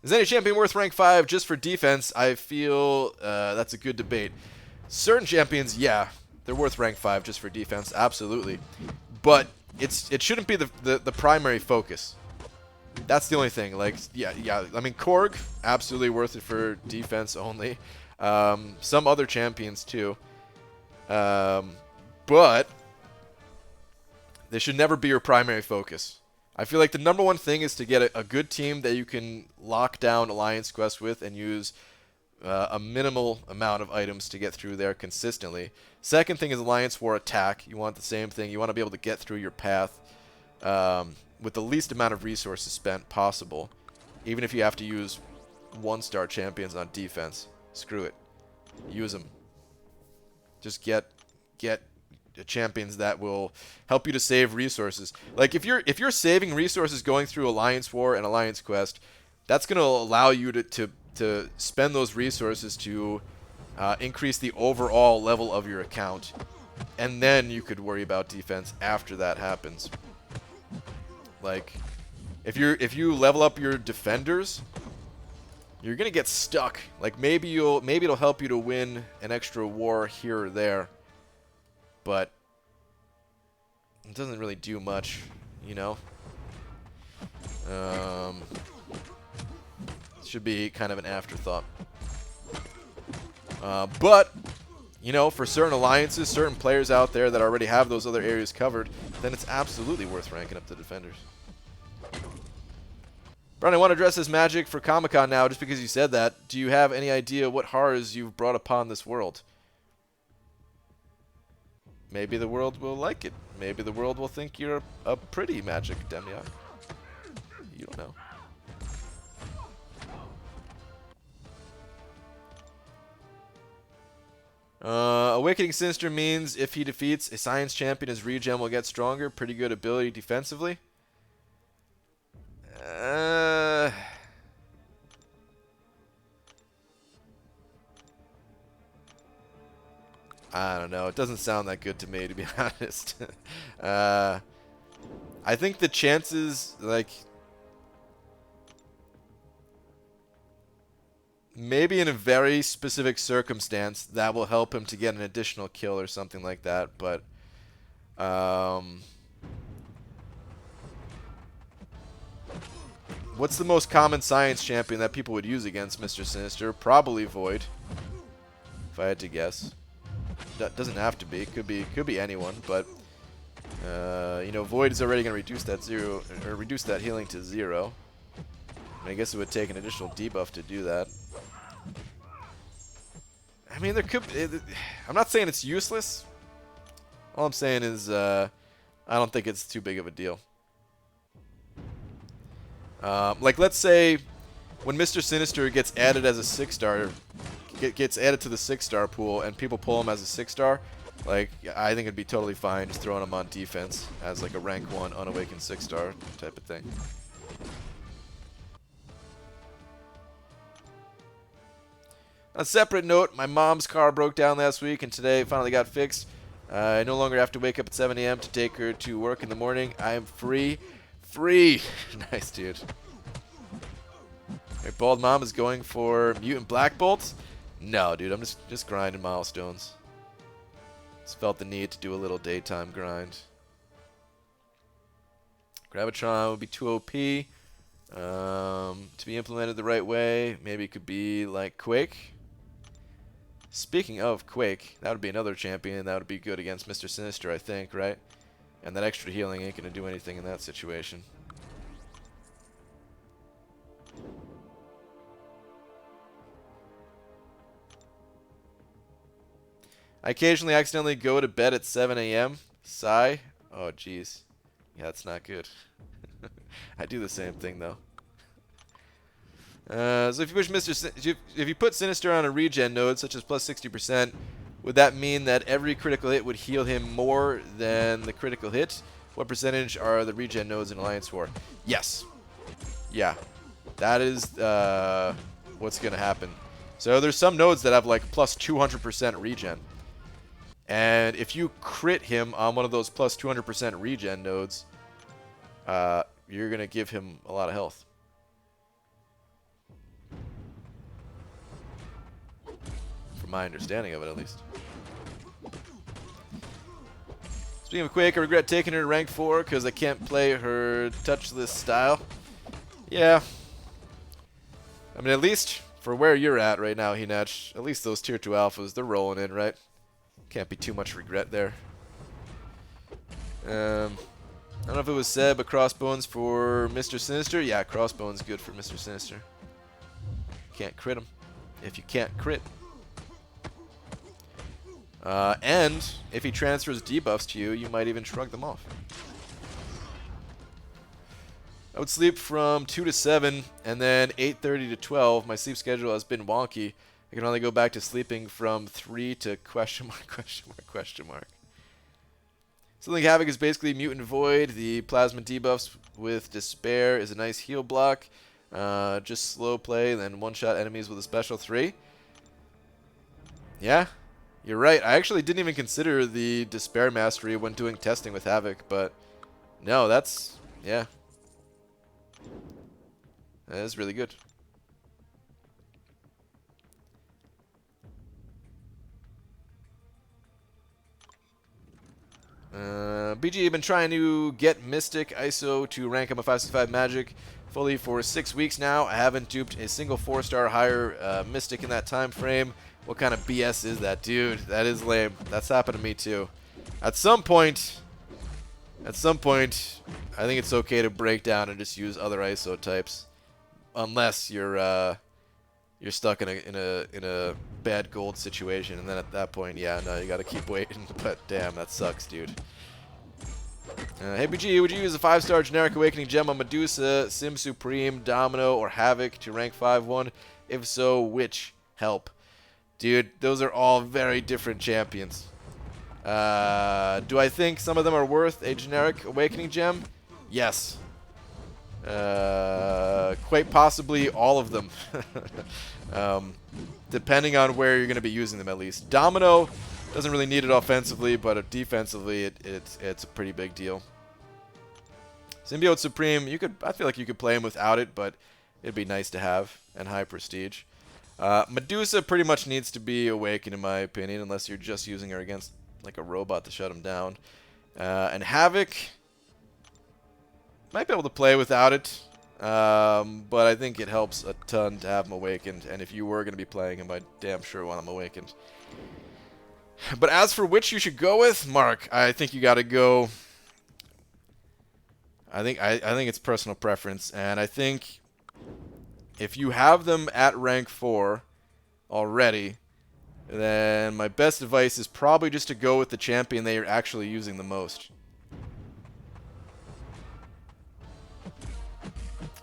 Is any champion worth rank 5 just for defense? I feel that's a good debate. Certain champions, yeah, they're worth rank 5 just for defense, absolutely. But it shouldn't be the primary focus. That's the only thing. Like, yeah. I mean, Korg, absolutely worth it for defense only. Some other champions too. But they should never be your primary focus. I feel like the #1 thing is to get a good team that you can lock down Alliance Quest with and use a minimal amount of items to get through there consistently. Second thing is Alliance War attack. You want the same thing. You want to be able to get through your path with the least amount of resources spent possible. Even if you have to use 1-star champions on defense. Screw it. Use them. Just get champions that will help you to save resources. Like if you're saving resources going through Alliance War and Alliance Quest, that's going to allow you to spend those resources to increase the overall level of your account, and then you could worry about defense after that happens. Like if you level up your defenders, you're gonna get stuck. Like maybe it'll help you to win an extra war here or there, but it doesn't really do much, you know. Should be kind of an afterthought. But, you know, for certain alliances, certain players out there that already have those other areas covered, then it's absolutely worth ranking up the defenders. Brian, I want to address this magic for Comic-Con now just because you said that. Do you have any idea what horrors you've brought upon this world? Maybe the world will like it. Maybe the world will think you're a pretty magic demiurge. You don't know. Awakening Sinister means if he defeats a science champion, his regen will get stronger. Pretty good ability defensively. I don't know. It doesn't sound that good to me, to be honest. I think the chances, like, maybe in a very specific circumstance, that will help him to get an additional kill or something like that, but what's the most common science champion that people would use against Mr. Sinister? Probably Void, if I had to guess. That doesn't have to be. Could be anyone, but you know, Void is already going to reduce that healing to 0. And I guess it would take an additional debuff to do that. I mean, there could. I'm not saying it's useless. All I'm saying is I don't think it's too big of a deal. Like, let's say when Mr. Sinister gets added as a 6-star, gets added to the 6-star pool, and people pull him as a 6-star. Like, I think it'd be totally fine just throwing him on defense as like a rank 1 unawakened 6-star type of thing. On a separate note, my mom's car broke down last week, and today it finally got fixed. I no longer have to wake up at 7 a.m. to take her to work in the morning. I am free. Free! Nice, dude. My bald mom is going for Mutant Black Bolts? No, dude, I'm just grinding milestones. Just felt the need to do a little daytime grind. Gravitron would be too OP. To be implemented the right way, maybe it could be like Quake. Speaking of Quake, that would be another champion that would be good against Mr. Sinister, I think, right? And that extra healing ain't going to do anything in that situation. I occasionally accidentally go to bed at 7 a.m. Sigh. Oh, jeez. Yeah, that's not good. I do the same thing, though. So if you push if you put Sinister on a regen node, such as plus 60%, would that mean that every critical hit would heal him more than the critical hit? What percentage are the regen nodes in Alliance for? Yes. Yeah. That is what's going to happen. So there's some nodes that have like plus 200% regen. And if you crit him on one of those plus 200% regen nodes, you're going to give him a lot of health. From my understanding of it, at least. Speaking of Quake, I regret taking her to rank 4 because I can't play her touchless style. Yeah. I mean, at least for where you're at right now, Hinach, at least those tier 2 alphas, they're rolling in, right? Can't be too much regret there. I don't know if it was said, but Crossbones for Mr. Sinister. Yeah, Crossbones good for Mr. Sinister. Can't crit him if you can't crit. And if he transfers debuffs to you, you might even shrug them off. I would sleep from 2 to 7 and then 8:30 to 12. My sleep schedule has been wonky. I can only go back to sleeping from 3 to question mark, question mark, question mark. Something Havoc is basically Mutant Void. The Plasma debuffs with Despair is a nice heal block. Just slow play, then one-shot enemies with a special 3. Yeah, you're right. I actually didn't even consider the Despair mastery when doing testing with Havoc, but no, that's, yeah. That is really good. BG, I've been trying to get Mystic ISO to rank up a 565 Magic fully for 6 weeks now. I haven't duped a single 4-star higher Mystic in that time frame. What kind of BS is that, dude? That is lame. That's happened to me too. At some point, I think it's okay to break down and just use other ISO types, unless you're stuck in a bad gold situation, and then at that point, yeah, no, you gotta keep waiting. But damn, that sucks, dude. Hey BG, would you use a 5-star generic awakening gem on Medusa, Sim Supreme, Domino, or Havoc to rank 5-1? If so, which? Help. Dude, those are all very different champions. Do I think some of them are worth a generic awakening gem? Yes. Quite possibly all of them. Depending on where you're going to be using them, at least. Domino doesn't really need it offensively, but defensively, it's a pretty big deal. Symbiote Supreme, I feel like you could play him without it, but it'd be nice to have and high prestige. Medusa pretty much needs to be awakened, in my opinion, unless you're just using her against like a robot to shut him down. And Havoc might be able to play without it, but I think it helps a ton to have him awakened. And if you were going to be playing him, I damn sure want him awakened. But as for which you should go with, Mark, I think you got to go. I think it's personal preference, and I think if you have them at rank 4 already, then my best advice is probably just to go with the champion they are actually using the most.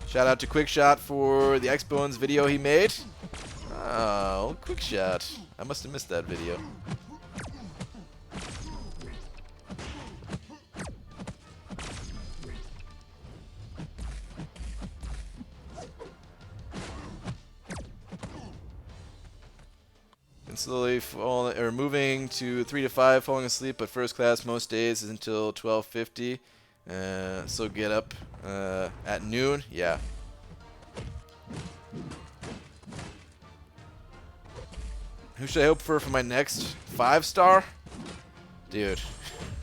Shout out to Quickshot for the X-Bones video he made. Oh, Quickshot. I must have missed that video. Slowly falling, or moving to 3 to 5, falling asleep, but first class most days is until 12:50. So get up at noon. Yeah. Who should I hope for my next 5-star? Dude.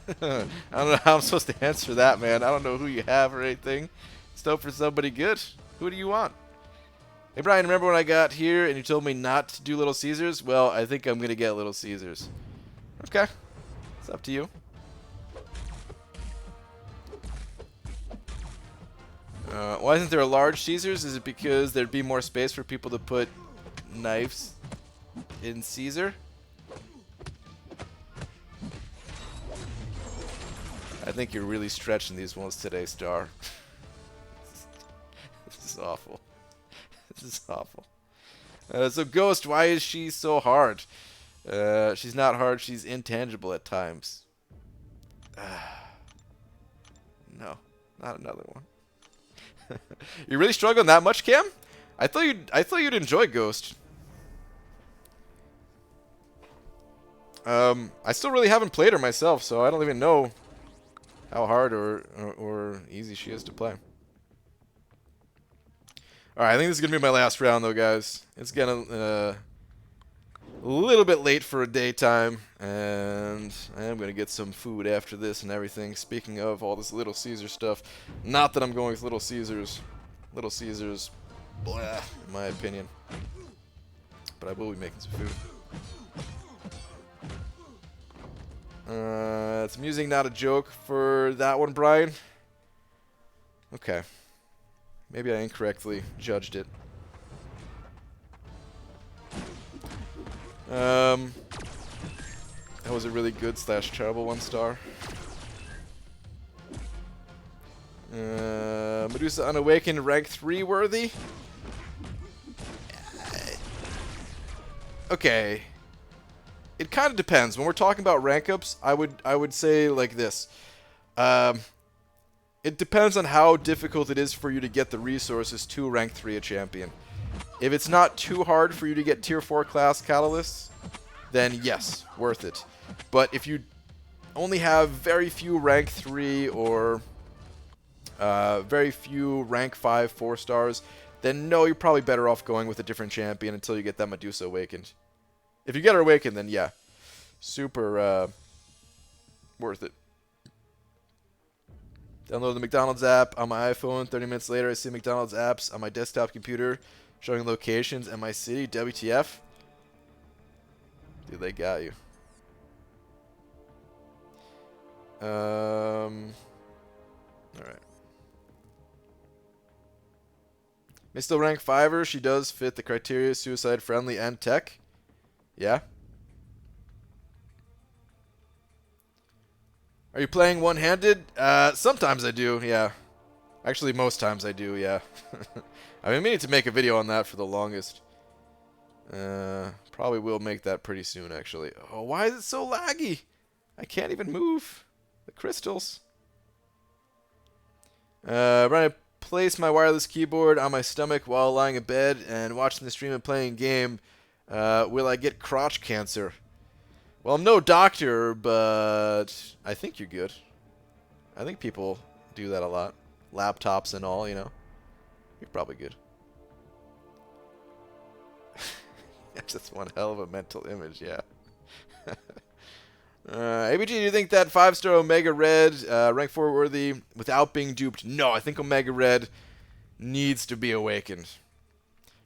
I don't know how I'm supposed to answer that, man. I don't know who you have or anything. Just hope for somebody good. Who do you want? Hey Brian, remember when I got here and you told me not to do Little Caesars? Well, I think I'm going to get Little Caesars. Okay. It's up to you. Why isn't there a large Caesars? Is it because there'd be more space for people to put knives in Caesar? I think you're really stretching these ones today, Star. This is awful. This is awful. So Ghost, why is she so hard? She's not hard, she's intangible at times. No, not another one. You really struggling that much, Cam? I thought you'd enjoy Ghost. I still really haven't played her myself, so I don't even know how hard or easy she is to play. Alright, I think this is going to be my last round, though, guys. It's getting a little bit late for a daytime, and I am going to get some food after this and everything. Speaking of all this Little Caesar stuff, not that I'm going with Little Caesars. Little Caesars, blah, in my opinion. But I will be making some food. It's music, not a joke for that one, Brian. Okay. Maybe I incorrectly judged it. That was a really good / terrible 1-star. Medusa Unawakened, rank 3 worthy? Okay. It kind of depends. When we're talking about rank ups, I would say like this. It depends on how difficult it is for you to get the resources to rank 3 a champion. If it's not too hard for you to get tier 4 class catalysts, then yes, worth it. But if you only have very few rank 3 or very few rank 5 4-stars, then no, you're probably better off going with a different champion until you get that Medusa awakened. If you get her awakened, then yeah, super worth it. Download the McDonald's app on my iPhone. 30 minutes later, I see McDonald's apps on my desktop computer showing locations in my city. WTF? Dude, they got you. All right. May still rank 5er. She does fit the criteria: suicide friendly and tech. Yeah. Are you playing one-handed? Sometimes I do, yeah. Actually, most times I do, yeah. I've been meaning to make a video on that for the longest. Probably will make that pretty soon, actually. Oh, why is it so laggy? I can't even move the crystals. When I place my wireless keyboard on my stomach while lying in bed and watching the stream and playing a game, will I get crotch cancer? Well, I'm no doctor, but I think you're good. I think people do that a lot. Laptops and all, you know. You're probably good. That's one hell of a mental image, yeah. ABG, do you think that 5-star Omega Red, rank 4 worthy without being duped? No, I think Omega Red needs to be awakened.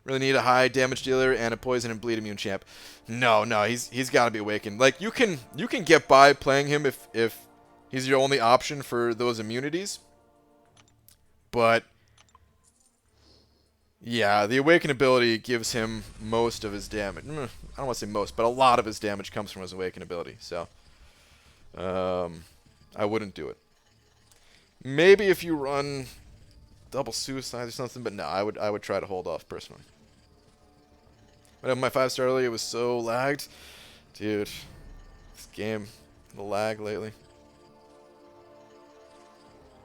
Really need a high damage dealer and a poison and bleed immune champ. No, he's got to be awakened. Like you can get by playing him if he's your only option for those immunities. But yeah, the awaken ability gives him most of his damage. I don't want to say most, but a lot of his damage comes from his awaken ability. So I wouldn't do it. Maybe if you run double suicide or something, but no, I would try to hold off personally. But my 5-star earlier was so lagged. Dude, this game, the lag lately.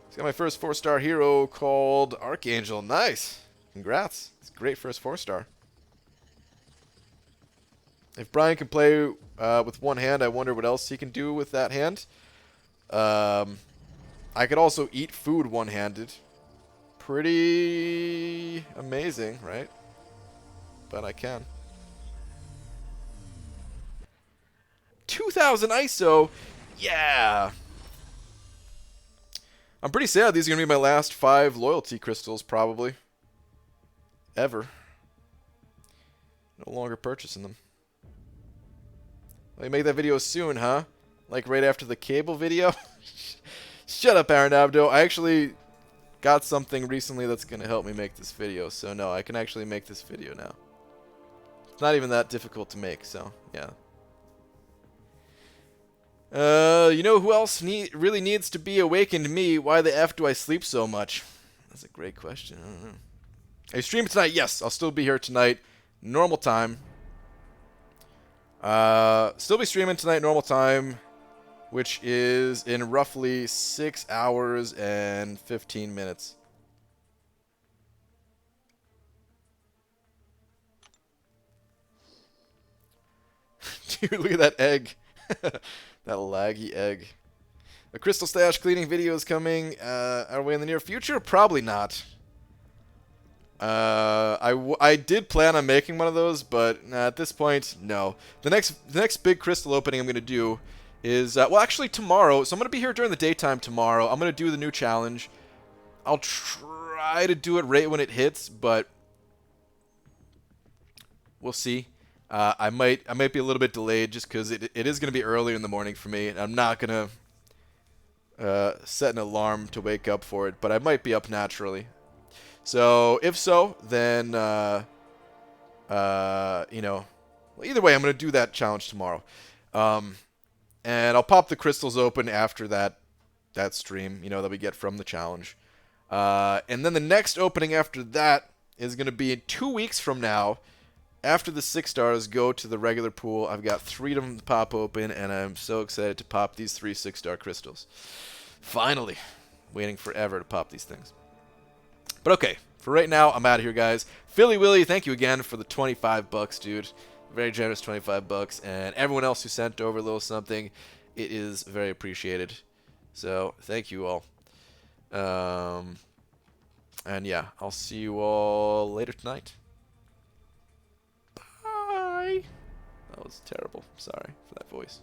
It's got my first 4-star hero called Archangel. Nice. Congrats. It's a great first 4-star. If Brian can play with one hand, I wonder what else he can do with that hand. I could also eat food one-handed. Pretty amazing, right? But I can. 2000 ISO. Yeah. I'm pretty sad these are going to be my last 5 loyalty crystals, probably. Ever. No longer purchasing them. Well, you make that video soon, huh? Like right after the cable video? Shut up, Aaron Abdo. I actually got something recently that's going to help me make this video. So, no, I can actually make this video now. It's not even that difficult to make, so, yeah. You know who else really needs to be awakened? Me. Why the F do I sleep so much? That's a great question. I don't know. Are you streaming tonight? Yes, I'll still be here tonight. Normal time. Still be streaming tonight, normal time, which is in roughly 6 hours and 15 minutes. Dude, look at that egg. That laggy egg. The Crystal Stash cleaning video is coming. Are we in the near future? Probably not. I did plan on making one of those, but at this point, no. The next big crystal opening I'm going to do is, well, actually tomorrow. So I'm going to be here during the daytime tomorrow. I'm going to do the new challenge. I'll try to do it right when it hits, but we'll see. I might be a little bit delayed just because it is going to be early in the morning for me, and I'm not going to set an alarm to wake up for it, but I might be up naturally. So if so, then you know, well, either way, I'm going to do that challenge tomorrow, and I'll pop the crystals open after that stream, you know, that we get from the challenge, and then the next opening after that is going to be 2 weeks from now. After the 6 stars go to the regular pool, I've got 3 of them to pop open, and I'm so excited to pop these 3 6-star crystals. Finally. Waiting forever to pop these things. But okay, for right now, I'm out of here, guys. Philly Willy, thank you again for the 25 bucks, dude. Very generous 25 bucks. And everyone else who sent over a little something, it is very appreciated. So, thank you all. And yeah, I'll see you all later tonight. Bye. That was terrible. Sorry for that voice.